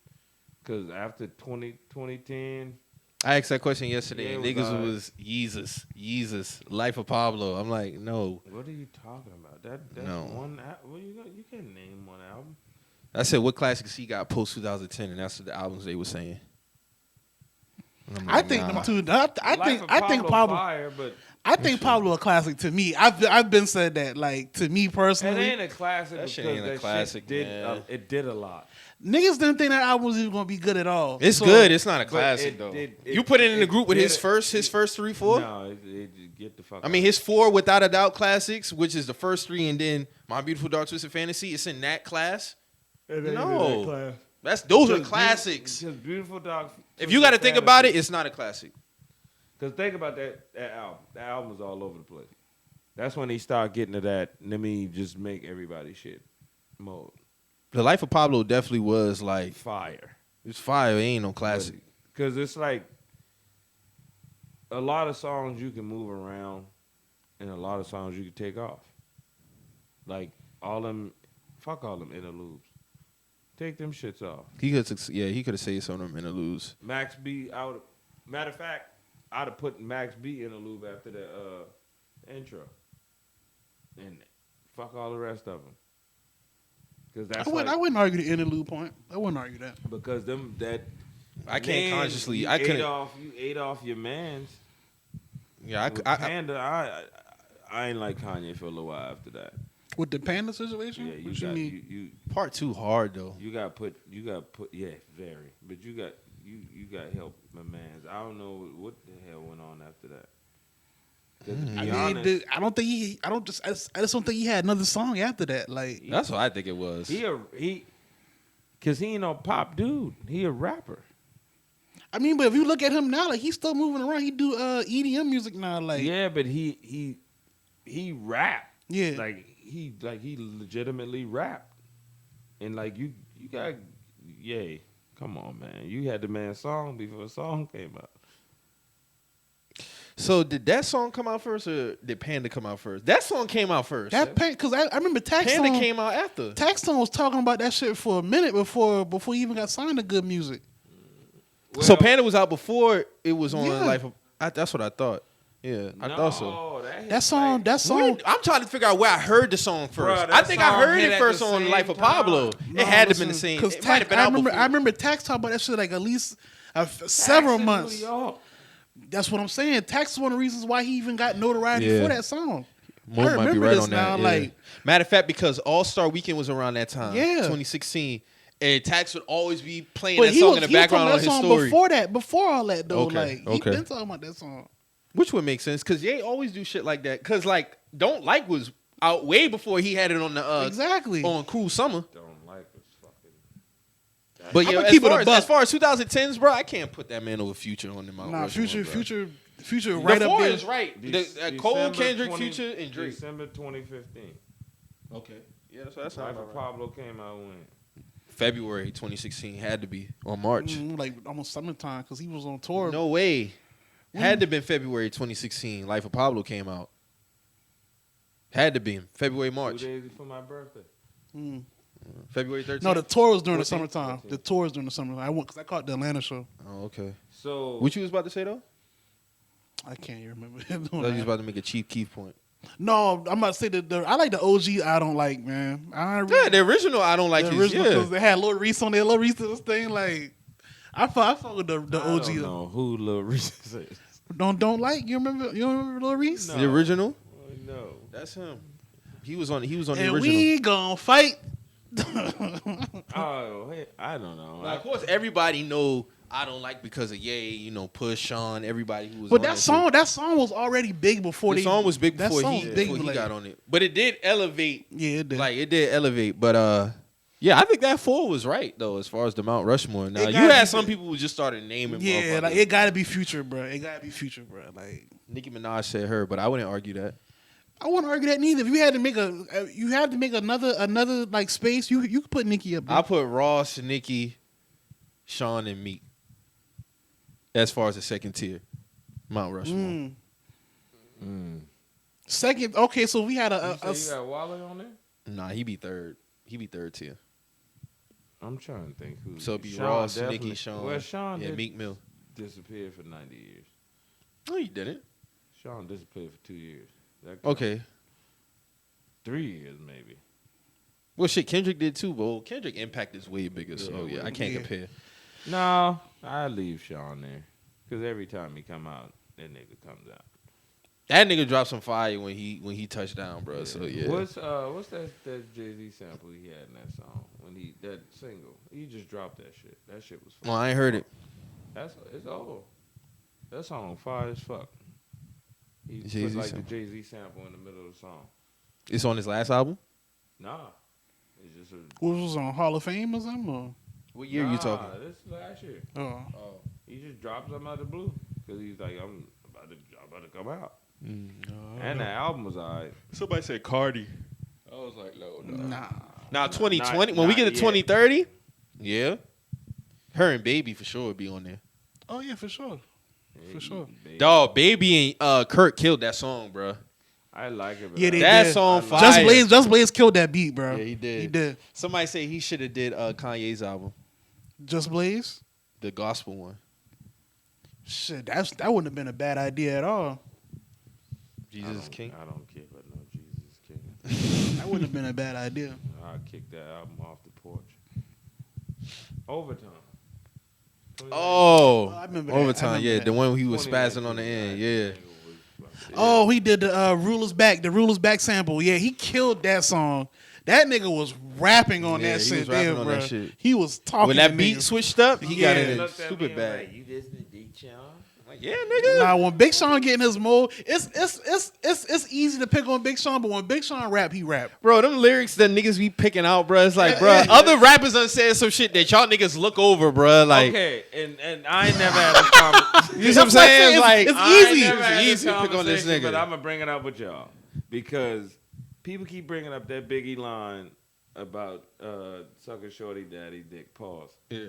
Because after 2010, I asked that question yesterday, Yeah, and it niggas was was Yeezus, Life of Pablo. I'm like, no. what are you talking about? That's No. one. Well, you can't name one album. I said, what classics he got post 2010, and that's the albums they were saying. And I'm I like, think nah. them two. I think Pablo. fire, but I think Pablo a classic to me. I've been said that. Like to me it personally, ain't a classic That because shit ain't a that classic, shit did man. it did a lot. niggas didn't think that album was even gonna be good at all. It's So, good. It's not a but classic it though. did- You put it in the group with did his it- first 3, 4. No, get the fuck. I mean, his 4 without a doubt classics, which is the first 3, and then My Beautiful Dark Twisted Fantasy. It's in that class. No, those are classics. Because Beautiful Dark. If you got to think about it, it's not a classic. Because think about that album. That album was all over the place. That's when he started getting to that. Let me just make everybody shit mode. The Life of Pablo definitely was like Fire. it's fire. It ain't no classic. Because it's like a lot of songs you can move around, and a lot of songs you can take off. Like fuck all them interludes. Take them shits off. He could have said some of them interludes. Max B out. Matter of fact, I'd have put Max B interlude after the intro, and fuck all the rest of them. Because that's I wouldn't argue the interlude point. I wouldn't argue that. because them that I can't man, consciously. you I ate couldn't. you ate off your man's. Yeah, With I Panda, I ain't like Kanye for a little while after that. With the Panda situation, Yeah, you what got you mean? you part 2 hard though. you got put yeah, very. But you got help my man's. I don't know what the hell went on after that. 'Cause to be honest, I just don't think he had another song after that. Like That's what I think it was. cause he ain't no pop dude. He a rapper. I mean, but if you look at him now, like he's still moving around. He do EDM music now. Like Yeah, but he rap. Yeah. Like he legitimately rap. And like you got yay. Come on, man. You had the man's song before the song came out. So did that song come out first, or did Panda come out first? That song came out first. that because I remember Panda came out after. Taxstone was talking about that shit for a minute before he even got signed to Good Music. So Well, Panda was out before it was on Yeah. Life of. That's what I thought. Yeah, I thought so. no, That song, I'm trying to figure out where I heard the song first. Bruh, I that think I song heard hit it at first the on same Life of time. Pablo. It had to have been the same. Because It might have been out before. I remember Tax talking about that shit like at least several Tax in months. New York. That's what I'm saying. Tax is one of the reasons why he even got notoriety Yeah. for that song. Mo I might be remember right this on now. that. Like, Yeah. Matter of fact, because All Star Weekend was around that time, Yeah. 2016, and Tax would always be playing but that he song was in the he was background talking on that his song story. before all that though. Okay, Like he okay. been talking about that song. Which would make sense because Ye always do shit like that. Because like Don't Like was out way before he had it on the Exactly. on Cruel Summer. Don't like this fucking. But I'ma yeah, keep it a as buck. far as 2010s, bro, I can't put that man over Future on the Mount Nah, Rushmore, Future bro. right the up 4 there. is right. December Cole, Kendrick, 20 Future, and Drake. December 2015. Okay, yeah, that's what that Life sounds of about right. Pablo came out when? February 2016 had to be on March. Like almost summertime because he was on tour. No way. Had to have been February 2016. Life of Pablo came out. Had to be February, 2 March. days before my birthday. Mm. February 13th. No, the tour was during the 14th, summertime. 14th. The tour was during the summertime. I went because I caught the Atlanta show. Oh, okay. So What you was about to say though? I can't even remember. I thought you was about to make a Chief Keef point. No, I'm about to say that I like the OG. I don't like, man. I don't Yeah, the original I don't like the his. original Yeah. because they had Lil Reese on there. Lil Reese did this thing like I fuck with the I OG. don't know who Lil Reese is. Don't like you remember Lil Reese? No. The original? No. That's him. He was on the And original. we gon' fight. Oh, hey, I don't know. Now, of course, everybody know I don't like because of Ye, you know, Push, Sean, everybody who was But on that song was already big before the song was big that before song he, was big, before he like- got on it. But it did elevate. Yeah, it did. Like, it did elevate. But Yeah, I think that 4 was right though, as far as the Mount Rushmore. Now It you gotta had be some the- people who just started naming. Yeah, like motherfuckers. it gotta be Future, bro. It gotta be Future, bro. Like Nicki Minaj said her, but I wouldn't argue that. I wouldn't argue that neither. If you had to make you had to make another like space. You could put Nicki up. Bro. I put Ross, Nicki, Sean, and Meek as far as the second tier, Mount Rushmore. Second, okay, so we had a You say you got Wale on there? Nah, he be third. He be third tier. I'm trying to think who. So it'd be Sean Ross, definitely- Nicki, Sean, Well, Sean yeah, did Meek Mill. disappear for 90 years. No, he didn't. Sean disappeared for 2 years. That counts. Okay. 3 years maybe. Well, shit, Kendrick did too, but Kendrick impact is way bigger. So Yeah, yeah, I can't yeah. compare. No, I leave Sean there because every time he come out, that nigga comes out. That nigga dropped some fire when he touched down, bro. So yeah. What's that Jay-Z sample he had in that song when that single? He just dropped that shit. That shit was fun. Well, I ain't heard it. It's old. That song fire as fuck. He Jay-Z put like sample. the Jay-Z sample in the middle of the song. It's on his last album. Nah. It's just a what was on Hall of Fame or something. Or? What year you talking? This last year. Oh, He just dropped something out of the blue because he's like, I'm about to come out. And the album was alright. Somebody said Cardi. I was like, no. nah. Now 2020, Not- when we get to not yet. 2030, yeah, her and Baby for sure would be on there. Oh yeah, for sure. For sure. Baby. Dog, Baby and Kurt killed that song, bro. I like it. But Yeah, they That did. song I fire. like Just Blaze killed that beat, bro. Yeah, he did. He did. Somebody say he should have did Kanye's album, Just Blaze. the gospel one. Shit, that wouldn't have been a bad idea at all. Jesus is King. I don't care about no Jesus King. That wouldn't have been a bad idea. I'll kick that album off the porch. Overtime. Oh, I remember that. I overtime. remember Yeah, that. the one he was spazzing on the end. Yeah. Oh, he did the Rulers Back sample. Yeah, he killed that song. That nigga was rapping on Yeah, that he shit was rapping there, on bro. that shit. He was talking. When that to beat niggas. switched up, he got Yeah. in Looked it at stupid me bad. like, you listen to D. Sean? Like, yeah, nigga. Nah, when Big Sean get in his mode, it's easy to pick on Big Sean, but when Big Sean rap, he rap. Bro, them lyrics that niggas be picking out, bro. It's like, Yeah, bro, yeah. other rappers done said some shit that y'all niggas look over, bro. Like, Okay, and I ain't never had a conversation. you know what I'm saying? It's- Like, it's I ain't easy. never had It's this easy to pick on this conversation, nigga. But I'm gonna bring it up with y'all because people keep bringing up that Biggie line about sucker shorty daddy dick. Pause. yeah.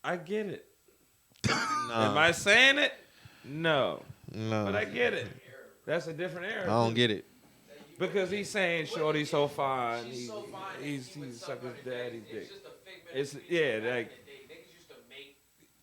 I get it. Nah, Am I saying it? No, no. but I get it. That's a different era. I don't get it. Because he's saying shorty so fine. She's so fine. He's with sucking somebody daddy's that- dick. It's just a figment It's of yeah, speech. Back like in the day, niggas used to make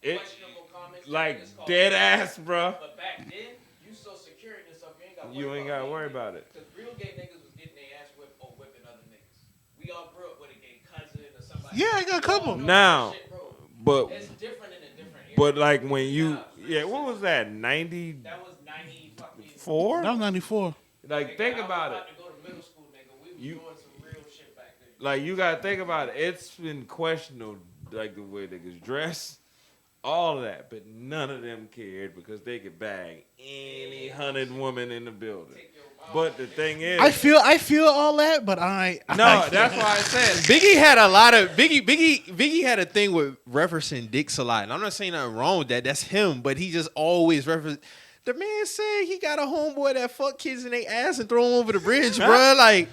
it, questionable comments. like It's called dead rap. ass, bruh. But back then, you so secure in yourself, You ain't gotta worry about it. Because real gay niggas was getting their ass whipped or whipping other niggas. We all grew up with a gay cousin or somebody. Yeah, I got a couple. We all know Now, that shit, bro. but It's different in a different era. but like when you Yeah, what was that 94? that was 90 fucking. That was 94. Like think I was about it. to go to middle school, nigga. We was You- doing some real shit back then. Like you gotta think about it. It's been questionable, like the way niggas dress, all of that, but none of them cared because they could bag any 100 woman in the building. But the thing is, I feel all that, but no, that's why I said Biggie had a lot of Biggie had a thing with referencing dicks a lot, and I'm not saying nothing wrong with that. That's him, but he just always reference. The man said he got a homeboy that fuck kids in their ass and throw them over the bridge, bro. Like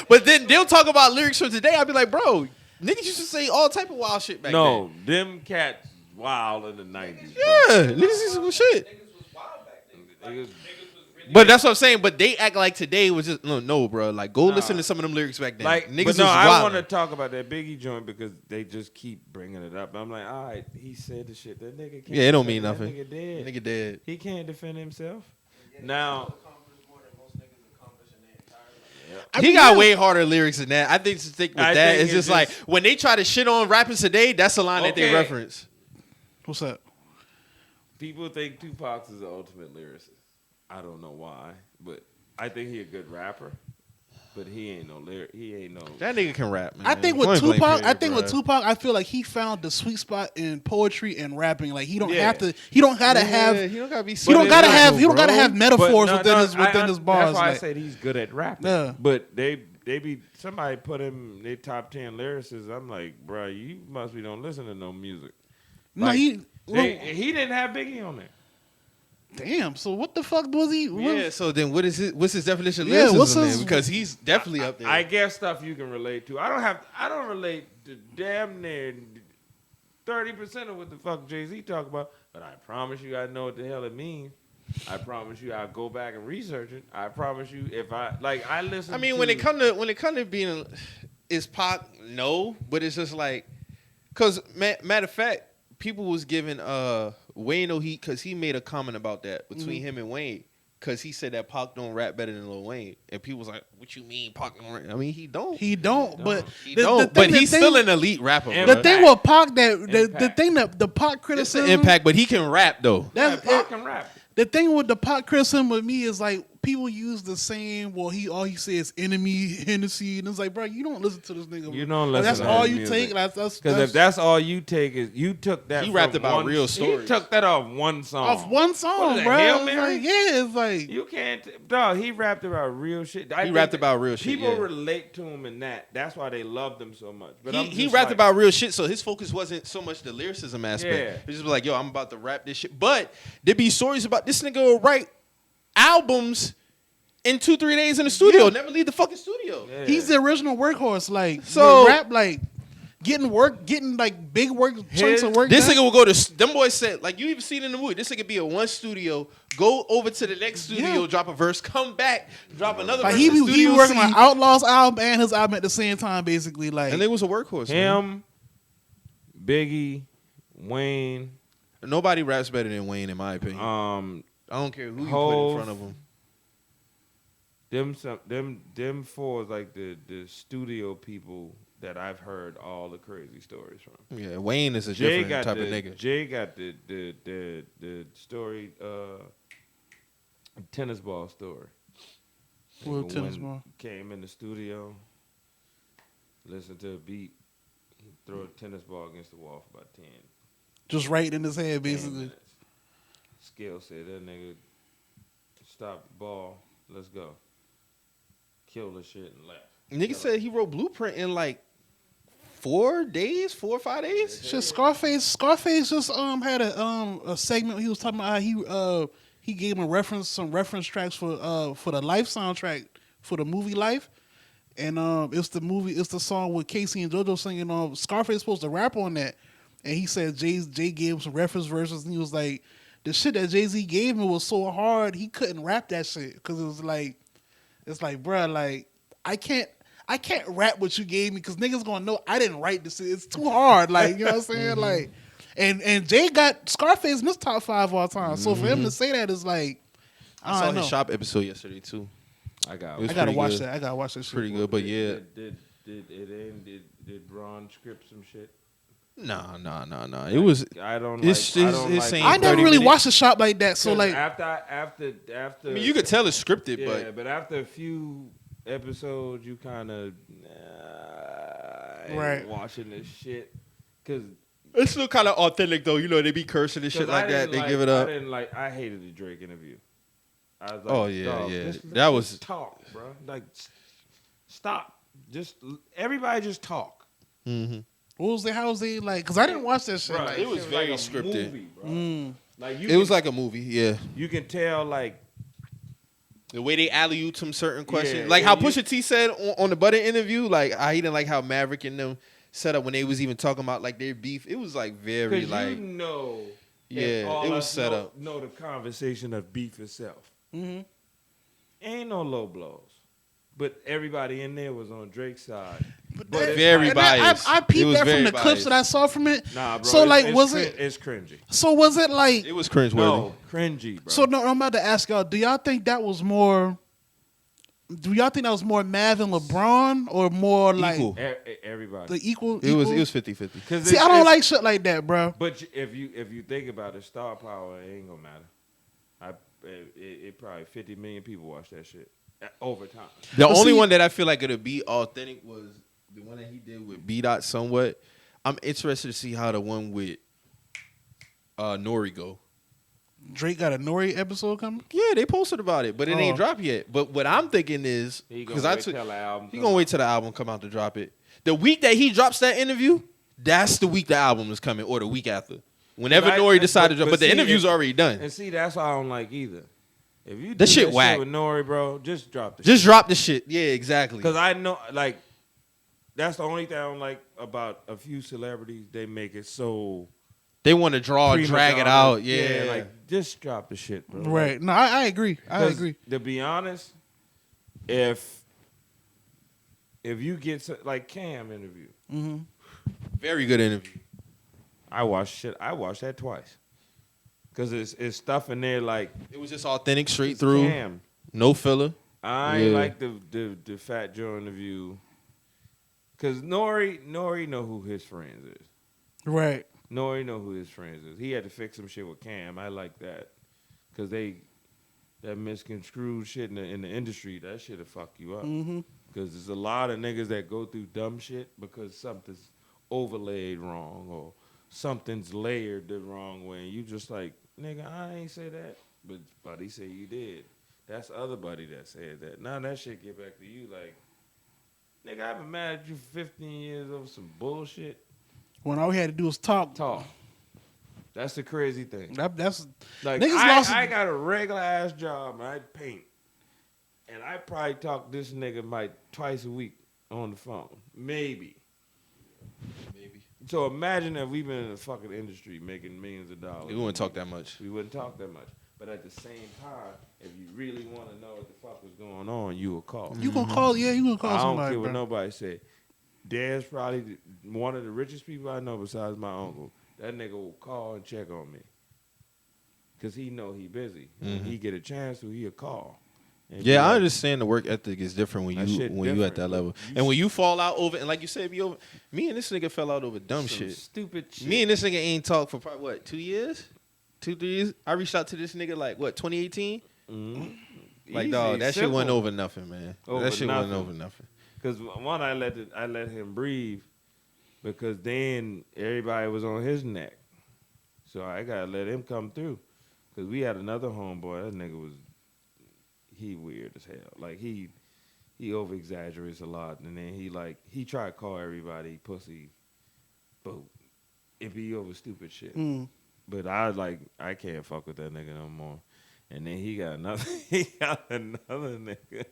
but then they'll talk about lyrics from today. I'll be like, bro, niggas used to say all type of wild shit back no, them cats wild in the 90s. then. Yeah, niggas used to do shit. Niggas was wild back then. Like, Niggas- niggas was really. But that's what I'm saying. But they act like today was just no, bro. Like go Nah. listen to some of them lyrics back then. Like, niggas but no, was I wild. want to talk about that Biggie joint because they just keep bringing it up. I'm like, all right, he said the shit. That nigga can't. Yeah, it don't defend- mean nothing. That nigga dead. Nigga dead. He can't defend himself. Yeah, Now, accomplished more than most niggas accomplished in their entire life. I He mean, got yeah. way harder lyrics than that. I think to stick with I that think it's it just like just- when they try to shit on rappers today, that's a line that they Okay. reference. What's up? people think Tupac is the ultimate lyricist. I don't know why, but I think he a good rapper. But he ain't no lyric. He ain't no. That nigga can rap, man. I think with Point blank Tupac, period, bruh. I feel like he found the sweet spot in poetry and rapping. Like he don't Yeah. have to. He don't gotta have. he don't gotta be. He don't gotta have bro. have But metaphors no, within no, his within his bars. That's why I like- said he's good at rapping. Yeah. But they somebody put him their top 10 lyricists. I'm like, bro, you must be don't listen to no music. No, Like, he didn't have Biggie on there. damn. So what the fuck was he? Yeah, so then what's his definition of Yeah, lyricism what's then? his- Because he's definitely up there. I guess stuff you can relate to. I don't relate to damn near 30% of what the fuck Jay-Z talk about, but I promise you I know what the hell it means. I promise you I'll go back and research it. I promise you if I listen. I mean, when it come to being, is Pac no, but it's just like, cause matter of fact, people was giving Wayne no heat because he made a comment about that between him and Wayne, because he said that Pac don't rap better than Lil Wayne, and people was like, what you mean Pac don't rap? I mean, he don't. He don't. But He the don't. thing- But he's still an elite rapper. And bro. The thing with Pac the Impact. thing that the Pac It's criticism an impact, but he can rap though. That's Pac can rap. the thing with the Pac criticism with me is like people use the same. Well, all he says enemy Hennessy, and it's like, bro, you don't listen to this nigga. You don't Like, listen that's to all his you music. take. Because if that's all you take is you took that. He rapped from about one- real He stories. took that off one song. off one What song, is it, bro. Hail It's Mary? like, yeah, it's like You can't, dog. He rapped about real shit. I He think rapped that about real shit, People yeah. relate to him in that. That's why they loved him so much. But He rapped about real shit, so his focus wasn't so much the lyricism aspect. Yeah. It was just like, yo, I'm about to rap this shit. But there be stories about this nigga will write albums in 2-3 days in the studio, Yeah. never leave the fucking studio. Yeah. he's the original workhorse. Like So- the rap, like getting like big work chunks of work. This done. nigga will go to them boys said, like you even seen in the movie, this nigga be in one studio, go over to the next studio, Yeah. drop a verse, come back, drop another Like verse. he in the be studio working C, on Outlaw's album and his album at the same time, basically. Like and they was a workhorse. Man. him, Biggie, Wayne, Nobody raps better than Wayne, in my opinion. I don't care who you put in Hov. front of him. them four is like the studio people that I've heard all the crazy stories from. Yeah, Wayne is a Jay different got type the of nigga. Jay got the story tennis ball story. Well, Nigga tennis went- ball. Came in the studio, listened to a beat, throw a tennis ball against the wall for about 10 just right in his head, basically. minutes. Skill said that nigga stop the ball, let's go. Kill the shit and left. Nigga said he wrote Blueprint in like 4 or 5 days. Shit, Scarface just had a segment. He was talking about how he gave him some reference tracks for the Life soundtrack for the movie Life, and it's the song with Casey and JoJo singing. Scarface supposed to rap on that, and he said Jay gave him some reference verses, and he was like, the shit that Jay-Z gave him was so hard he couldn't rap that shit because it's like, bruh, like I can't rap what you gave me because niggas gonna know I didn't write this shit. It's too hard. Like, you know what I'm saying? Like, and Jay got Scarface in his top 5 all time. So for him to say that is like, I I saw don't know. his shop episode yesterday too. I got It was I gotta pretty watch good. that. I gotta watch that shit. Pretty good, but yeah, Did Braun script some shit? nah. It was I don't It's- like. I it's- don't it's like. saying I never 30 really minutes. watched the shop like that. So 'Cause like, after. I mean, you could tell it's scripted, Yeah, but after a few episodes, you kind of Right. watching this shit because it's still kind of authentic though. You know, they be cursing and shit like that. They give it up. I hated the Drake interview. I was like, Oh, yeah, dog, yeah. just That was- talk, bro. Like, stop. Just everybody just talk. Mm-hmm. what was the how was they like? Because I didn't watch that shit. Bro, Like, it was shit very like a scripted. movie, bro. Like It was like a movie, yeah. you can tell like The way they alley ooped him certain questions, Yeah, like how and you- Pusha T said on the Butter interview, like he didn't like how Maverick and them set up when they was even talking about like their beef. It was like very because like you know, Yeah, if all it was us set know, up. Know the conversation of beef itself. Mhm. Ain't no low blows, but everybody in there was on Drake's side. But But it's very and biased. I It peeped was that from very the clips biased. that I saw from it. Nah, bro. So like, it's was crin- it? It's cringy. So was it like? it was cringeworthy. No, cringy, bro. So no, I'm about to ask y'all. Do y'all think that was more? Do y'all think that was more Mav and LeBron or more like Equal. Everybody. the equal? It was equal? 50-50. 'Cause See, it's- I don't it's- like shit like that, bro. But if you think about it, star power, it ain't gonna matter. It probably 50 million people watch that shit over time. The But only see- one that I feel like it'd be authentic was the one that he did with B Dot somewhat. I'm interested to see how the one with Nori go. Drake got a Nori episode coming. Yeah, they posted about it, but it ain't Oh. dropped yet. But what I'm thinking is He because gonna wait till the album. he gonna wait till the album come out to drop it. The week that he drops that interview, that's the week the album is coming, or the week after. Whenever Nori decided to drop, but the interview's already done. And see, that's why I don't like either. If you do That shit that whack. shit with Nori, bro, just drop the Just drop the shit. Yeah, exactly. Because I know, like, that's the only thing I don't like about a few celebrities. They make it so They want to drag it out. Yeah, like, just drop the shit, bro. Right. Like, No, I agree. I 'cause agree. To be honest, if you get like Cam interview, Mm-hmm. very good interview. I watched that twice. Because it's stuff in there like It was just authentic, straight through, Cam. no filler. I Yeah. like the Fat Joe interview. Because Nori know who his friends is. Right. Nori know who his friends is. He had to fix some shit with Cam. I like that. Because that misconstrued shit in the industry, that shit'll fuck you up. Mm-hmm. Because there's a lot of niggas that go through dumb shit because something's overlaid wrong or something's layered the wrong way. And you just like, nigga, I ain't say that. But buddy said you did. That's other buddy that said that. Now that shit get back to you like, nigga, I've been mad at you for 15 years over some bullshit. When all we had to do was talk. That's the crazy thing. That's Like niggas lost. I got a regular ass job and I paint. And I probably talk this nigga like twice a week on the phone. Maybe. So imagine if we've been in the fucking industry making millions of dollars. We wouldn't talk that much. We wouldn't talk that much. But at the same time, if you really want to know what the fuck was going on, you will call. You gonna call? Yeah, you gonna call I don't somebody, care what bro. nobody say. Dad's probably one of the richest people I know besides my uncle. That nigga will call and check on me. Because he know he busy. When he get a chance to, he'll call. And be Yeah, I like, understand the work ethic is different when That you shit you at different, that bro. level, You and when you fall out over, and like you said, be over. Me and this nigga fell out over dumb some shit. stupid shit. Me and this nigga ain't talked for probably what 2 years, 2-3 years. I reached out to this nigga like what 2018. Like Easy, dog, that shit simple. wasn't over nothing, man. Over that shit nothing. wasn't over nothing. Because one, I let him breathe because then everybody was on his neck. So I got to let him come through. Because we had another homeboy. That nigga was, he weird as hell. Like, he over-exaggerates a lot. And then he try to call everybody pussy. But it be over stupid shit. But I can't fuck with that nigga no more. And then he got another nigga.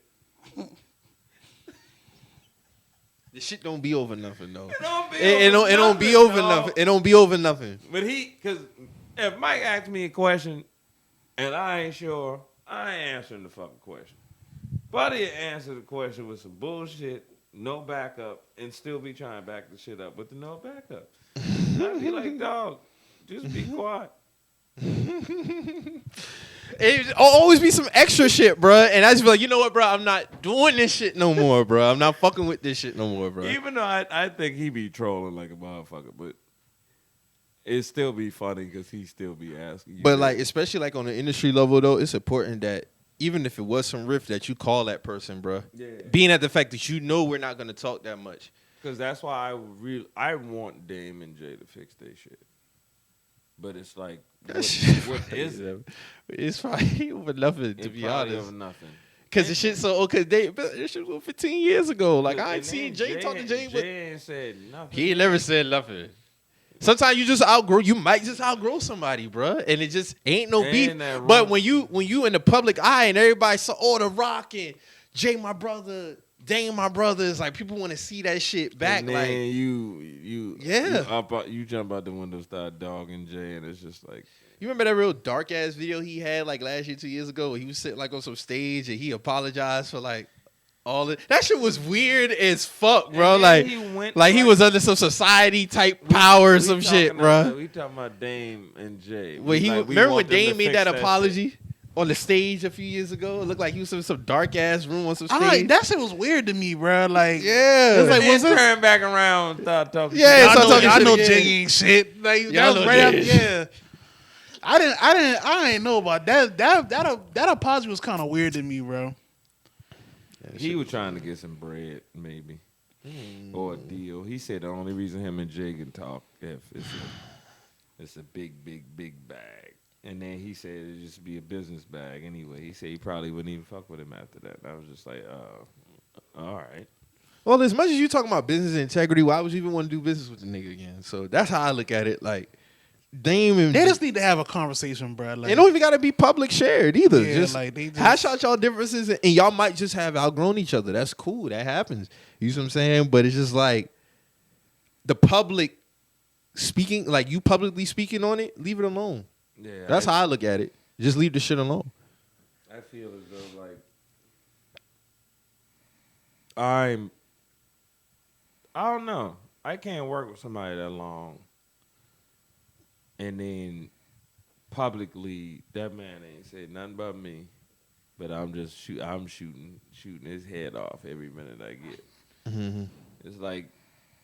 This shit don't be over nothing though. It don't be over nothing. It don't be over nothing. But because if Mike asks me a question and I ain't sure, I ain't answering the fucking question. Buddy answer the question with some bullshit, no backup, and still be trying to back the shit up with the no backup. I'd be like, dog, just be quiet. It always be some extra shit, bro. And I just be like, you know what, bro? I'm not doing this shit no more, bro. I'm not fucking with this shit no more, bro. Even though I think he be trolling like a motherfucker, but it still be funny because he still be asking you. But like, especially like on the industry level though, it's important that even if it was some riff, that you call that person, bro. Yeah. Being at the fact that you know we're not gonna talk that much. Because that's why I want Dame and Jay to fix their shit. But it's like, what is it? It's probably over nothing, to It's be probably honest. over nothing. Because the shit so okay, this shit was 15 years ago. Like I ain't And seen then Jay talk to Jay, but Jay ain't said nothing. he ain't never said nothing. Sometimes you might just outgrow somebody, bro, and it just ain't no beef. that But wrong. when you in the public eye and everybody saw, oh, The Rock and Jay, my brother, Dame, my brother, is like people want to see that shit back. And then Like you you jump out the window, start dogging Jay, and it's just like, you remember that real dark ass video he had like last year, 2 years ago, where he was sitting like on some stage and he apologized for like all it. That shit was weird as fuck, bro. And Like then he was under some society type power or some shit, bro. We talking about Dame and Jay. When We remember when want them to Dame made fix that shit. apology on the stage a few years ago? It looked like he was in some dark ass room on some stage. Like, that shit was weird to me, bro. Like, Yeah. It's like, And what's then this? turn back around, start talking. Yeah, shit. start talking I know shit, Jay yeah. ain't shit. Like Yeah, that I was know right Jay after, ain't yeah. I didn't know about that. That apology was kind of weird to me, bro. He was trying to get some bread, maybe, or a deal. He said the only reason him and Jay can talk if it's a big bag. And then he said it'd just be a business bag anyway. He said he probably wouldn't even fuck with him after that. And I was just like, all right. Well, as much as you talking about business integrity, why would you even want to do business with the nigga again? So that's how I look at it. Like, they just need to have a conversation, bro. Like, it don't even got to be public shared either. Yeah, just, like, they just hash out y'all differences, and y'all might just have outgrown each other. That's cool. That happens. You see what I'm saying? But it's just like the public speaking, like you publicly speaking on it, leave it alone. Yeah, That's how I look at it. Just leave the shit alone. I feel as though like I don't know. I can't work with somebody that long, and then publicly that man ain't said nothing about me, but I'm just shooting his head off every minute I get. Mm-hmm. It's like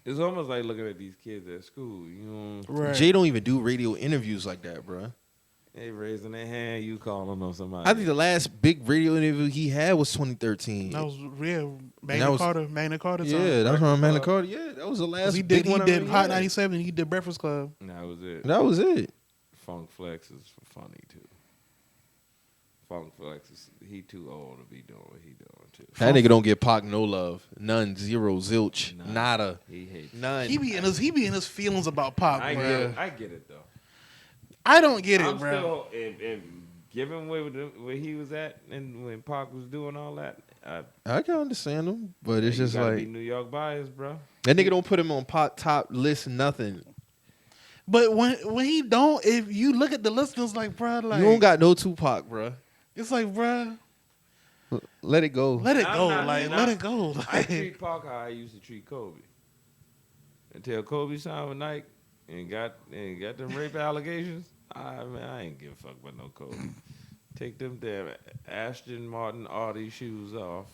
it's almost like looking at these kids at school. You know, right. Jay don't even do radio interviews like that, bro. they raising their hand, you calling on somebody. I think the last big radio interview he had was 2013. That was real. that was- Magna Carta time. Yeah, that was around Magna Carta. Yeah, that was the last. He did big one Hot he had. 97. He did Breakfast Club. And that was it. That was it. Funk Flex is funny too. Funk Flex is he too old to be doing what he doing too. That nigga don't get Pac no love, none, zero, zilch, None. nada, He hates. none. He be in his feelings about Pop, I bro. get it though. I don't get it, I'm bro. still and given where he was at and when Pac was doing all that, I can understand him, but it's you just gotta like be New York biased, bro. that nigga don't put him on Pac top list, nothing. But when he don't, if you look at the listeners, like, bro, like You don't got no Tupac, bro. it's like, bro, Let it go. let it I'm go, not- like, I'm let not- it go. I Like, treat Pac how I used to treat Kobe. Until Kobe signed with Nike and got them rape allegations, I ain't give a fuck about no Kobe. Take them damn Aston Martin Audi shoes off.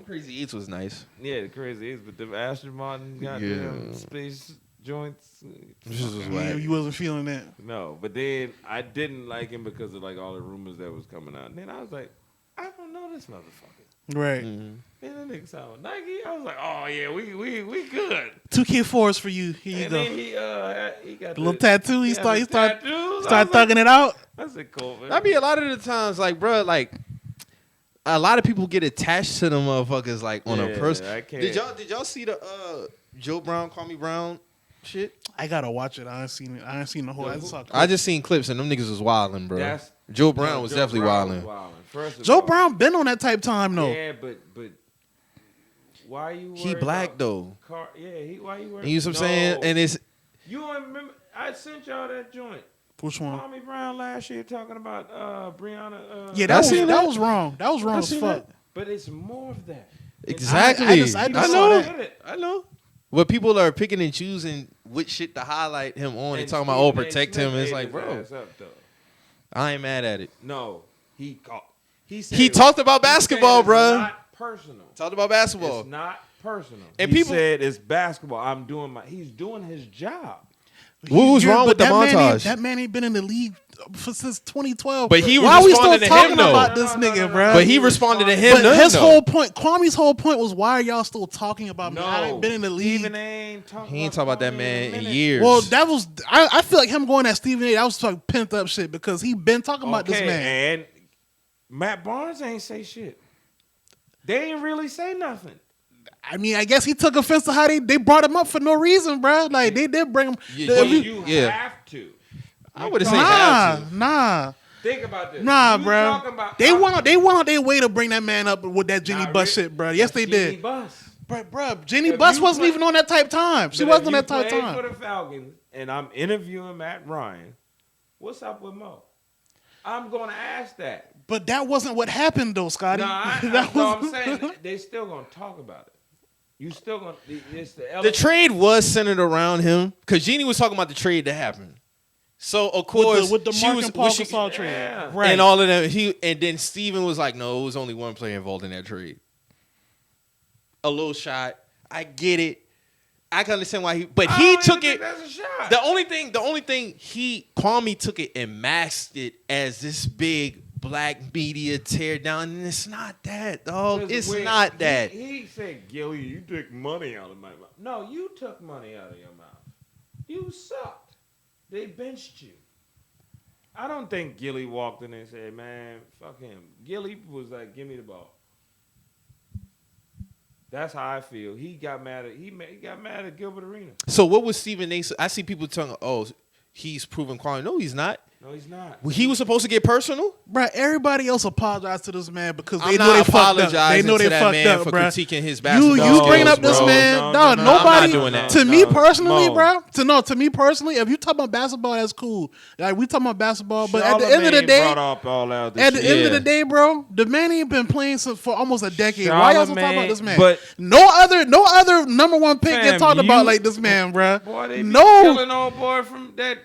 Crazy Eights was nice. Yeah, the crazy is, but them Aston Martin goddamn Yeah. space joints. This was I whack. mean, you wasn't feeling that. No, but then I didn't like him because of like all the rumors that was coming out. And then I was like, I don't know this motherfucker. Right. Mhm. Then the nigga signed with Nike. I was like, oh yeah, we good. 2K4s for you. Here you And go. then he got The little tattoo. He had start the tattoos. thugging it out. I said, cool, man. I mean, a lot of the times, like, bro, like, a lot of people get attached to them motherfuckers, like, on a Yeah, person. I can't. Did y'all see the Joe Brown, Call Me Brown shit? I gotta watch it. I ain't seen it. I ain't seen the whole. I just saw I just seen clips and them niggas was wilding, bro. That's- Joe Brown was Joe definitely Brown wilding. was First of Joe all, Brown been on that type time though. Yeah, but why you? He worried black about though. Yeah, why you worried? You know what I'm saying? And it's You don't remember? I sent y'all that joint. Which one? Tommy Brown last year talking about Brianna. Yeah, I that was seen that that. was wrong. That was wrong as seen fuck. But it's more of that. exactly. I just saw know. that. I know. But people are picking and choosing which shit to highlight him on and talking about, oh, protect him. It's like, bro, I ain't mad at it. No, he caught. Said He talked about he said basketball, it's bro. Not personal. Talked about basketball. It's not personal. And he people- said it's basketball. He's doing his job. What was wrong with the that man montage? that man ain't been in the league since 2012. But he Why we still responded to talking him, though. about this No, nigga, no. bro? But he responded to him. But his though. whole point, Kwame's whole point was, why are y'all still talking about me? I ain't been in the league. Stephen ain't talking. He ain't talking about that Kwame man a in minute. years. Well, that was I feel like him going at Stephen A. That was like pent up shit because he been talking about this man. And Matt Barnes ain't say shit. They ain't really say nothing. I mean, I guess he took offense to how they brought him up for no reason, bro. Like they did bring him. Yeah, the- But If you yeah. have to. I would've said nah, have to. nah, Think about this. nah, You bro. talking about- They went on their way to bring that man up with that Jenny Nah, Bus Rick, shit, bro. Yes, they Jeannie did. Bus. Bruh, Jenny If Bus you wasn't play- even on that type time. She But wasn't if on you that type played time. for the Falcons, and I'm interviewing Matt Ryan. What's up with Mo? I'm going to ask that. But that wasn't what happened, though, Scotty. Nah, That no, I'm was- saying they still going to talk about it. You still going to. It's The trade was centered around him because Jeannie was talking about the trade that happened. So of course with the she Mark was and Paul she- Gasol trade, Yeah. right? and all of them. And then Steven was like, "No, it was only one player involved in that trade." A little shot. I get it. I can understand why but I he don't took even it. think that's a shot. The only thing Kwame took it and masked it as this big black media tear down, and it's not that, dog. Because It's when not that. He said, Gilly, you took money out of my mouth. No, you took money out of your mouth. You sucked. They benched you. I don't think Gilly walked in there and said, "Man, fuck him." Gilly was like, "Give me the ball." That's how I feel. He got mad at Gilbert Arenas. So what was Stephen A. I see people telling, "Oh, he's proven quality." No, he's not. No, he's not. He was supposed to get personal. Bruh, everybody else apologized to this man because I'm they know not they fucked up. They apologizing know they to that fucked man up, for bruh. critiquing his basketball You bringing up skills, this bro. man? No, No, no, I'm not nobody. doing that. To me No, personally, Mo. bro. To me personally, if you talk about basketball, that's cool. Like we talking about basketball, but at the end of the Charlamagne day, brought up all that at the shit. end of the day, bro, the man ain't been playing for almost a decade. Why y'all still talking about Charlamagne, this man? but- no other number one pick Fam, get talked you- about like this man, bro. Boy, they be No, killing old boy from that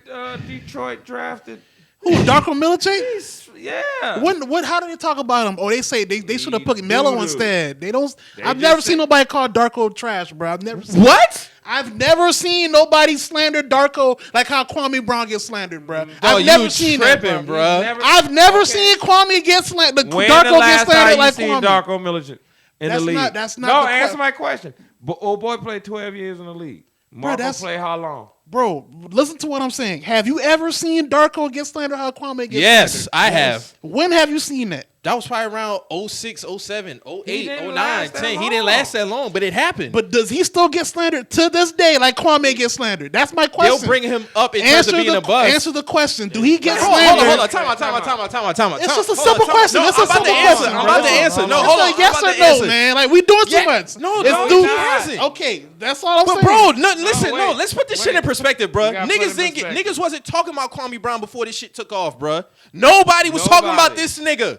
Detroit drafted. who Darko Milicic? Yeah. What? How do they talk about him? Oh, they say they should have put He Melo doo-doo. instead. They don't. They I've just never say- seen nobody call Darko trash, bro. I've never seen. What? I've never seen nobody slander Darko like how Kwame Brown gets slandered, bro. I've you never seen that, tripping, bro. bruh. I've never Okay. seen Kwame get slandered. When Darko the gets last time slandered you like seen Kwame. Darko Milicic in That's the league? not- that's not No, the answer que- my question. But old boy played 12 years in the league. Marco that's- played how long? Bro, listen to what I'm saying. Have you ever seen Darko get slandered how Kwame gets Yes, slandered? I have. When have you seen that? That was probably around 06, 07, 08, didn't 09, last that 10. He long. didn't last that long, but it happened. But does he still get slandered to this day like Kwame gets slandered? That's my question. They'll bring him up in terms of being a buzz. Answer the question. Do he get Hold on, slandered? hold on. Time out. It's just a simple question. No, It's a I'm about to simple answer. question, I'm bro. about to answer. No, It's hold a on. yes I'm or about to no, answer. man. Like we doing Yeah, too much. no, It's no, do- he hasn't. Okay, that's all I'm But saying. bro, listen, wait, no, let's put this shit in wait. perspective, bro. We gotta put it in Niggas didn't get, perspective. niggas wasn't talking about Kwame Brown before this shit took off, bro. Nobody was talking about Nobody. this nigga.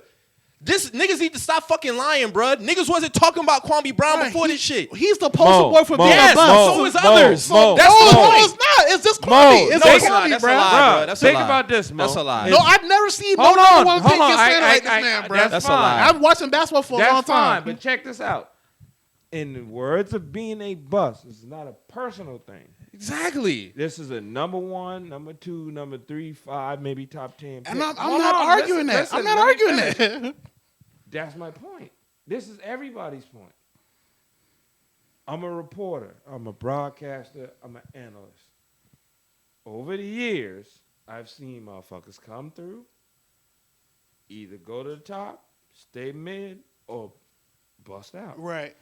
This niggas need to stop fucking lying, bro. Niggas wasn't talking about Kwame Brown Right, before he- this shit. He's the poster boy for being Yes, a bust. so is others. Mo, That's no, the no, point. it's not. It's just Mo, Kwame. It's No, just it's not. Kwame, That's a bro. lie, Bruh, bro. That's a think lie. about this, Mo. That's a lie. No, I've never seen Hold no on, number one hold pick on. get slandered like this I- man, bro. that's That's a fine. lie. I've been watching basketball for a long That's time. fine, but check this out. In the words of being a bust, this is not a personal thing. Exactly. This is a number 1, number 2, number 3, 5, maybe top 10. And pick. I'm Hold not on, arguing that. listen, I'm not let me arguing finish. that. That's my point. This is everybody's point. I'm a reporter. I'm a broadcaster. I'm an analyst. Over the years, I've seen motherfuckers come through, either go to the top, stay mid, or bust out. Right.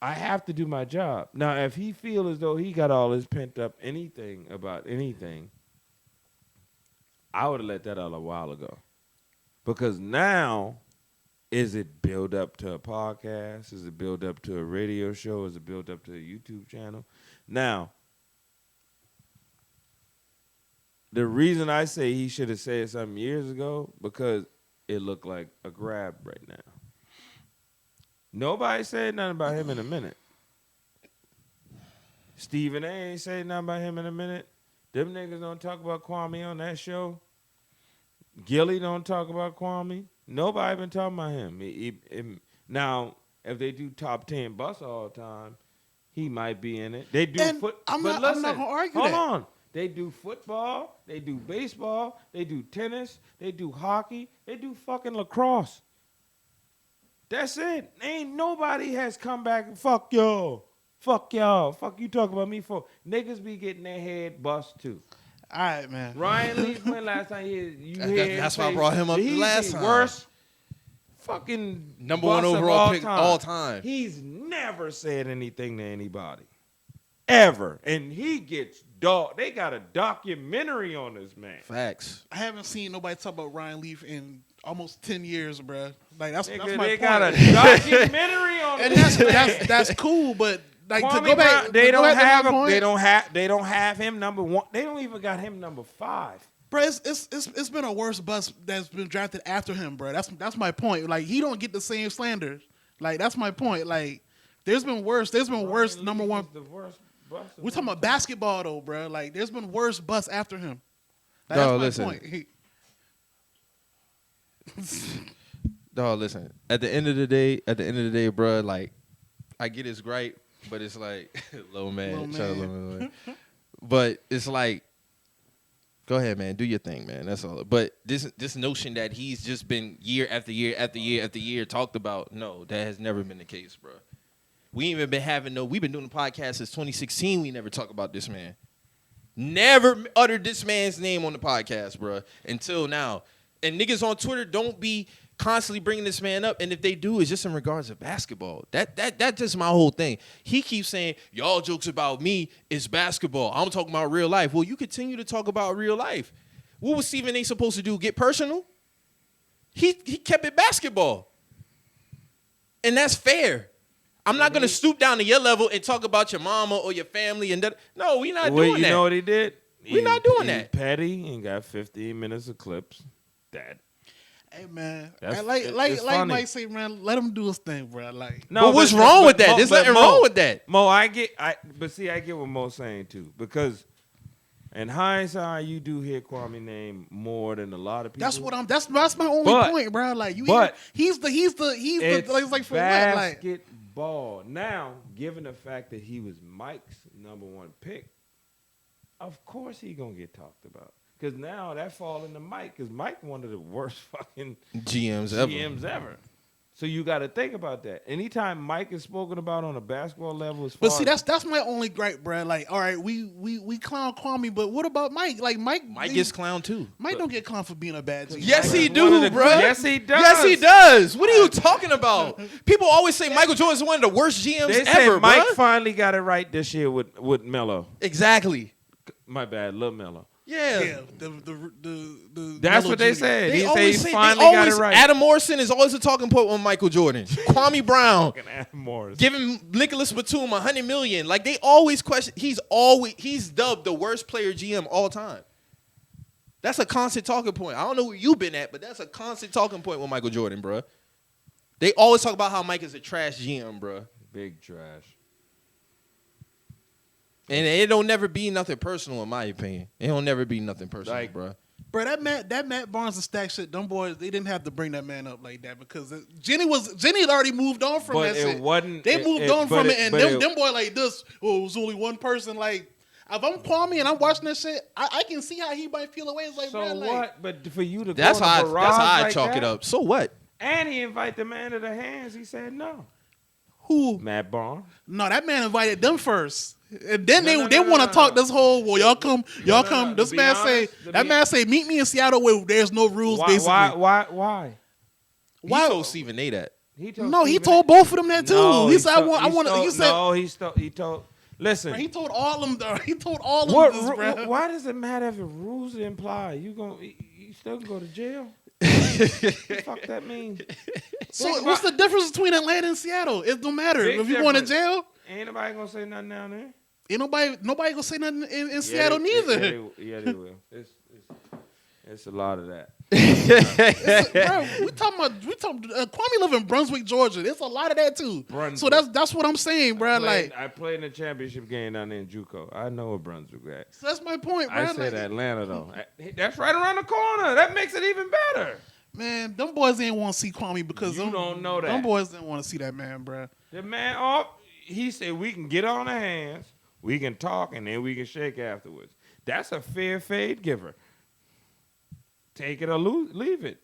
I have to do my job. Now, if he feel as though he got all his pent up anything about anything, I would have let that out a while ago. Because now, is it build up to a podcast? Is it build up to a radio show? Is it build up to a YouTube channel? Now, the reason I say he should have said something years ago, because it looked like a grab right now. Nobody said nothing about him in a minute. Stephen A. ain't said nothing about him in a minute. Them niggas don't talk about Kwame on that show. Gilly don't talk about Kwame. Nobody been talking about him. Now, if they do top 10 bus all the time, he might be in it. They do And I'm not gonna argue hold that. on. They do football. They do baseball. They do tennis. They do hockey. They do fucking lacrosse. That's it. Ain't nobody has come back and fuck y'all. Fuck y'all. Fuck you talking about me for. Niggas be getting their head bust too. All right, man. Ryan Leaf went last time. That's why I brought him up the last time. Worst fucking Number one bust of overall pick all time. He's never said anything to anybody. Ever. And he gets dog. They got a documentary on this man. Facts. I haven't seen nobody talk about Ryan Leaf in almost 10 years, bro. Like that's Nigga, my they point. got a documentary on and this man. that's cool, but like to Kwame go back, Brown, they to go don't back to have my him. point, They don't have him number 1. They don't even got him number 5. bro. It's been a worse bust that's been drafted after him, bro. That's my point. Like he don't get the same slander. Like that's my point. Like there's been worse. There's been worse Ryan number Leaf one. is the worst bust of We're talking all about basketball though, bro. Like there's been worse busts after him. Like, No, that's my listen. point. Dog, listen. At the end of the day, bro, like, I get his gripe, but it's like, low man. Low Shout out man. Low Man. But it's like, go ahead, man. Do your thing, man. That's all. But this notion that he's just been year after year after year after year talked about, no, that has never been the case, bro. We ain't even been having we've been doing the podcast since 2016. We never talk about this man. Never uttered this man's name on the podcast, bro, until now. And niggas on Twitter don't be constantly bringing this man up, and if they do, it's just in regards to basketball. That's just my whole thing. He keeps saying, y'all jokes about me is basketball. I'm talking about real life. Well, you continue to talk about real life. What was Stephen A. supposed to do? Get personal? He kept it basketball. And that's fair. I'm not going to stoop down to your level and talk about your mama or your family. No, we're not doing that. You know what he did? We're not doing He's that. petty and got 15 minutes of clips. Hey man, That's- like it's funny. Mike say, man, let him do his thing, bro. Like, No, but what's wrong with that? There's nothing wrong with that. Mo, but see, I get what Mo's saying too, because in hindsight, you do hear Kwame name more than a lot of people. that's my only point, bro. Like, he's the like for what? Like, basketball. Now, given the fact that he was Mike's number one pick, of course he gonna get talked about. Because now that fall into Mike, because Mike one of the worst fucking GMs ever. So you got to think about that. Anytime Mike is spoken about on a basketball level, that's my only gripe, bro. Like, all right, we clown Kwame, but what about Mike? Like, Mike gets clowned too. Mike don't get clowned for being a bad GM. Yes, he do, bro. Yes, he does. Yes, he does. What are you talking about? People always say Michael Jordan's one of the worst GMs they ever, say Mike bro. finally got it right this year with Melo. Exactly. My bad, Lil Melo. Yeah. That's what they said. They He say finally got it right. Adam Morrison is always a talking point with Michael Jordan. Kwame Brown Adam Morrison. giving Nicholas Batum $100 million. Like, they always question. He's dubbed the worst player GM all time. That's a constant talking point. I don't know where you've been at, but that's a constant talking point with Michael Jordan, bro. They always talk about how Mike is a trash GM, bro. Big trash. And it don't never be nothing personal, in my opinion. It don't never be nothing personal, Like, bro. Bro, that Matt Barnes and Stack shit, them boys, they didn't have to bring that man up like that because Jenny had already moved on from that shit. They moved on from it, and them boy like this. Oh, it was only one person. Like, if I'm Kwame and I'm watching that shit, I can see how he might feel away. It's like, So bro, like, what? But for you to That's go how to I like chalk that, it up. So what? And he invite the man to the hands. He said no. who? Matt Barnes. No, that man invited them first. And then No, they no, want to no. talk this whole, well, y'all come. To This be man honest, say, meet me in Seattle where there's no rules, Why? basically. Why? He told Stephen A. that. He Stephen told both of them that too. No, he said, I want to. He said, no, he told. Listen, he told all of them. He told all of them this, bro. why does it matter if the rules imply you still can go to jail? What the fuck that mean? So what's the difference between Atlanta and Seattle? It don't matter. Big If you going to difference. jail, Ain't nobody gonna say nothing down there. ain't nobody gonna say nothing in Seattle neither. Yeah, they will. It's a lot of that. Bro, we talking. Kwame live in Brunswick, Georgia. There's a lot of that too. Brunswick. So that's what I'm saying, bro. I played in the championship game down there in JUCO. I know where Brunswick at. So that's my point, bro. I said Atlanta though. That's right around the corner. That makes it even better. Man, them boys didn't want to see Kwame because You don't know that. Them boys didn't want to see that man, bro. The man, he said we can get on the hands, we can talk, and then we can shake afterwards. That's a fair fade giver. Take it or leave it.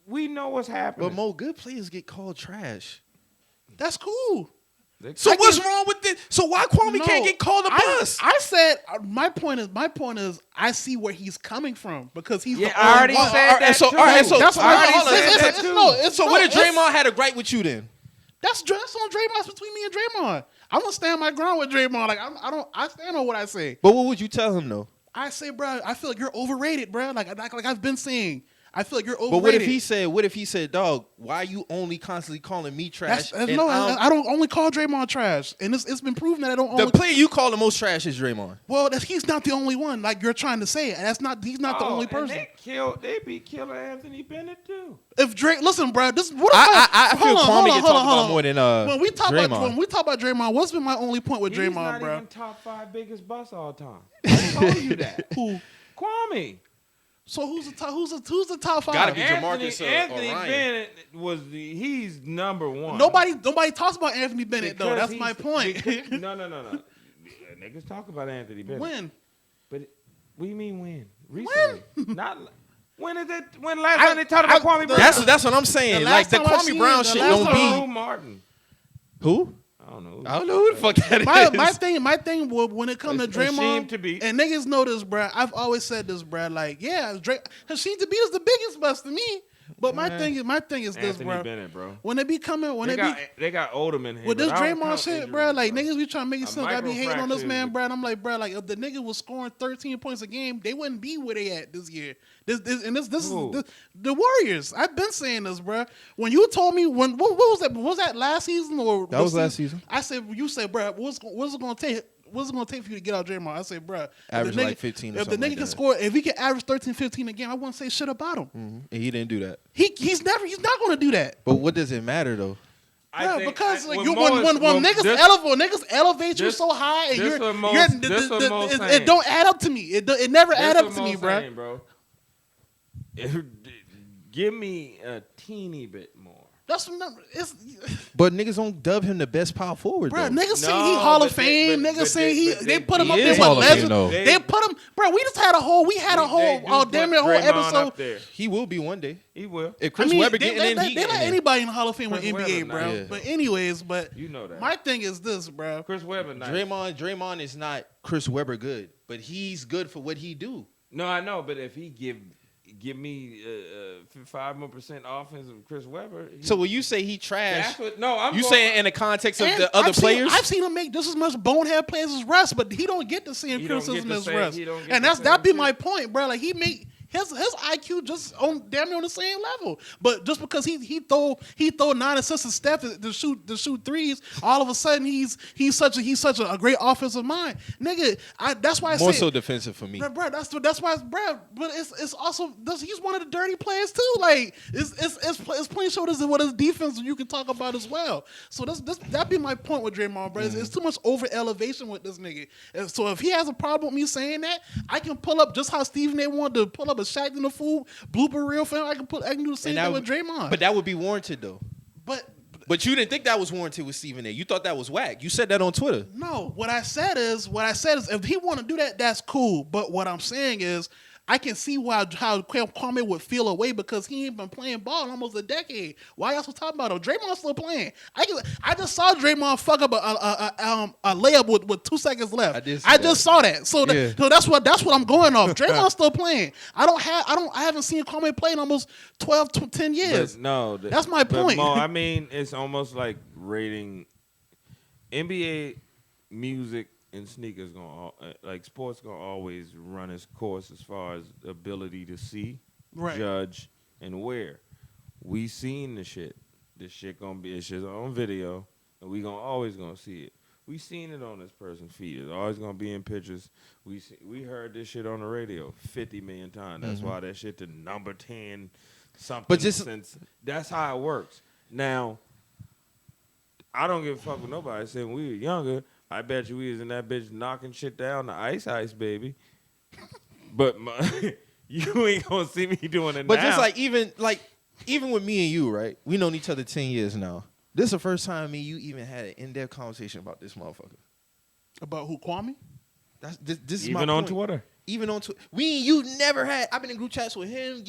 We know what's happening. But Mo, good players get called trash. That's cool. So what's wrong with this? So why Kwame can't get called a bus? I said my point is I see where he's coming from because he's the I already only- said that So too. all right, so That's what all I right, already hold on. said. It's- It's- So what if Draymond had a gripe with you then? That's on Draymond. It's between me and Draymond. I'm gonna stand my ground with Draymond. Like I stand on what I say. But what would you tell him though? I say, bro, I feel like you're overrated, bro. Like I've been saying, I feel like you're overrated. But what if he said, dog, why you only constantly calling me trash? I don't only call Draymond trash, and it's been proven that I don't. The player you call the most trash is Draymond. Well, he's not the only one. Like you're trying to say, and he's not the only person. They be killing Anthony Bennett too. If Drake, listen, bro, this what I feel Kwame get talked about more than when we talk Draymond. about when we talk about Draymond. What's been my only point with He's Draymond, not bro? even top 5 biggest bust all time. I told you that. Who? Kwame. So who's the top 5? Gotta be Anthony, Jamarcus or Anthony Ryan. Bennett he's number one. Nobody talks about Anthony Bennett though. Because That's my point. No. Niggas talk about Anthony Bennett. When? But what do you mean when? Recently. Not when is it? When last time they talked about Kwame Brown? That's what I'm saying. The Like last the time I Kwame seen Brown it, the shit last don't time- be Drew Martin. who? I don't don't know. I don't know who the fuck that is. My thing when it comes to Draymond, Hasheem Thabit. and niggas know this, bruh. I've always said this, bruh. Like, yeah, Hasheem Thabit is the biggest bust to me. But my thing is this, Anthony bro. Bennett, bro. When they be coming, They got Oldham in here. with this but I don't Draymond count shit, injuries, bro, like bro. niggas be trying to make it seem like I be hating on this man, microfracture bro. And I'm like, bro, like if the nigga was scoring 13 points a game, they wouldn't be where they at this year. This is Who? the Warriors. I've been saying this, bro. When you told me what was that? Was that last season or That was last season. I said you said, bro, what's it gonna take? What's it gonna take for you to get out Draymond? I said, bro, Average like 15 or If the something nigga like can that. score, if he can average 13, 15 a game, I wouldn't say shit about him. And he didn't do that. He's not gonna do that. But what does it matter though? Yeah, because like, when niggas elevate you so high, and it don't add up to me. It never add up to me, bro. Give me a teeny bit more. That's it's, But niggas don't dub him the best power forward, bro. though. Niggas say he No, Hall of but they- Fame. but- Niggas but say they- but they put him he up there is with Hall of Fame, legends. though. They put him, bro. We just had a whole damn near whole episode. There. He will be one day. He will. If Chris Webber getting in, he they getting let in. anybody in the Hall of Fame with Chris NBA, Webber, bro. yeah. But anyways, You know that. my thing is this, bro. Chris Webber, nice. Draymond is not Chris Webber good, but he's good for what he do. No, I know, but if he give me 5% more offense of Chris Webber, So when you say he trash, that's what. No, I'm you going- saying in the context of And the other players? I've seen him make just as much bonehead plays as Russ, but he don't get the same He don't get criticism the as same- Russ. he don't get And the that'd same be shit. my point, bro. Like he make his IQ just on damn near on the same level. But just because he throw 9 assists to Steph to shoot threes, all of a sudden he's such a great offensive mind, nigga. That's why I More say so defensive for me. bro, that's why it's bro. But it's also he's one of the dirty players too. Like it's plenty show this what his defense you can talk about as well. So that'd be my point with Draymond, bro. It's too much over elevation with this nigga. And so if he has a problem with me saying that, I can pull up just how Stephen A. wanted to pull up a Shaq in the Fool blooper reel film. I can do the same thing with Draymond. But that would be warranted though. But you didn't think that was warranted with Stephen A. You thought that was whack. You said that on Twitter. No, what I said is if he want to do that, that's cool. But what I'm saying is I can see how Kwame would feel away because he ain't been playing ball in almost a decade. Why y'all still talking about him? Draymond's still playing. I just saw Draymond fuck up a layup with 2 seconds left. I just saw that. So that's what I'm going off. Draymond's still playing. I haven't seen Kwame play in almost 12 to 10 years. But no, That's my point. Mo, I mean, it's almost like rating NBA music and sneakers sports gonna always run its course as far as ability to see, judge, and wear. We seen the shit. This shit on video, and we always gonna see it. We seen it on this person's feet. It's always gonna be in pictures. We heard this shit on the radio 50 million times. That's why that shit to number 10 something. But since that's how it works. Now, I don't give a fuck with nobody saying when we were younger. I bet you we was in that bitch knocking shit down the ice, baby. But you ain't gonna see me doing it But now. just even with me and you, right? We known each other 10 years now. This is the first time me and you even had an in-depth conversation about this motherfucker. About who, Kwame? This is even my on point. Twitter. Even on Twitter. We and you never had. I've been in group chats with him.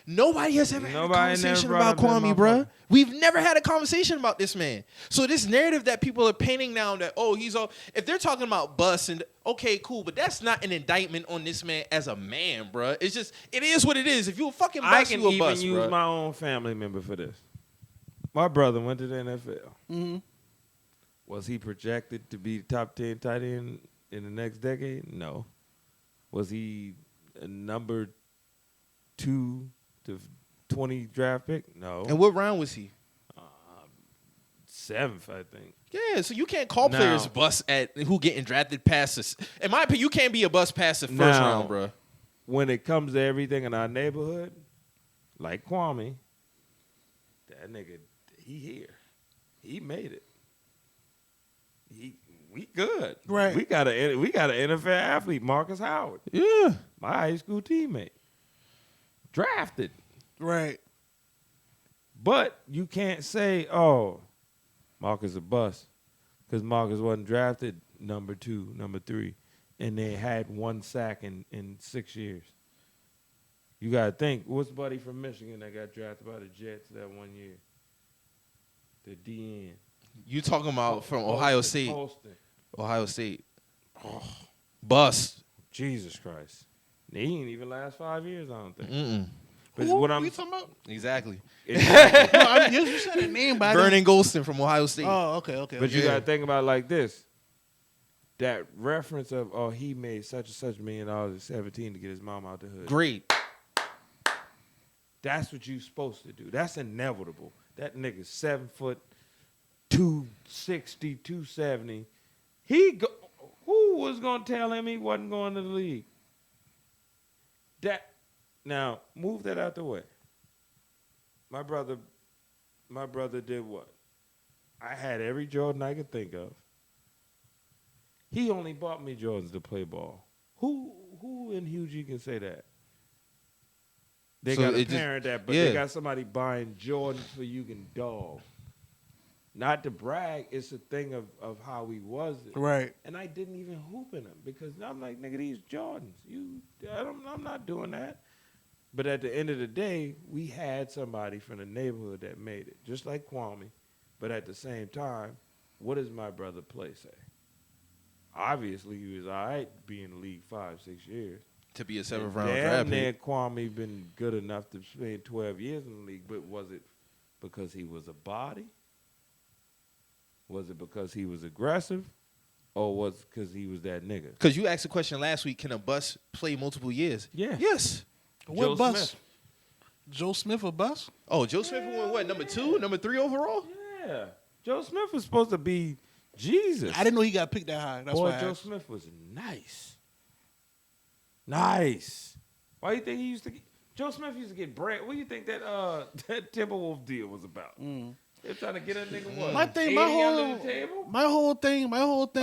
Nobody has ever had a conversation about Kwame, bruh. We've never had a conversation about this man. So this narrative that people are painting now that, he's all. If they're talking about bus and, okay, cool, but that's not an indictment on this man as a man, bruh. It's just, it is what it is. If you a fucking bus, I can you a even bus, use bruh. my own family member for this. My brother went to the NFL. Mm-hmm. Was he projected to be top 10 tight end in the next decade? No. Was he a number 2 to 20 draft pick? No. And what round was he? 7th, I think. Yeah, so you can't call Now- players bus at who getting drafted past us. In my opinion, you can't be a bus past the first Now- round, bruh. When it comes to everything in our neighborhood, like Kwame, that nigga, he here. He made it. We good. Right. We got an NFL athlete, Marcus Howard. Yeah. My high school teammate. Drafted. Right. But you can't say, Marcus a bust. Because Marcus wasn't drafted number 2, number 3. And they had 1 sack in 6 years. You got to think, what's buddy from Michigan that got drafted by the Jets that 1 year? The DN. You talking about from Ohio State? Holston. Ohio State. Bust. Jesus Christ. He ain't even last 5 years, I don't think. Mm-mm. But Who what are I'm you talking about? Exactly. Exactly. No, I mean, you said a name, but I didn't- Vernon Golston from Ohio State. Oh, okay. But you Yeah. gotta think about it like this. That reference of he made such and such $1 million at 17 to get his mom out the hood. Great. That's what you supposed to do. That's inevitable. That nigga's 7 foot 260, 270. Who was gonna tell him he wasn't going to the league? Now move that out the way. My brother did what? I had every Jordan I could think of. He only bought me Jordans to play ball. Who in Hughie can say that? They So got a it just- parent that, but yeah. they got somebody buying Jordans for you can dog. Not to brag, it's a thing of how he was. Right. And I didn't even hoop in them because I'm like, nigga, these Jordans. I'm not doing that. But at the end of the day, we had somebody from the neighborhood that made it, just like Kwame. But at the same time, what does my brother play say? Obviously, he was all right being in the league 5-6 years. To be a 7th round Damn draft near pick. Kwame been good enough to spend 12 years in the league, but was it because he was a body? Was it because he was aggressive? Or was it because he was that nigga? Because you asked a question last week, can a bus play multiple years? Yeah. Yes. What Joe bus? Smith. Joe Smith a bus? Oh, Joe Smith went what, number 2, number 3 overall? Yeah. Joe Smith was supposed to be Jesus. I didn't know he got picked that high. That's Boy, why I Joe asked. Smith was nice. Nice. Why you think he used to get... Joe Smith used to get bread. What do you think that that Timberwolf deal was about? They're trying to get a nigga what? My thing, 80 under the table? my whole thing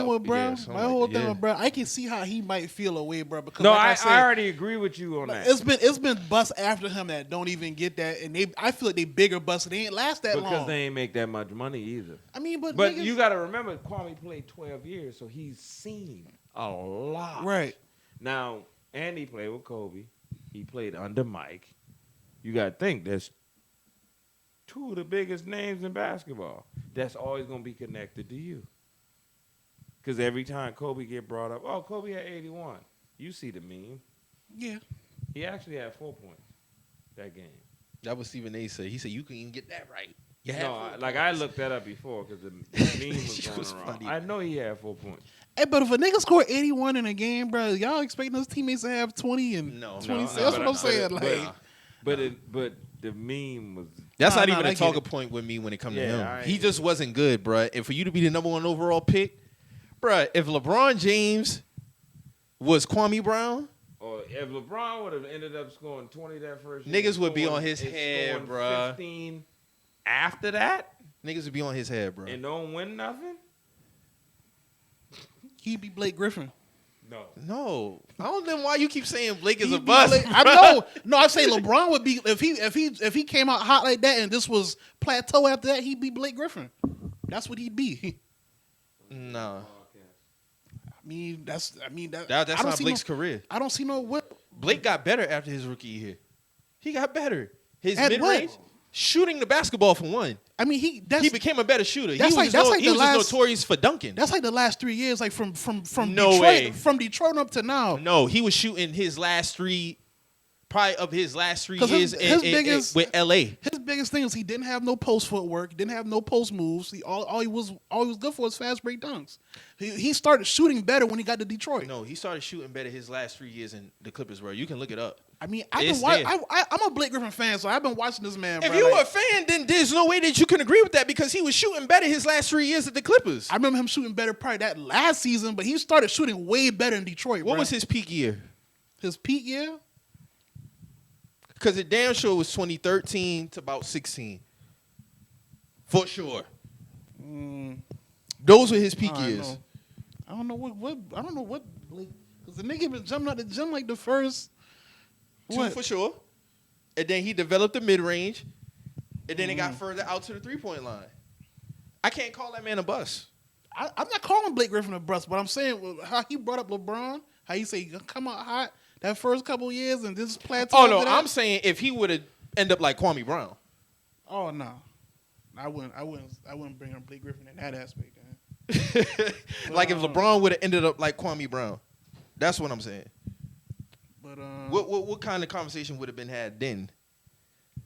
with Brown, something my like whole that, thing yeah. with Brown, I can see how he might feel away, bro. Because No, like I I said, already agree with you on that. it's been bust after him that don't even get that, and I feel like they bigger bust. They ain't last that Because long. they ain't make that much money either. I mean, but But niggas, you got to remember, Kwame played 12 years, so he's seen a lot. right? Now, Andy played with Kobe. He played under Mike. You got to think, there's two of the biggest names in basketball. That's always going to be connected to you. Because every time Kobe get brought up, oh, Kobe had 81. You see the meme. Yeah. He actually had 4 points that game. That was Stephen A. said. He said, you can even get that right. I looked that up before because the meme was She going was around. funny. I know he had 4 points. Hey, but if a nigga score 81 in a game, bro, y'all expecting his teammates to have 20 and No, 20? no, That's what I'm saying. But the meme was. That's Nah, not nah, even I a get talking it. point with me when it comes Yeah, to I him. ain't He just wasn't good, bruh. And for you to be the number 1 overall pick, bruh, if LeBron James was Kwame Brown, Or if LeBron would have ended up scoring 20 that first year, Niggas would be scoring- on his and head, scoring bruh. 15 after that niggas would be on his head, bro. and don't win nothing? He be Blake Griffin. No. No, I don't know why you keep saying Blake is He a be bust. Blake- I know. No, I say LeBron would be if he came out hot like that and this was plateau after that, he'd be Blake Griffin. That's what he'd be. No, I mean, that's that's I don't not see Blake's career. I don't see no what. Blake got better after his rookie year. He got better. His At mid range, what? shooting the basketball for one. I mean, he He became a better shooter. He that's was, like- just, that's no- like he the was just last- notorious for dunking. That's like the last 3 years, like from No Detroit, way. from Detroit up to now. No, he was shooting his last 3, probably of his last 3 'Cause years his biggest- with LA. His biggest thing is he didn't have no post footwork, didn't have no post moves. All he was good for was fast break dunks. He started shooting better when he got to Detroit. No, he started shooting better his last 3 years in the Clippers, bro. You can look it up. I mean, It's there. I'm a Blake Griffin fan, so I've been watching this man. If bro, you like- were a fan, then there's no way that you can agree with that because he was shooting better his last 3 years at the Clippers. I remember him shooting better probably that last season, but he started shooting way better in Detroit. What bro. was his peak year? His peak year? Because it damn sure was 2013 to about 16. For sure. Those were his peak I years. know. I don't know what Blake, because the nigga been jumping out the gym like the first. 2 What? for sure. And then he developed the mid-range. And then it got further out to the three-point line. I can't call that man a bust. I'm not calling Blake Griffin a bust, but I'm saying how he brought up LeBron, how he say come out hot that first couple years and this plateau. Oh, no, after that. I'm saying if he would have ended up like Kwame Brown. Oh no. I wouldn't bring up Blake Griffin in that aspect. Man. Like if LeBron would have ended up like Kwame Brown. That's what I'm saying. But What kind of conversation would have been had then?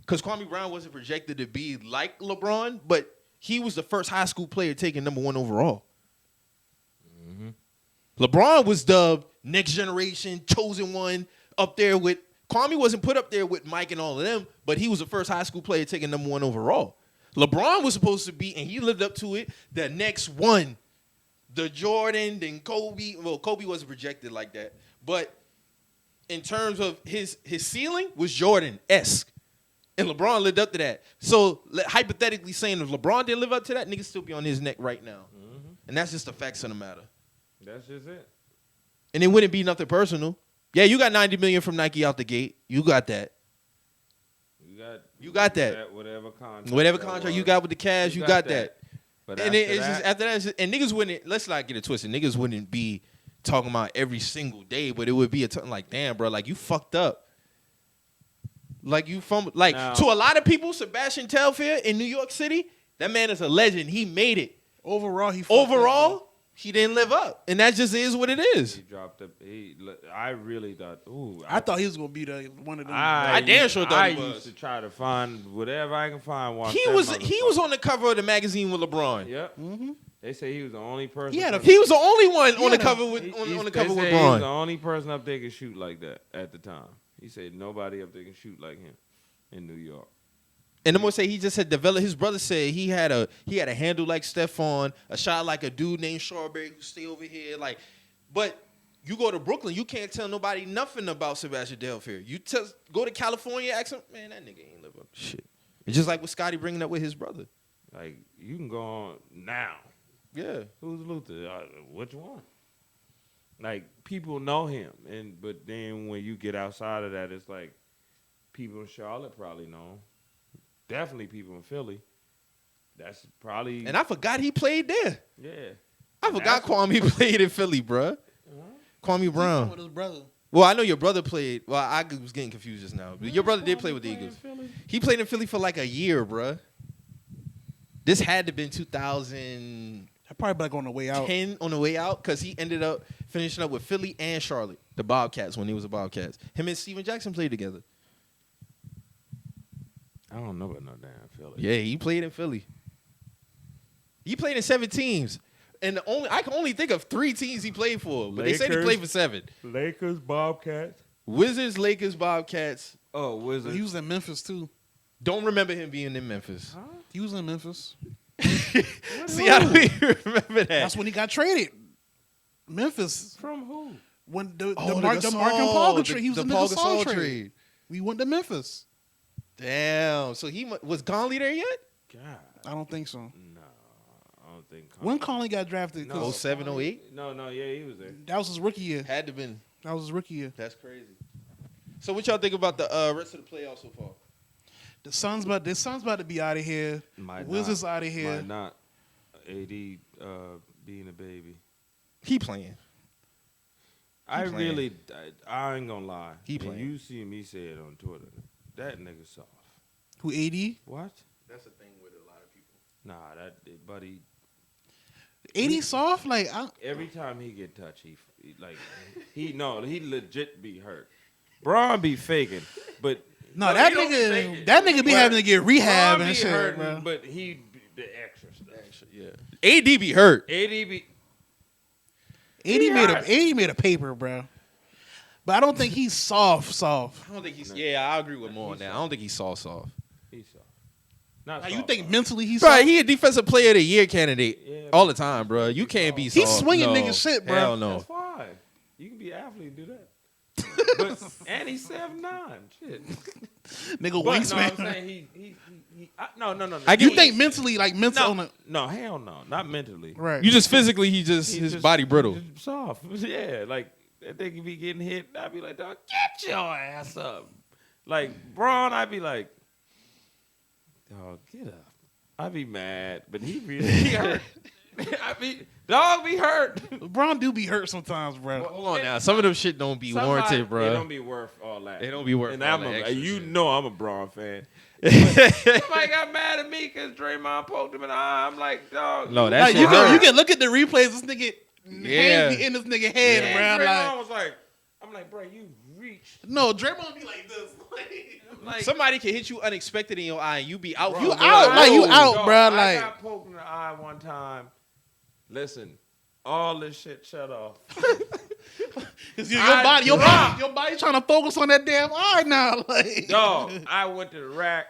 Because Kwame Brown wasn't projected to be like LeBron, but he was the first high school player taken #1 overall. Mm-hmm. LeBron was dubbed next generation, chosen one, up there with Kwame wasn't put up there with Mike and all of them, but he was the first high school player taken #1 overall. LeBron was supposed to be, and he lived up to it, the next one. The Jordan, then Kobe. Well, Kobe wasn't projected like that. But in terms of his ceiling was Jordan-esque. And LeBron lived up to that. So hypothetically saying if LeBron didn't live up to that, niggas still be on his neck right now. Mm-hmm. And that's just the facts of the matter. That's just it. And it wouldn't be nothing personal. Yeah, you got $90 million from Nike out the gate. You got that. You got that. Whatever contract. Whatever contract you got with the Cavs, you got that. But And it's just after that, and niggas wouldn't. Let's not get it twisted. Niggas wouldn't be talking about every single day, but it would be a time like, damn, bro, like you fucked up. Like you from like Now, to a lot of people, Sebastian Telfair in New York City, that man is a legend. He made it. overall, he fucked up, He didn't live up, and that just is what it is. He dropped up. I really thought. Ooh, I thought he was gonna be one of them. I damn sure thought I he was. used to try to find whatever I can find. He was on the cover of the magazine with LeBron. Yep. Mm-hmm. They say he was the only person. He was the only one on the had cover with on the cover with He was the LeBron. only person up there could shoot like that at the time. He said nobody up there can shoot like him in New York. And I'm gonna say he just had developed. His brother said he had a handle like Stephon, a shot like a dude named Sharberry who stay over here. Like, but you go to Brooklyn, you can't tell nobody nothing about Sebastian Telfair. You go to California, ask him, man, that nigga ain't live up to shit. It's just like what Scotty bringing up with his brother. Like you can go on now. Yeah, Who's Luther? Which one? Like people know him, but then when you get outside of that, it's like people in Charlotte probably know him. Definitely people in Philly. That's probably. and I forgot he played there. Yeah. I forgot Kwame played in Philly, bruh. Kwame Brown. with his brother. Well, I know your brother played. Well, I was getting confused just now. But your brother did play with the Eagles. He played in Philly for like a year, bruh. This had to have been 2010 Probably like on the way out. on the way out because he ended up finishing up with Philly and Charlotte, the Bobcats, when he was a Bobcats. Him and Steven Jackson played together. I don't know about no damn Philly. Yeah, he played in Philly. He played in 7 teams. And I can only think of 3 teams he played for. But they said he Lakers. played for 7. Lakers, Bobcats. Wizards, Lakers, Bobcats. Oh, Wizards. He was in Memphis too. Don't remember him being in Memphis. Huh? He was in Memphis. See, I don't even remember that. That's when he got traded. Memphis. From who? When the Oh, Mark and Paul Gasol, trade. He was the in the Paul Gasol Gasol trade. trade. We went to Memphis. Damn. So he was Conley there yet? God. I don't think so. No, I don't think. When Conley got drafted, No. 'cause 07, 08? No, yeah, he was there. that was his rookie year. Had to been. That was his rookie year. That's crazy. So what y'all think about the rest of the playoffs so far? The Suns about to be out of here. Might Wizards not. out of here. Might not. AD being a baby. He playing. I playing. really, I ain't gonna lie. He And playing. You see me say it on Twitter. That nigga soft. Who, AD? What? That's the thing with a lot of people. Nah, buddy. AD soft? Like, Every time he get touched, he legit be hurt. Braun be faking, but no, he that don't be nigga faking. be having to get rehab Braun and be shit, hurting, bro. but he be the extra stuff. Yeah. AD be hurt. AD be. AD made a paper, bro. But I don't think he's soft. I don't think he's. Yeah, I agree with more on that. I don't think he's soft. He's soft. Not Like, soft, you think soft. mentally he's Bro, soft? he a defensive player of the year candidate Yeah, all the time, bro. You can't be soft. He's swinging No. nigga shit, bro. Hell no. That's fine. You can be an athlete and do that. But and he's 7'9". Shit. Nigga But wingsman. no, I'm saying no. You think mentally, like mental? No, hell no, not mentally. Right. You just physically, his just- body brittle. just soft. Yeah, like that nigga be getting hit. I'd be like, dog, get your ass up. Like Braun, I'd be like, dog, get up. I'd be mad, but he really hurt. Dog be hurt. LeBron do be hurt sometimes, bro. Hold on now. Some of them shit don't be warranted, It bro. don't be worth all that. It don't be worth and all I'm that a, extra you shit. know I'm a Braun fan. Somebody got mad at me because Draymond poked him in the eye. I'm like, dog. No, that Like, shit you hurt. can look at the replays. This nigga Yeah. hands be in this nigga head, And bro. Draymond Like, was like, I'm like, bro, you reached. no, Draymond be like this. Like, Somebody can hit you unexpected in your eye and you be out. You for good. out, like, you out, dog, bro. I Like, got poked in the eye one time. Listen, all this shit shut off. 'cause I your body trying to focus on that damn eye now. Like, Dog, I went to the rack.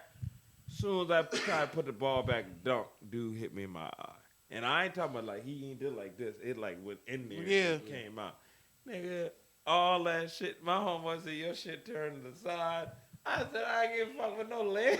Soon as I tried to put the ball back and dunk, dude hit me in my eye. And I ain't talking about like he ain't did like this. It like went in there and came out. Nigga, all that shit. My homeboy said, your shit turned to the side. I said, I ain't give a fuck with no leg.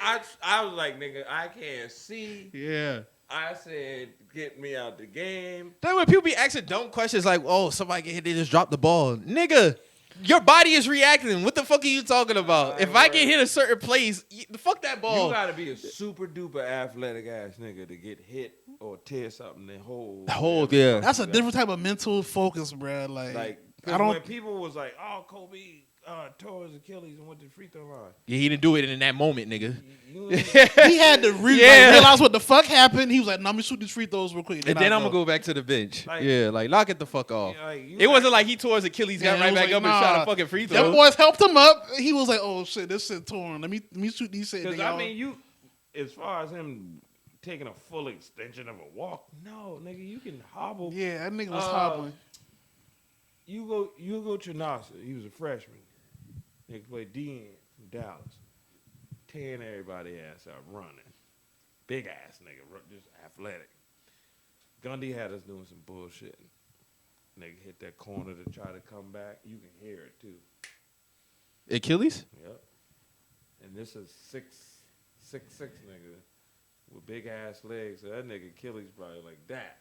I was like, nigga, I can't see. Yeah. I said, get me out the game. That way people be asking dumb questions like, oh, somebody get hit, they just dropped the ball. Nigga, your body is reacting. What the fuck are you talking about? If I get hit a certain place, fuck that ball. You gotta be a super duper athletic ass nigga to get hit or tear something and hold. Yeah. that's a different type of mental focus, bro. Like I don't. When people was like, "Oh, Kobe tore his Achilles and went to the free throw line," Yeah, he didn't do it in that moment, nigga. He had to realize what the fuck happened. He was like, "No, let me shoot these free throws real quick." And then I'm gonna go back to the bench. Like- yeah, like knock it the fuck off. Yeah, like, you It wasn't like he tore his Achilles, got Yeah, right it was back like, up and shot nah. a fucking free Them throw. boys helped him up. He was like, "Oh shit, this shit torn. Let me shoot these shit." because nigga. I mean, you as far as him taking a full extension of a walk, no, nigga, you can hobble. yeah, that nigga was Uh, hobbling. You go Chinasa. He was a freshman. Nigga played DN from Dallas, tearing everybody ass out, running. Big ass nigga, just athletic. Gundy had us doing some bullshit. Nigga hit that corner to try to come back. You can hear it too. Achilles? Yep. And this is six nigga with big ass legs. So that nigga Achilles probably like that.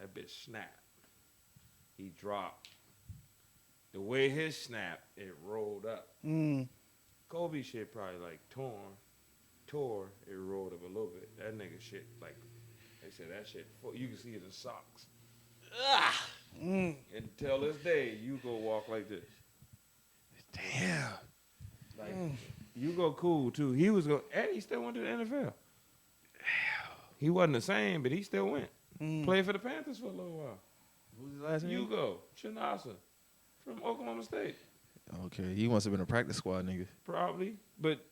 That bitch snapped. He dropped. The way his snap, it rolled up. Kobe shit probably like tore, it rolled up a little bit. That nigga shit, like, they said that shit, you can see it in socks. Until this day, you go walk like this. Damn. Like, you go cool too. He was going, and he still went to the NFL. He wasn't the same, but he still went. Played for the Panthers for a little while. Who's his last name? Hugo Chinasa from Oklahoma State. Okay, he must have been a practice squad nigga. Probably. But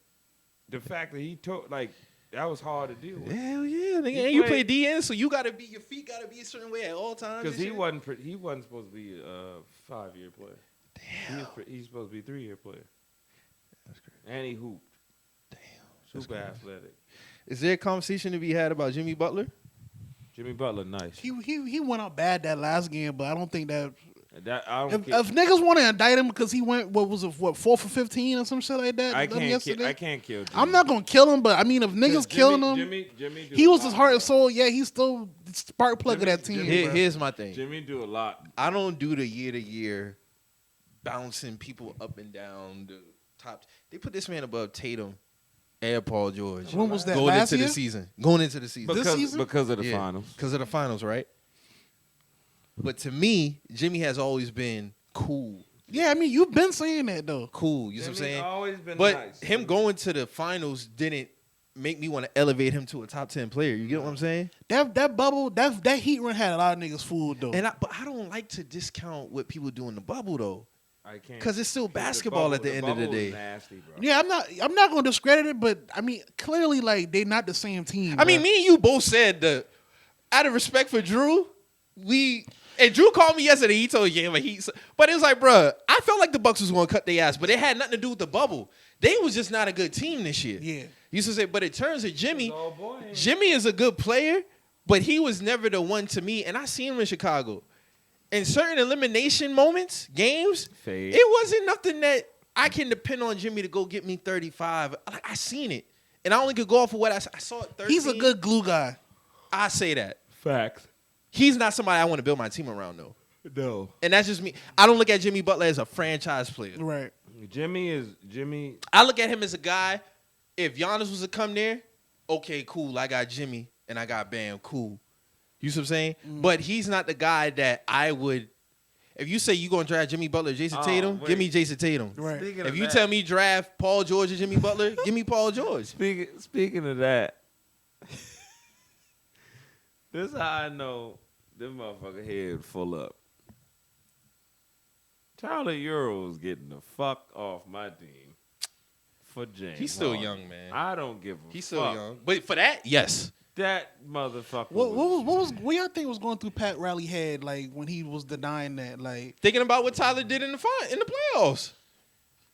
the fact that he took, like, that was hard to deal with. Hell yeah, nigga. He And you play played- DN, so you gotta be, your feet gotta be a certain way at all times. Because and he shit. wasn't supposed to be a 5-year player. Damn. He's supposed to be a 3-year player. That's crazy. And he hooped. Damn. Super athletic. Is there a conversation to be had about Jimmy Butler? Jimmy Butler, nice. He went out bad that last game, but I don't think that. I don't If care. niggas want to indict him because he went, 4 for 15 or some shit like that? I yesterday? can't kill Jimmy. I'm not gonna kill him, but I mean, if niggas killing him, Jimmy do he a was lot, his heart and bro. soul. Yeah, he's still the spark plug of that team. Jimmy- bro. Here's my thing. Jimmy do a lot. I don't do the year-to-year bouncing people up and down the top. They put this man above Tatum and Paul George. When was that, Going last into year? the season. Going into the season. This season? Because of the Yeah, finals. Because of the finals, right? But to me, Jimmy has always been cool. Yeah, I mean, you've been saying that though. Cool. You know what I'm Jimmy saying? always been But nice. him going to the finals didn't make me want to elevate him to a top 10 player. You get what I'm saying? That bubble, that heat run had a lot of niggas fooled though. But I don't like to discount what people do in the bubble though. I can't. 'Cause it's still basketball at the end of the bubble day. is nasty, bro. Yeah, I'm not gonna discredit it, but I mean, clearly, like they not the same team. I mean, bruh. me and you both said out of respect for Drew, and Drew called me yesterday. He told yeah, but it was like, bruh, I felt like the Bucks was going to cut their ass, but it had nothing to do with the bubble. They was just not a good team this year. Yeah. You used to say, but in terms of Jimmy, Oh, boy. Jimmy is a good player, but he was never the one to me. And I seen him in Chicago. In certain elimination moments, games, Fade. it wasn't nothing that I can depend on Jimmy to go get me 35. I seen it. And I only could go off of what I saw at 13. he's a good glue guy. I say that. Facts. He's not somebody I want to build my team around, though. No. And that's just me. I don't look at Jimmy Butler as a franchise player. Right. Jimmy. I look at him as a guy, if Giannis was to come there, okay, cool. I got Jimmy and I got Bam, cool. You see what I'm saying? But he's not the guy that I would. if you say you gonna draft Jimmy Butler, Jason Oh, Tatum, wait. give me Jason Tatum. Right. Speaking If of you that- tell me draft Paul George or Jimmy Butler, give me Paul George. Speaking of that, this how I know this motherfucker head full up. Charlie Euro's getting the fuck off my team for James. He's still Harden. young, man. I don't give a He's still fuck. young, but for that, yes. That motherfucker. What y'all think was going through Pat Riley's head like when he was denying that? Like, Thinking about what Tyler did in the playoffs.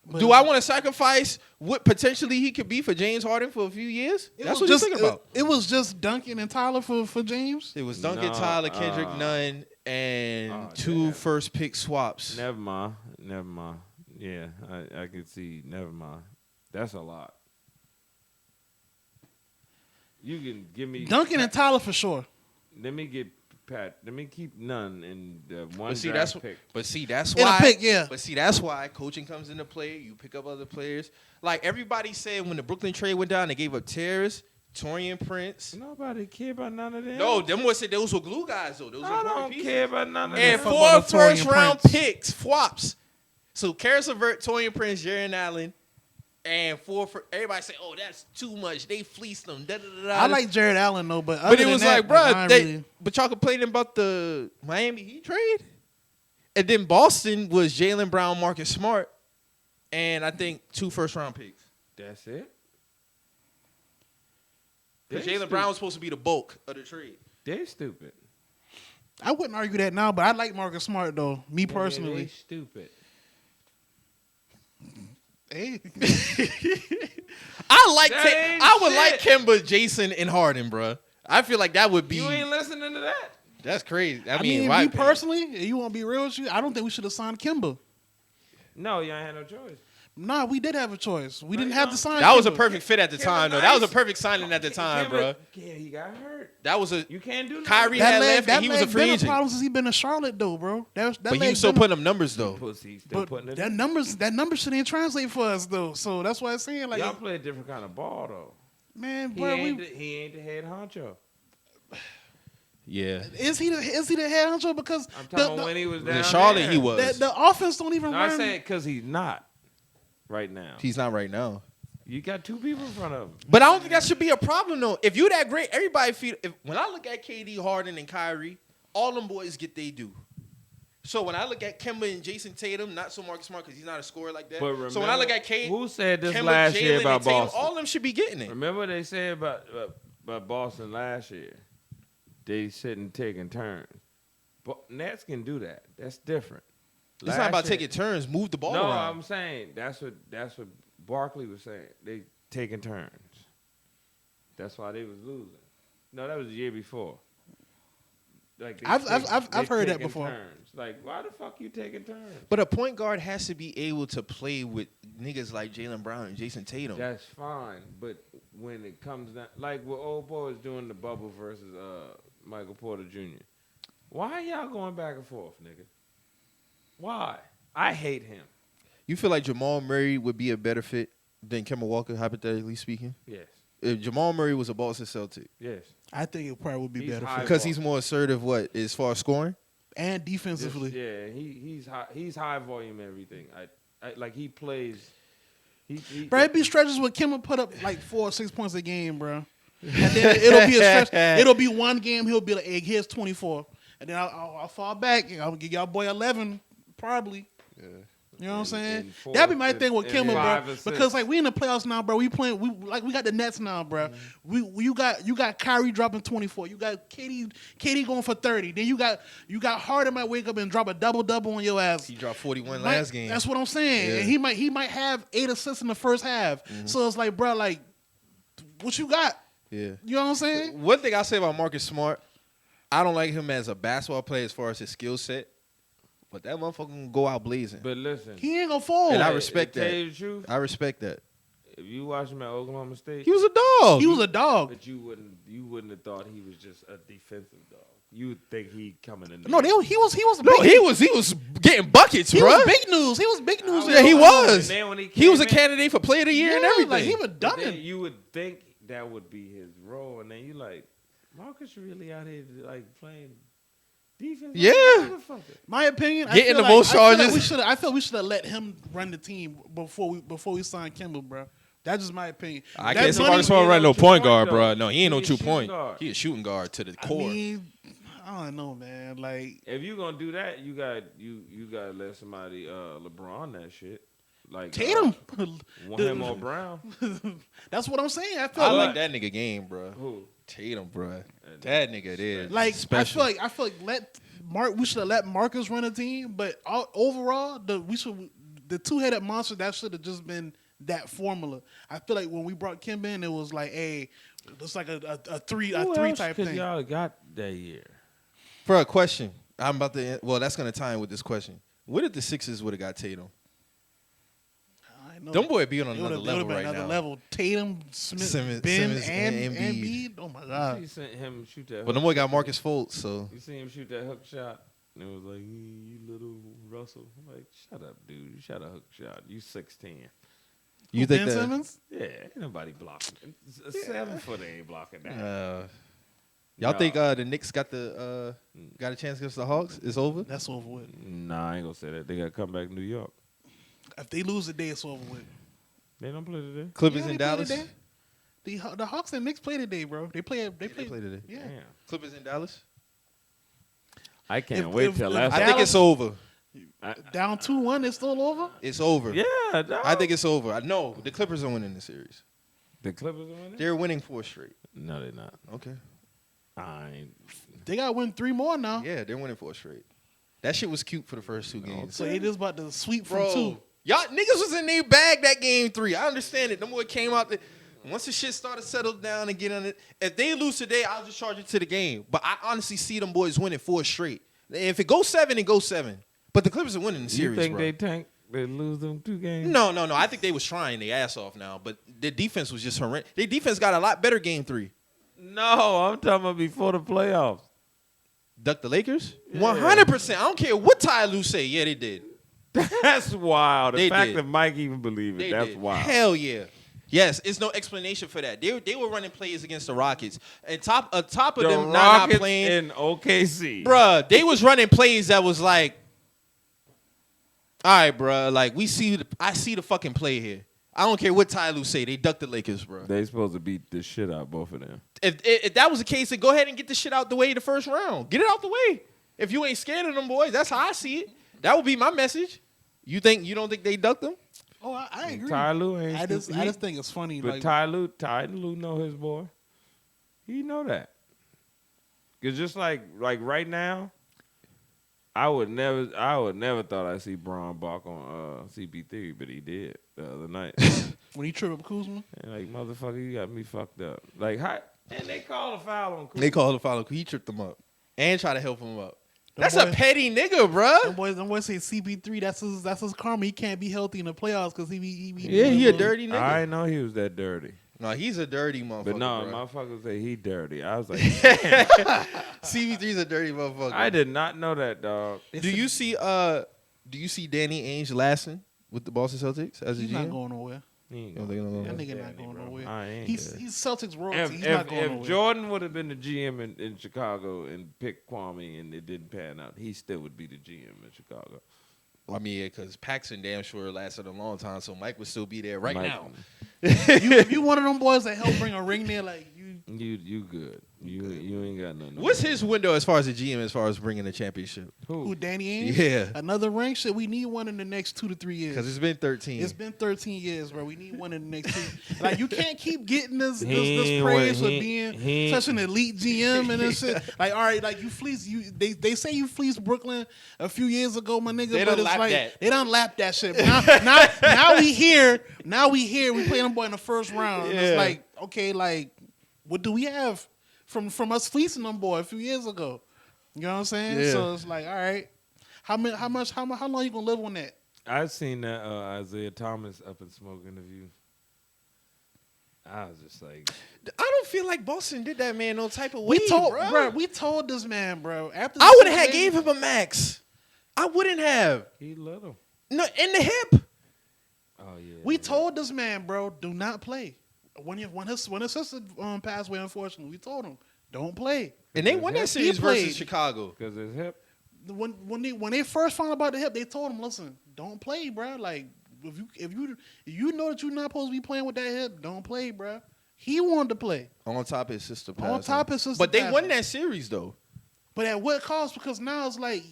but Do I want to sacrifice what potentially he could be for James Harden for a few years? it That's was what just you thinking about. It was just Duncan and Tyler for James. It was Duncan, No, Tyler, Kendrick Nunn, and oh, two damn. first pick swaps. Never mind. Yeah, I can see. Never mind. That's a lot. You can give me Duncan and Tyler for sure. Let me get Pat. Let me keep none in the one But see, draft pick. that's In a why. pick, yeah. But see, that's why coaching comes into play. You pick up other players. Like everybody said when the Brooklyn trade went down, they gave up Terrace, Torian Prince. Nobody care about none of them. No, those were glue guys though. Those were I important don't pieces. care about none of And them. fuck 4 about the Torian first round Prince. picks, swaps. So Karis LeVert, Torian Prince, Jaron Allen, and everybody say, "Oh, that's too much." They fleeced them. Da, da, da, da. I like Jared Allen though, but But it other was than that, like, bro, I ain't really- but y'all complaining about the Miami Heat trade, and then Boston was Jaylen Brown, Marcus Smart, and I think 2 first round picks. That's it. Because They Jaylen Brown was supposed to be the bulk of the trade. They stupid. I wouldn't argue that now, but I like Marcus Smart though. Me They personally. stupid. Hey. That ain't I would shit. like Kemba, Jason, and Harden, bro. I feel like that would be. You ain't listening to that. That's crazy. I I mean, mean, my me opinion. personally, you want to be real with you? I don't think we should have signed Kimba. No, you ain't had no choice. Nah, we did have a choice. We didn't you have don't. to sign. That was a Kimba. perfect fit at the Kemba time, though. That was a nice. perfect signing at the time, bro. Yeah, he got hurt. That was a You can't do nothing. Kyrie That had leg, left, that and he was a leg free been agent. problem since he been in Charlotte, though, bro. That But he leg was still been a- putting up numbers, though. Pussy still But putting it. that shit ain't translate for us though. So that's why I'm saying like, Y'all play a different kind of ball though. man, He bro, ain't the head honcho. Yeah. is he the head honcho? Because I'm talking about when he was down In Charlotte, there. he was. the offense don't even No, I run. said because he's not right now. He's not right now. You got 2 people in front of him. But I don't think that should be a problem, though. If you that great, everybody feel. When I look at KD, Harden, and Kyrie, all them boys get they due. So when I look at Kemba and Jason Tatum, not so Marcus Smart because he's not a scorer like that. But So when I look at Kate, who said this Kemba, last year Jalen, about and Tatum, Boston? all of them should be getting it. Remember what they said about Boston last year? They sitting taking turns. But Nets can do that. That's different. It's not Last about year- taking turns. Move the ball No, around. I'm saying that's what Barkley was saying. They taking turns. That's why they was losing. No, that was the year before. Like I've heard that taking before. Turns. Like, why the fuck you taking turns? But a point guard has to be able to play with niggas like Jaylen Brown and Jason Tatum. That's fine, but when it comes down, like what old boy is doing the bubble versus Michael Porter Jr. Why y'all going back and forth, nigga? Why? I hate him. You feel like Jamal Murray would be a better fit than Kemba Walker, hypothetically speaking? Yes, If Jamal Murray was a Boston Celtic. yes. I think it probably would be He's better high. for Because he's more assertive, as far as scoring? and defensively. Yeah, he's high. He's high volume everything. I like he plays. He Bro, it be stretches where Kimba put up like 4 or 6 points a game, bro. And then it'll be a stretch. It'll be one game. He'll be like, hey, here's 24. And then I'll fall back. And I'll give y'all boy 11, probably. Yeah. You know what I'm saying? and four- That'd be my thing with and Kimba, 5 bro. assists. Because like we in the playoffs now, bro. We got the Nets now, bro. You got Kyrie dropping 24. You got KD going for 30. Then you got Harden might wake up and drop a double on your ass. He dropped 41 Might- last game. That's what I'm saying. Yeah. And he might have 8 assists in the first half. So it's like, bro, like, what you got? Yeah. You know what I'm saying? One thing I say about Marcus Smart, I don't like him as a basketball player as far as his skill set, but that motherfucker can go out blazing. But listen, He ain't gonna fall. And I to respect tell that. you the truth, I respect that. if you watch him at Oklahoma State, He was a dog. He was a dog. but you wouldn't have thought he was just a defensive dog. You would think he coming in. No, he was No, big, he was getting buckets, he bro. was big news. He was big news. Yeah, he was. And then when He was a came in- candidate for Player of the Year and Yeah, everything. like, he was But then done. you would think that would be his role, and then you like Marcus really out here like playing defense. Yeah. Motherfucker. My opinion. Getting I feel the most I feel charges. I feel we should have let him run the team before we signed Kimball, bro. That's just my opinion. I That can't say money- Marcus Smart he run ain't no no point true guard, point, bro. though. No, he ain't no He a true shooting point. guard. He a shooting guard to the I core. mean, I don't know, man. Like, If you gonna do that, you gotta let somebody LeBron that shit. Like Tatum. want him or Brown. That's what I'm saying. I feel I like like that nigga game, bro. Who? Tatum, bro. That nigga it is. Like special. I feel like we should have let Marcus run a team, but overall the two-headed monster that should have just been that formula. I feel like when we brought Kim in, it was like, hey, it's like a three type thing. Y'all got that year. For a question, I'm about to. Well, that's gonna tie in with this question. What if the Sixers would have got Tatum? I know. Them boy be on It another would've level been right another now. level. Tatum, Smith, Simmons- Ben, Simmons, and and Embiid. Embiid. Oh my god. He sent him shoot that. But them hook boy got shot. Marcus Fultz, so You see him shoot that hook shot, and it was like, you little Russell. I'm like, shut up, dude. You shot a hook shot. You 6'10". you think Ben that? Simmons? Yeah, ain't nobody blocking. A 7-footer ain't blocking that. Y'all No. think the Knicks got a chance against the Hawks? It's over. That's over with. Nah, I ain't gonna say that. They gotta come back to New York. If they lose today, it's over with. They don't play today. Clippers Yeah, in they play Dallas. today. The Hawks and Knicks play today, bro. They play. They They play today. Yeah. Damn. Clippers in Dallas. I can't If- wait if- till if after. I think it's over. Down 2-1, it's still over. It's over. Yeah, dog. I think it's over. I know the Clippers are winning the series. the Clippers are winning. They're winning 4 straight. No, they're not. Okay. I ain't. They got to win 3 more now. Yeah, they're winning 4 straight. That shit was cute for the first 2 games. So they just about to sweep from Bro, 2. y'all niggas was in their bag that game 3. I understand it. Them boy came out there. Once the shit started to settle down and get on it, if they lose today, I'll just charge it to the game. But I honestly see them boys winning 4 straight. If it goes 7, it goes 7. But the Clippers are winning the series, You think bro. they tank? They lose them 2 games? No. I think they was trying their ass off now, but their defense was just horrendous. Their defense got a lot better game 3. No, I'm talking about before the playoffs. Duck the Lakers? Yeah. 100%. I don't care what Ty Lue say. Yeah, they did. That's wild. The They fact did. that Mike even believe it, They that's did. wild. Hell yeah. Yes, it's no explanation for that. They were running plays against the Rockets. And top of The them not Rockets playing. in OKC. Bruh, they was running plays that was like, all right, bruh, like I see the fucking play here. I don't care what Ty Lue say. They ducked the Lakers, bro. They supposed to beat the shit out of both of them. If that was the case, then go ahead and get the shit out the way the first round. Get it out the way. If you ain't scared of them boys, that's how I see it. That would be my message. You don't think they ducked them? Oh, I agree. Ty Lue ain't I just stupid. think it's funny. But Like, Ty Lue know his boy. He know that. Cause just like right now, I would never thought I'd see Braun bark on CP3, but he did the other night. when he tripped up Kuzma, And like, motherfucker, you got me fucked up. Like, how, and they call a foul on Kuzma. They called the foul. He tripped them up and tried to help him up. Them That's a boys- petty nigga, bruh. them boys say CP3. That's his karma. He can't be healthy in the playoffs because he Yeah, he a dirty nigga. I didn't know he was that dirty. No, he's a dirty motherfucker. But no, bruh. motherfuckers say he dirty. I was like, CP3's a dirty motherfucker. I did not know that, dog. Do you see Danny Ainge lasting with the Boston Celtics as a He's GM? not going nowhere. He ain't You don't going think he'll go That nowhere? nigga not Danny, going bro. nowhere. I ain't He's good. Celtics royalty. If, He's not if, going if nowhere. Jordan would have been the GM in Chicago and picked Kwame and it didn't pan out, he still would be the GM in Chicago. I mean, yeah, because Paxson damn sure lasted a long time, so Mike would still be there right Mike, now. if you one of them boys that help bring a ring there, like you, You good. You ain't got nothing. What's his window as far as a GM, as far as bringing a championship? who Danny Ainge? Yeah. Another ring? Shit, we need one in the next 2 to 3 years. Because it's been 13. It's been 13 years, bro. We need one in the next 2. Like you can't keep getting this He praise for ain't- being he- such an elite GM and this shit. Like, all right, like you fleeced you. They say you fleeced Brooklyn a few years ago, my nigga. They but done it's lapped like that. they done lapped that shit. Now we here. Now we here. We play them boy in the first round. And Yeah. it's like, okay, like what do we have from us fleecing them boy a few years ago? You know what I'm saying? Yeah. So it's like, all right, how long you gonna live on that? I seen that Isaiah Thomas Up in Smoke interview. I was just like, I don't feel like Boston did that man no type of way, We told this man, bro. After I the would have had situation- gave him a max. I wouldn't have. he little. No, in the hip. Oh yeah. We told this man, bro, do not play. When his sister passed away, unfortunately, we told him, don't play. And they won that series played. versus Chicago. Because it's hip. When they first found out about the hip, they told him, "Listen, don't play, bro. Like if you know that you're not supposed to be playing with that hip, don't play, bro." He wanted to play. On top of his sister passing. On top of his sister But they passing. won that series, though. But at what cost? Because now it's like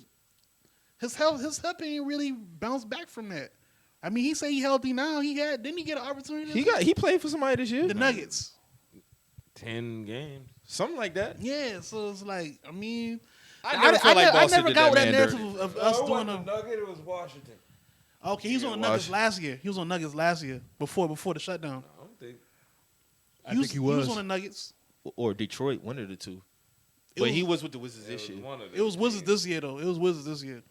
his hip ain't really bounced back from that. I mean, he say he healthy now. Didn't he get an opportunity? He played for somebody this year. The Nuggets. 10 games. Something like that. Yeah, so it's like, I mean, I never felt like Boston I never did got with that that man narrative dirty. of us doing a a. Nugget. It was Washington. Okay, he was on the Nuggets last year. He was on Nuggets last year before the shutdown. I don't think. I think he was. He was on the Nuggets. Or Detroit, one of the two. But he was with the Wizards this year. It was Wizards this year, though. It was Wizards this year.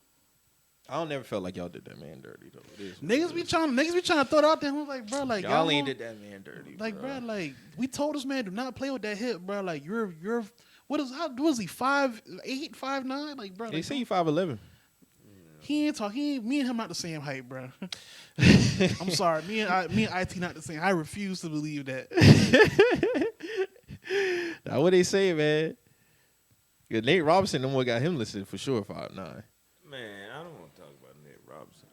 I don't never felt like y'all did that man dirty, though. Niggas be trying to throw it out there. I was like, bro, like y'all ain't did that man dirty. Like, bro, like we told this man do not play with that hip, bro. Like you're what is he 5'8", 5'9"? Like, bro, They like, say you 5'11". he ain't talk. Me and him not the same height, bro. I'm sorry, me and IT not the same. I refuse to believe that. Now what they say, man? Yeah, Nate Robinson, them one got him listed for sure 5'9". Man, I don't want to talk about Nate Robinson.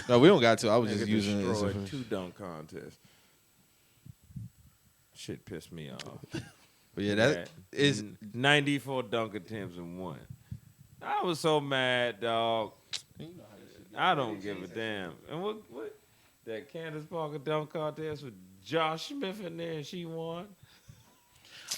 No, we don't got to. I was just Nigga using it. as destroyed a- 2 dunk contests. Shit pissed me off. But yeah, that is 94 dunk attempts and 1. I was so mad, dog. I don't give a damn. And what that Candace Parker dunk contest with Josh Smith in there and she won.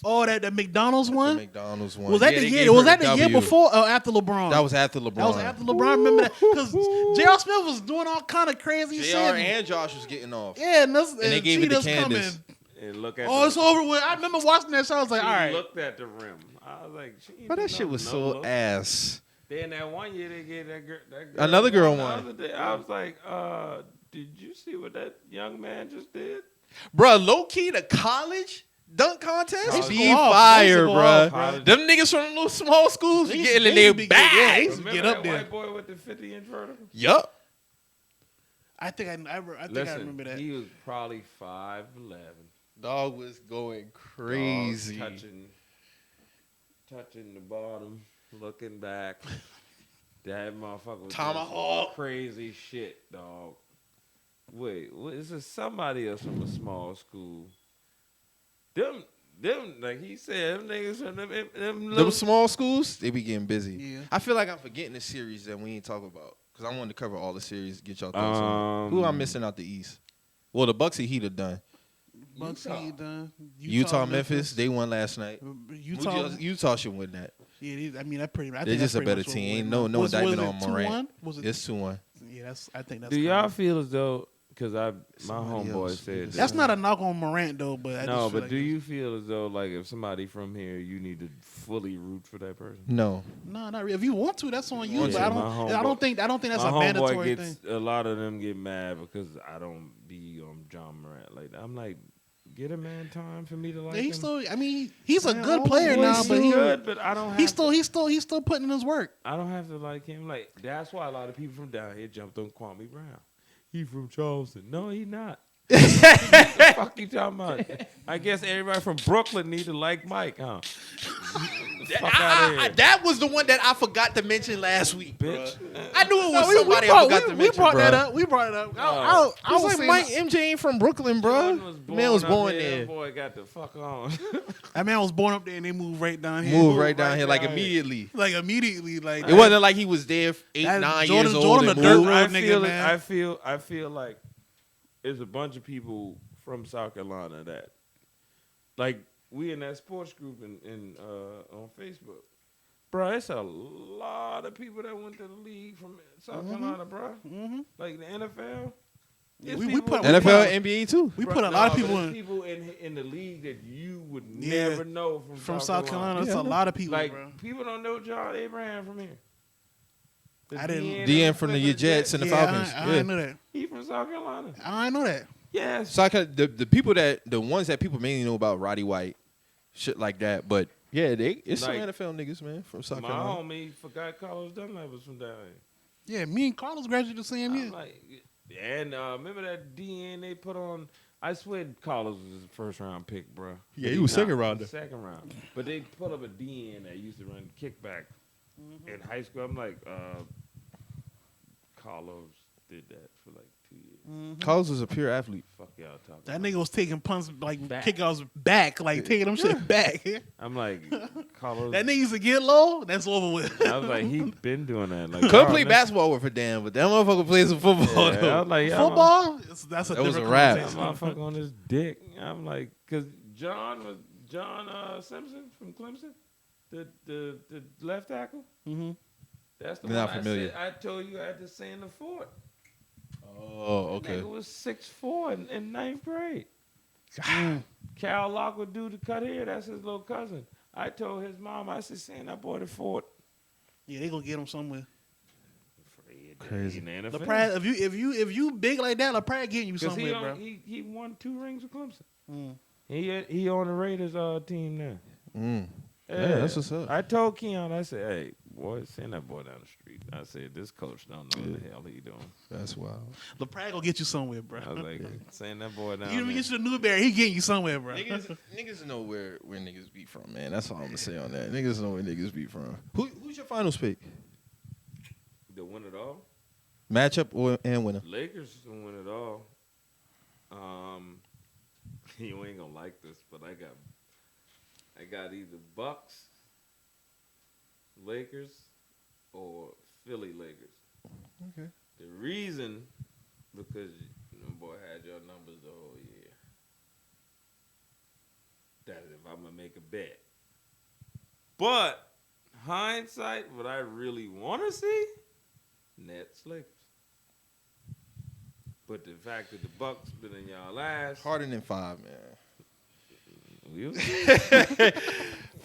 Oh, that McDonald's the one. McDonald's one. Was that Yeah, the they year? gave Was her that the year W. before or after LeBron? That was after LeBron. That was after LeBron. Remember that? Because J.R. Smith was doing all kind of crazy JR shit. and Josh was getting off. Yeah, and they gave it to Cheetah's Candace. And look at Oh, it's over with. I remember watching that show. I was like, she all right. looked at the rim. I was like, she ain't But that do shit was no so look. ass. Then that one year they gave that girl Another girl the won. other day. I was like, did you see what that young man just did? Bruh, low key the college dunk contest College be go off. fire, They used to go bruh. off, bruh. Them niggas from the little small schools They be used- getting in they their used to be good. Yeah, they bag. used to Remember get up that there. white boy with the 50-inch vertical? Yup. I think I remember that. He was probably 5'11". Dog was going Dog crazy. touching the bottom, looking back. That motherfucker was Tomahawk. doing crazy shit, dog. Wait, what, is this somebody else from a small school? Them, like he said, them niggas from them Them little small schools, they be getting busy. Yeah. I feel like I'm forgetting the series that we ain't talking about. Because I wanted to cover all the series, get y'all thoughts on it. Who I'm missing out the East? Well, the Bucks and Heat are done. Bucks Heat done. Utah, Memphis, they won last night. Utah should win that. Yeah, I mean that pretty. I They're think just that's a pretty better much what team. we're Ain't waiting no Was indictment it on Morant. 2-1? Was it? It's 2-1. Yeah, I think that's. Do y'all correct. feel as though? Because my Somebody homeboy else. said that. That's not a knock on Morant though, but I No, just feel but like do you feel as though like if somebody from here, you need to fully root for that person? No. No, not really. If you want to, that's on you. Want But to. I My don't think that's My a homeboy mandatory gets thing. a lot of them get mad because I don't be on John Morant like that. I'm like, get a man time for me to like Yeah, he's him. still. I mean, he's a Man, good all player the now, boys but is he good, but I don't have he's still putting in his work. I don't have to like him. Like that's why a lot of people from down here jumped on Kwame Brown. He from Charleston. No, he not. What the fuck you talking about? I guess everybody from Brooklyn need to like Mike, huh? Fuck out of here, That was the one that I forgot to mention last week, bitch. I knew it was somebody I forgot to mention, We brought that bruh. up. We brought it up. I I was was like, saying Mike MJ ain't from Brooklyn, bro. Man was up born here, there. that boy got the fuck on. that man was born up there and they moved right down here. Moved right down right here like down here. immediately. Like immediately, like It wasn't like he was there 8, That 9 Jordan- years old Jordan and a dirt moved. road I nigga, feel it, man. I feel like there's a bunch of people from South Carolina that, like, we in that sports group in on Facebook, bro. It's a lot of people that went to the league from South Carolina, bro. Mm-hmm. Like the NFL. Yeah, There's we people- put- NFL, NBA too. we Bro, put a lot of but people there's in people in the league that you would Yeah, never know from South Carolina. It's a lot of people, Like bro. people don't know John Abraham from here. The I didn't- DN from the Clippers, Jets and the Falcons. I Yeah. didn't know that. He from South Carolina. I didn't know that. Yes. So the people the ones that people mainly know about Roddy White, shit like that. But yeah, it's some Like, NFL niggas, man, from South My Carolina. homie forgot Carlos Dunlap was from down here. Yeah, me and Carlos graduated the same I'm year. like, and remember that DN they put on I swear Carlos was his first round pick, bro. Yeah, he was second Nah, rounder. Second round. But they put up a DN that used to run kickback in high school. I'm like, Carlos did that for like 2 years. Carlos was a pure athlete. Fuck y'all talking That about. nigga was taking punts like Back. kickouts back, like taking them shit back. I'm like, Carlos. That nigga used to get low. That's over with. I was like, he been doing that. Like, Couldn't play babasketball with a damn, but that motherfucker plays some football. Yeah, I though. was like, yeah, Football. That's a That was different a wrap. That conversation. motherfucker on his dick. I'm like, cause John Simpson from Clemson, the left tackle. Mhm. That's the Not one familiar. I told you at the Santa Fort. Oh, okay. Nigga was 6'4" in ninth grade. Cal Lockwood dude to cut hair. That's his little cousin. I told his mom, I said, "Seeing that boy to Fort." Yeah, they gonna get him somewhere. Crazy. In the NFL. LePrad, if you big like that, LePrad getting you 'Cause somewhere, bro. he won 2 rings with Clemson. Mm. He on the Raiders team now. Mm. Yeah, that's what's up. I told Keon, I said, "Hey, boy, send that boy down the street." I said, "This coach don't know what the hell he doing." That's wild. LePrad gonna get you somewhere, bro. I was like, "Send that boy down." You even there." get you the Newberry, he getting you somewhere, bro. Niggas know where niggas be from, man. That's all I'm gonna say on that. Niggas know where niggas be from. Who's your finals pick? The win it all. Matchup and winner? Lakers to win it all. You ain't gonna like this, but I got either Bucks, Lakers, or Philly Lakers. Okay. The reason, because boy had your numbers the whole year. That if I'm gonna make a bet. But hindsight, what I really want to see, Nets Lakers. But the fact that the Bucks been in y'all ass, Harder than 5, man. we'll see.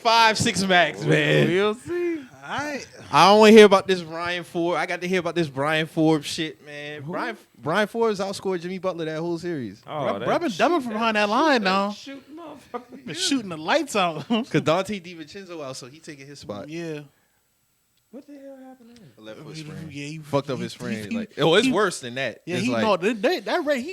5-6 max, man. We'll see. I don't want to hear about this Brian Ford. I got to hear about this Brian Ford shit, man. Who? Brian Forbes outscored Jimmy Butler that whole series. Oh, bro been dumbing from behind that line now. Shoot, motherfucker. Been shooting the lights out. Because Dante DiVincenzo out, so he taking his spot. Yeah. What the hell happened there? A left foot sprain. Yeah, he Fucked up he- his sprain. he- Like, it's he- worse than that. Yeah, It's he like, no that right.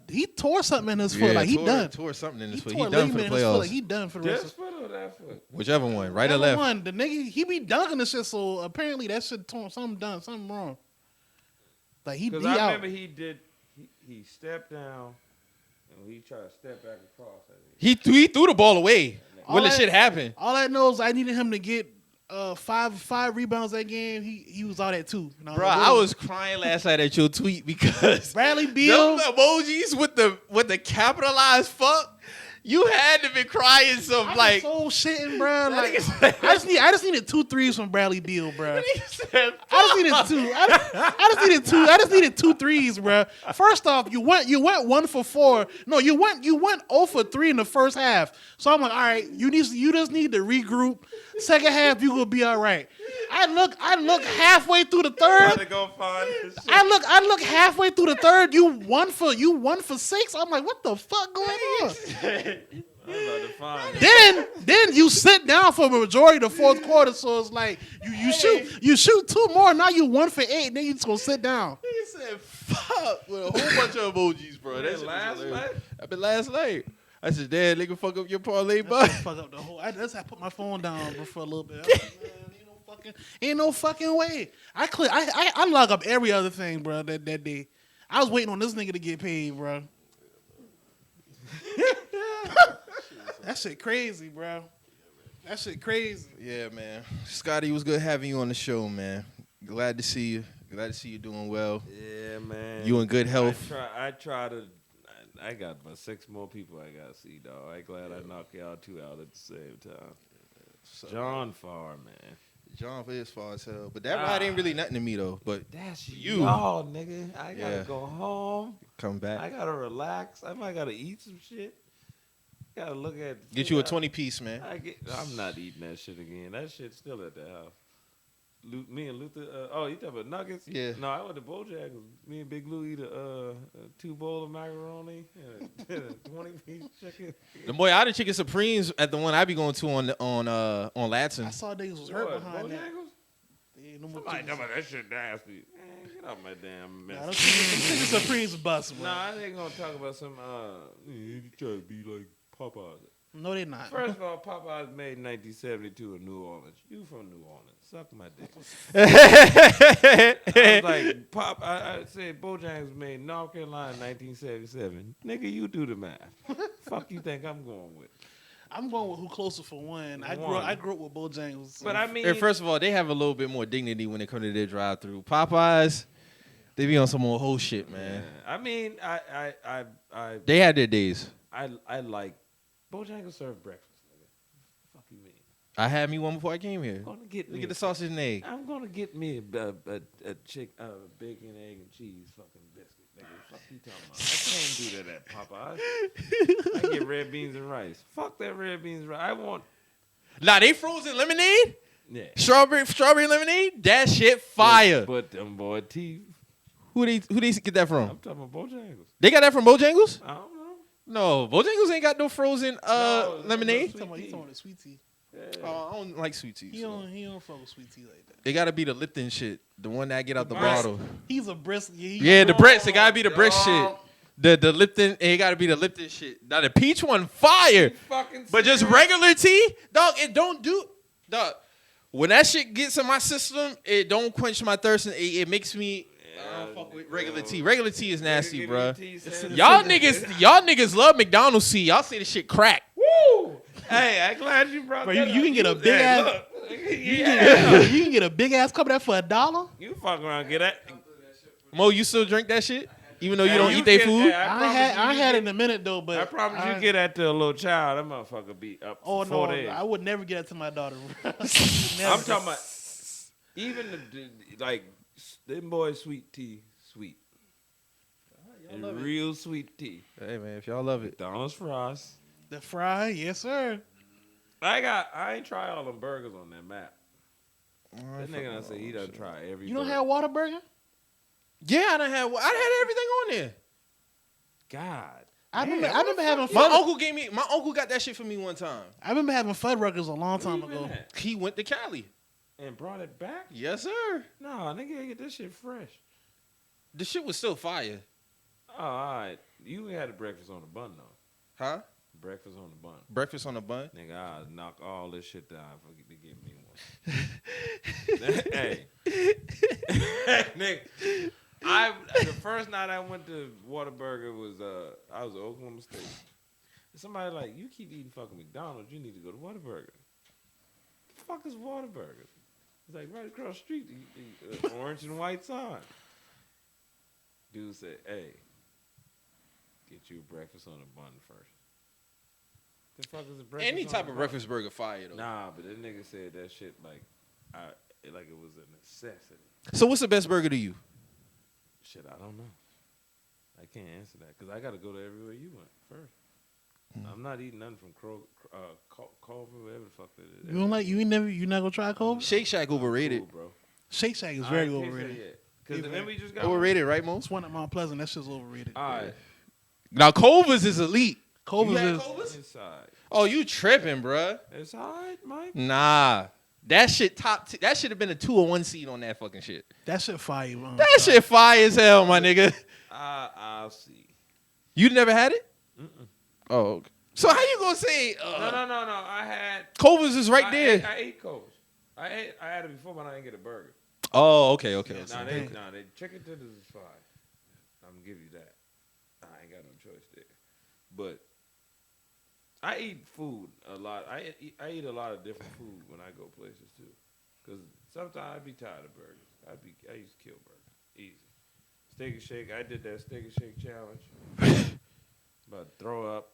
He tore something in his foot. Like he done. Tore something in He his foot. tore He a done for the ligament in his foot. Like playoffs. he done for the rest This of foot or that foot? Whichever one, right or Whichever left. one. The nigga he be dunking and shit. So apparently that shit torn something wrong. Like he Because out. I remember he stepped down and he tried to step back across. I think. He threw the ball away All when the that- shit happened. All I know is I needed him to get five rebounds that game. He was out at 2. And Bro, like, I what- was crying last night at your tweet because Bradley Beal. them emojis with the capitalized fuck. You had to be crying some I like. was so shitting, bro. Like nigga said- I just needed 2 threes from Bradley Beal, bro. He said, I just needed 2. I just needed 2. I just needed 2 threes, bro. First off, you went 1 for 4. No, you went 0 for 3 in the first half. So I'm like, all right, you just need to regroup. Second half, you gonna be all right. I look halfway through the third. go find this shit. I look halfway through the third. You 1 for 6. I'm like, what the fuck going on? I'm about to find it. Then you sit down for a majority of the fourth quarter. So it's like you shoot 2 more. Now you 1 for 8. Then you just gonna sit down. He said, "Fuck" with a whole bunch of emojis, bro. That That shit was last hilarious. night? Happened last night. I said, "Damn, nigga, fuck up your parlay, bud." Fuck up the whole. I put my phone down for a little bit. I was like, man, ain't no fucking way. I log up every other thing, bro. That day, I was waiting on this nigga to get paid, bro. That shit crazy, bro. That shit crazy. Yeah, man. Scotty, it was good having you on the show, man. Glad to see you. Glad to see you doing well. Yeah, man. You in good health. I try to. I got about 6 more people I gotta see, dog. I glad I knocked y'all 2 out at the same time. John Farr, man. John is far as hell, but that ride ain't really nothing to me though. But That's you. y'all, nigga. I gotta Yeah. go home. come back, I gotta relax. I might gotta eat some shit. Gotta look at. get you a 20-piece, man. I'm not eating that shit again. That shit's still at the house. Me and Luther. You talking about nuggets? Yeah. No, I went to Bojangles. Me and Big Lou eat a 2 bowl of macaroni and a 20-piece chicken. The boy out of Chicken Supremes at the one I be going to on I Latson. saw niggas was hurt behind that. Bojangles? They ain't no more Somebody chickens. talking about that shit nasty. Man, get out my damn mess. Nah, them chicken Supremes bust, bro. Nah, I ain't gonna talk about some. You try to be like Popeyes. No, they not. First of all, Popeyes made in 1972 in New Orleans. You from New Orleans? Suck my dick. I was like, I said Bojangles was made in North Carolina in 1977. Nigga, you do the math. Fuck you think I'm going with? I'm going with who closer for one. I grew up with Bojangles. But I mean, And first of all, they have a little bit more dignity when it comes to their drive-through. Popeyes, they be on some more whole shit, man. yeah. I mean, I They had their days. I like Bojangles serve breakfast. Nigga. Fuck you mean? I had me one before I came here. I'm gonna get Look me at the sausage and egg. I'm gonna get me a bacon, egg, and cheese fucking biscuit. Nigga, fuck you talking about? I can't do that at Popeyes. I get red beans and rice. Fuck that red beans and rice. I want Nah, they frozen lemonade, yeah. strawberry lemonade. That shit fire. But them boy teeth. Who they get that from? I'm talking about Bojangles. They got that from Bojangles? I don't know. No, Bojangles ain't got no frozen No, lemonade. He's talking about the sweet tea. Yeah. Oh, I don't like sweet tea. He so. don't fuck with sweet tea like that. They gotta be the Lipton shit, the one that get out the Right. bottle. He's a brisk. Yeah, the Brits. It gotta be the Brit shit. The Lipton. It gotta be the Lipton shit. Now the peach one fire, Fucking but just serious? regular tea, dog. It don't do, dog. When that shit gets in my system, it don't quench my thirst, and it makes me. I don't fuck with regular tea. Regular tea is nasty, Regular bruh. tea said- Y'all niggas love McDonald's tea. Y'all say the shit crack. Woo! Hey, I'm glad you brought Bro, that you up. can get a big Hey, ass- look. You can get a big ass cup of that for $1. You fuck around and get that. Mo, you still drink that shit, even though you Hey, don't eat their get- food. hey, I you had it get- in a minute though, but I promise you get that to a little child. That motherfucker be up Oh for no, 4 days. I would never get that to my daughter. I'm talking about even the like them boys sweet tea, sweet. And real sweet tea. Hey man, if y'all love it, McDonald's fries. The fry, yes sir. I ain't try all them burgers on that map. That nigga done say he done try every You don't burger. have Whataburger? yeah, I done had everything on there. God. I Damn, remember what the having fuck My uncle got that shit for me one time. I remember having Fuddruckers a long Where time you been ago. at? He went to Cali. And brought it back? Yes, sir. Nah, nigga, get this shit fresh. The shit was still fire. Oh, all right. You had a breakfast on the bun, though. Huh? Breakfast on the bun. Breakfast on a bun. Nigga, I'll knock all this shit down for you to give me one. Hey. Nigga. The first night I went to Whataburger was, I was at Oklahoma State. And somebody like, you keep eating fucking McDonald's, you need to go to Whataburger. The fuck is Whataburger? It's like right across the street, the orange and white sign. Dude said, hey, get you a breakfast on a bun first. The fuck is a breakfast Any on type a of bun? breakfast burger fire though. Nah, but that nigga said that shit like it was a necessity. So what's the best burger to you? Shit, I don't know. I can't answer that because I got to go to everywhere you went first. I'm not eating nothing from Culver, whatever the fuck that is. You don't like you not gonna try Culver? Shake Shack overrated. Cool, bro. Shake Shack is very overrated. Because then we just got Overrated, right, Mo? It's one at Mount Pleasant. That shit's overrated. All right, Now Culver's is elite. Culver's You had is Culver's? inside. Oh, you tripping, bruh? It's all right, Mike. Nah. That shit that should have been a 2 or 1 seed on that fucking shit. that shit fire. Man. That shit fire as hell, my nigga. I'll see. You never had it? Mm-mm. Oh, okay. So how you gonna say No. I had Culver's is right there? I ate Culver's. I had it before, but I didn't get a burger. Oh, okay. Nah, they chicken tenders is fine. I'm gonna give you that. I ain't got no choice there. But I eat food a lot. I eat a lot of different food when I go places too. Cause sometimes I be tired of burgers. I used to kill burgers easy. Steak and shake. I did that steak and shake challenge. But throw up.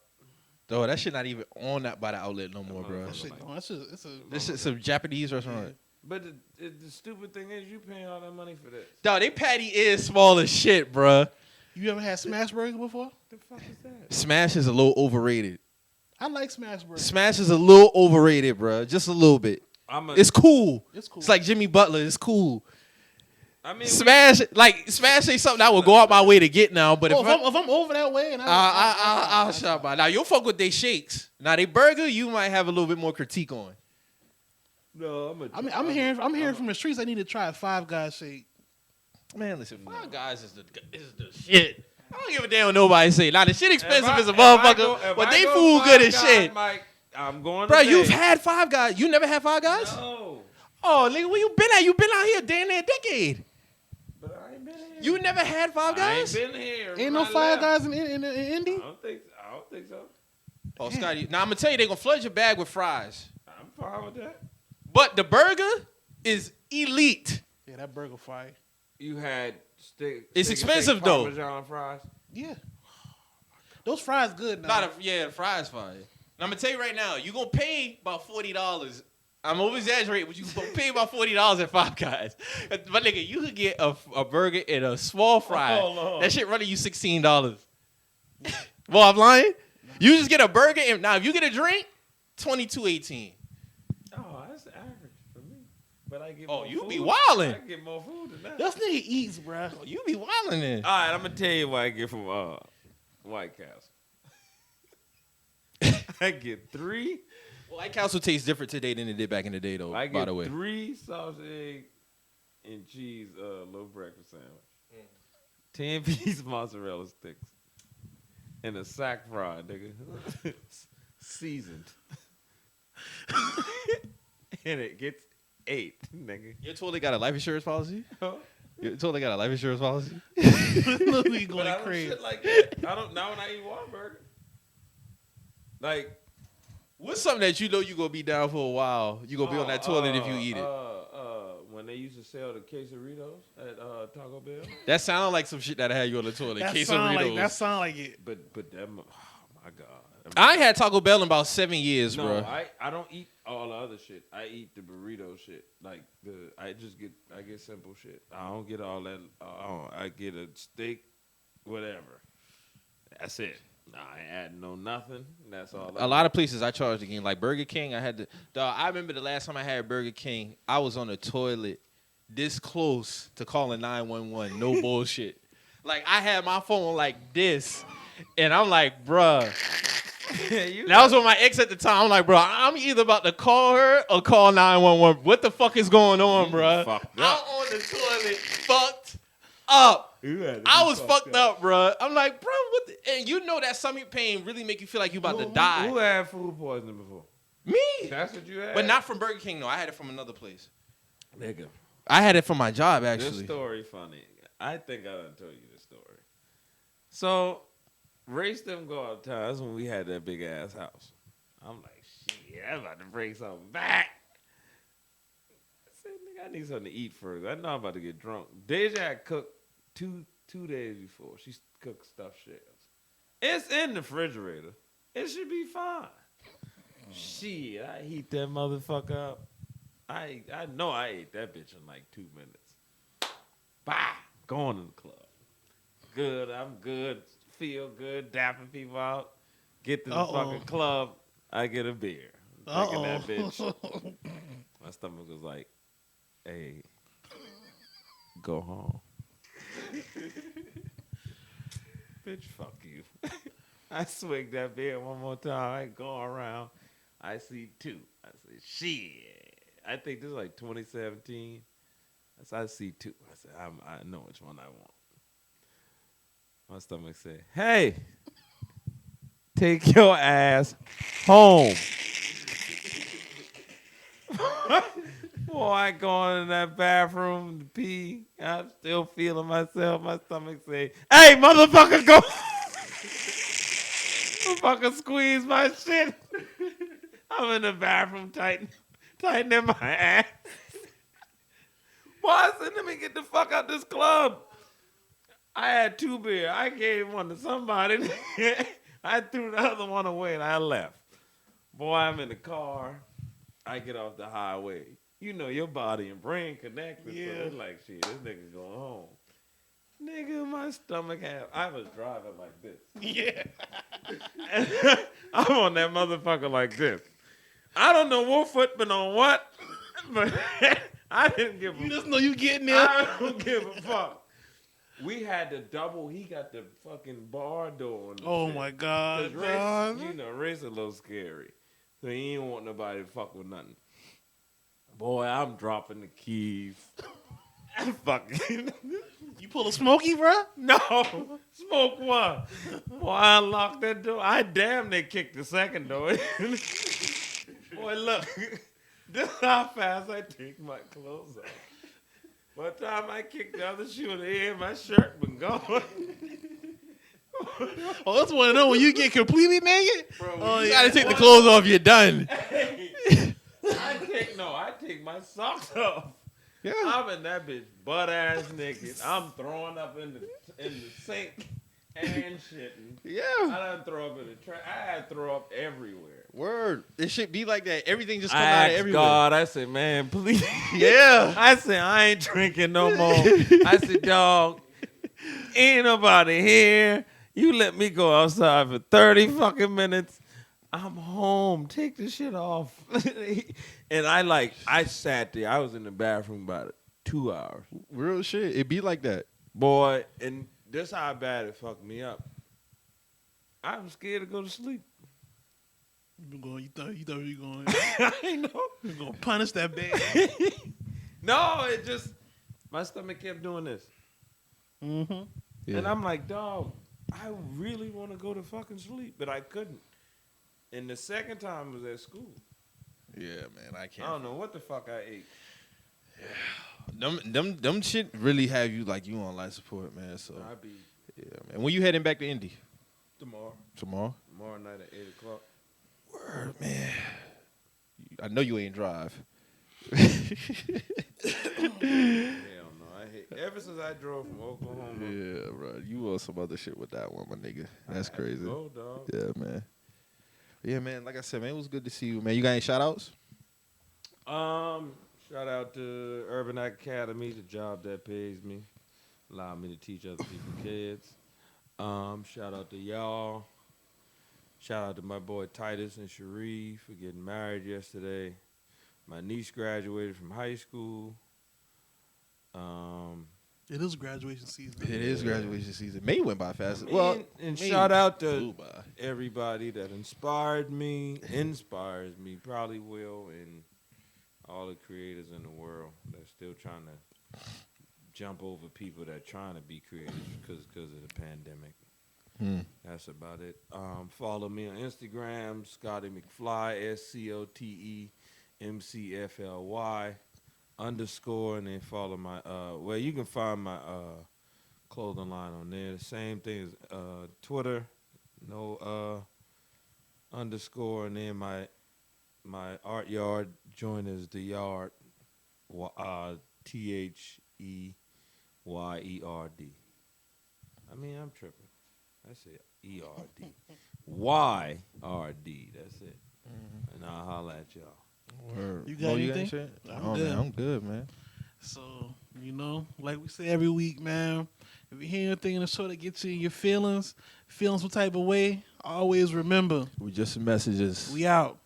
Oh, that shit not even on that by the outlet no more, bro. That shit, no, that's just, it's a. This is some Japanese restaurant. But the stupid thing is, you paying all that money for this. Dog, they patty is small as shit, bruh. You ever had Smash Burger before? The fuck is that? Smash is a little overrated. I like Smash Burger. Smash is a little overrated, bruh. Just a little bit. It's cool. It's cool. It's like Jimmy Butler. It's cool. I mean, Smash ain't something I would go out my way to get now. But Oh, if I'm over that way, and I'll shop by. Now you'll fuck with they shakes. Now they burger, you might have a little bit more critique on. no, I'm hearing from the streets. I need to try a Five Guys shake. Man, listen, Five Guys is the shit. I don't give a damn what nobody say. Now the shit expensive as a motherfucker, but they food good as shit. Mike, I'm going. Bro, you've had Five Guys. You never had Five Guys? No. Oh, nigga, where you been at? You been out here damn near a decade. But I ain't been here. You never had Five Guys? I ain't been here. Ain't no Five Guys in Indy. I don't think so. Oh, Scotty. Now I'm gonna tell you, they gonna flood your bag with fries. I'm fine with that. But the burger is elite. Yeah, that burger fire. You had steak. It's steak expensive, though. Parmesan fries. Yeah. Those fries good now. The fries fire. I'm gonna tell you right now, you gonna pay about $40. I'm over exaggerating, but you gonna pay about $40 at Five Guys. But nigga, you could get a burger and a small fry. Oh, that shit running you $16. Well, I'm lying. You just get a burger and now if you get a drink, $22.18. Oh, that's average for me. But I get. Oh, more you food. be wildin'. I get more food than that. This nigga eats, bro. Oh, you be wildin' then. All right, I'm gonna tell you what I get from White Castle. I get 3. Well, White Castle tastes different today than it did back in the day, though. I get by the way, 3 sausage, egg, and cheese little breakfast sandwich. 10-piece mozzarella sticks. And a sack fry, nigga. Seasoned. And it gets 8, nigga. your toilet got a life insurance policy. Huh? Your toilet got a life insurance policy. Look, we But going I don't crazy. shit like that. I don't now when I eat Wahlburger. Like What's something that you know you gonna be down for a while? You gonna be on that toilet if you eat it. When they used to sell the quesadillas at Taco Bell. That sound like some shit that had you on the toilet. That Quesadillas. sound like it. But that, oh my God. I ain't had Taco Bell in about 7 years, No, bro. I don't eat all the other shit. I eat the burrito shit. Like I get simple shit. I don't get all that. I get a steak, whatever. That's it. I ain't adding no nothing. That's all. A lot of places I charged again, like Burger King. I had to. Dog, I remember the last time I had Burger King, I was on the toilet this close to calling 911. No bullshit. Like I had my phone like this, and I'm like, bruh. That was with my ex at the time. I'm like, bro, I'm either about to call her or call 911. What the fuck is going on, bro? fucked I'm up. on the toilet, fucked up. I was fucked up, bro. I'm like, bro, what? And you know that stomach pain really make you feel like you about to die. Who had food poisoning before? Me, That's what you had. but not from Burger King. though. I had it from another place. Nigga. I had it from my job This actually. story funny. I think I done told you this story. So, Race them go out of town. That's when we had that big ass house. I'm like, shit, I'm about to bring something back. I said, nigga, I need something to eat first. I know I'm about to get drunk. Deja had cooked two days before. She cooked stuffed shells. It's in the refrigerator. It should be fine. Shit, I heat that motherfucker up. I know I ate that bitch in like 2 minutes. Bah, going to the club. Good, I'm good. Feel good, dapping people out. Get to the fucking club. I get a beer. I'm drinking that bitch. My stomach was like, hey, go home. Bitch, fuck you. I swig that beer one more time. I go around. I see 2. I say, shit. I think this is like 2017. I see 2. I said, I know which one I want. My stomach said, hey, take your ass home. Boy, I go in that bathroom to pee. I'm still feeling myself. My stomach say, hey, motherfucker, go. Motherfucker squeeze my shit. I'm in the bathroom tightening my ass. Boy, I said, let me get the fuck out this club. I had 2 beer. I gave one to somebody. I threw the other one away and I left. Boy, I'm in the car. I get off the highway. You know your body and brain connected. Yeah. So it's like, shit, this nigga going home. Nigga, my stomach I was driving like this. Yeah. I'm on that motherfucker like this. I don't know what foot been on what, but I didn't give a fuck. You just know you getting there. I don't give a fuck. We had the double. He got the fucking bar door on the shit. My God. Race, you know, Race a little scary. So he ain't want nobody to fuck with nothing. Boy, I'm dropping the keys. Fucking You pull a Smokey, bro? no, smoke one. Boy, I unlocked that door. I damn near kicked the second door. Boy, look, this is how fast I take my clothes off. By the time I kicked the other shoe in the air, my shirt been gone. Oh, that's one of them when you get completely naked. Bro, Oh, You yeah. gotta take the clothes off. You're done. I take my socks off. Yeah. I'm in that bitch butt ass naked. I'm throwing up in the sink and shitting. Yeah. I done throw up in the trash. I had to throw up everywhere. Word. It should be like that. Everything just come I out of asked everywhere. God, I said, man, please. Yeah. I said, I ain't drinking no more. I said, dog, ain't nobody here. You let me go outside for 30 fucking minutes. I'm home. Take the shit off. And I sat there. I was in the bathroom about 2 hours. Real shit. It be like that. Boy, and this how bad it fucked me up. I'm scared to go to sleep. You thought you were going I know. you gonna punish that bed. No, it just, my stomach kept doing this. Mm-hmm. Yeah. And I'm like, dog, I really want to go to fucking sleep, but I couldn't. And the second time was at school. Yeah, man. I I can't. don't know what the fuck I ate. Them shit really have you like you on life support, man. So I be yeah, man. When you heading back to Indy tomorrow tomorrow? night at 8 o'clock. Word, man. I know you ain't drive. Hell no, I hate. Ever since I drove from Oklahoma, Yeah, bro. You on some other shit with that one, my nigga. That's crazy. Oh, dog. Yeah, man. Yeah, man. Like I said, man, it was good to see you, man. You got any shout outs? Shout out to Urban Academy, the job that pays me, allow me to teach other people's kids. Shout out to y'all. Shout out to my boy Titus and Cherie for getting married yesterday. My niece graduated from high school. It is graduation season. It is graduation season. May went by fast. And- Well, and May shout out flew to by. everybody that inspires me, probably will, and all the creators in the world that's still trying to jump over people that trying to be creators because of the pandemic. That's about it. Follow me on Instagram, Scotty McFly, SCOTEMCFLY _, and then follow my well, you can find my clothing line on there. The same thing as Twitter, no _, and then my art yard joint is the yard, THEYERD. I mean, I'm tripping. That's it. ERD. YRD. That's it. And I'll holla at y'all. Word. You got Mo, anything? shit? I'm Oh, good. man, I'm good, man. So, like we say every week, man, if you hear anything in the show that gets you in your feeling some type of way, always remember, We just some messages. we out.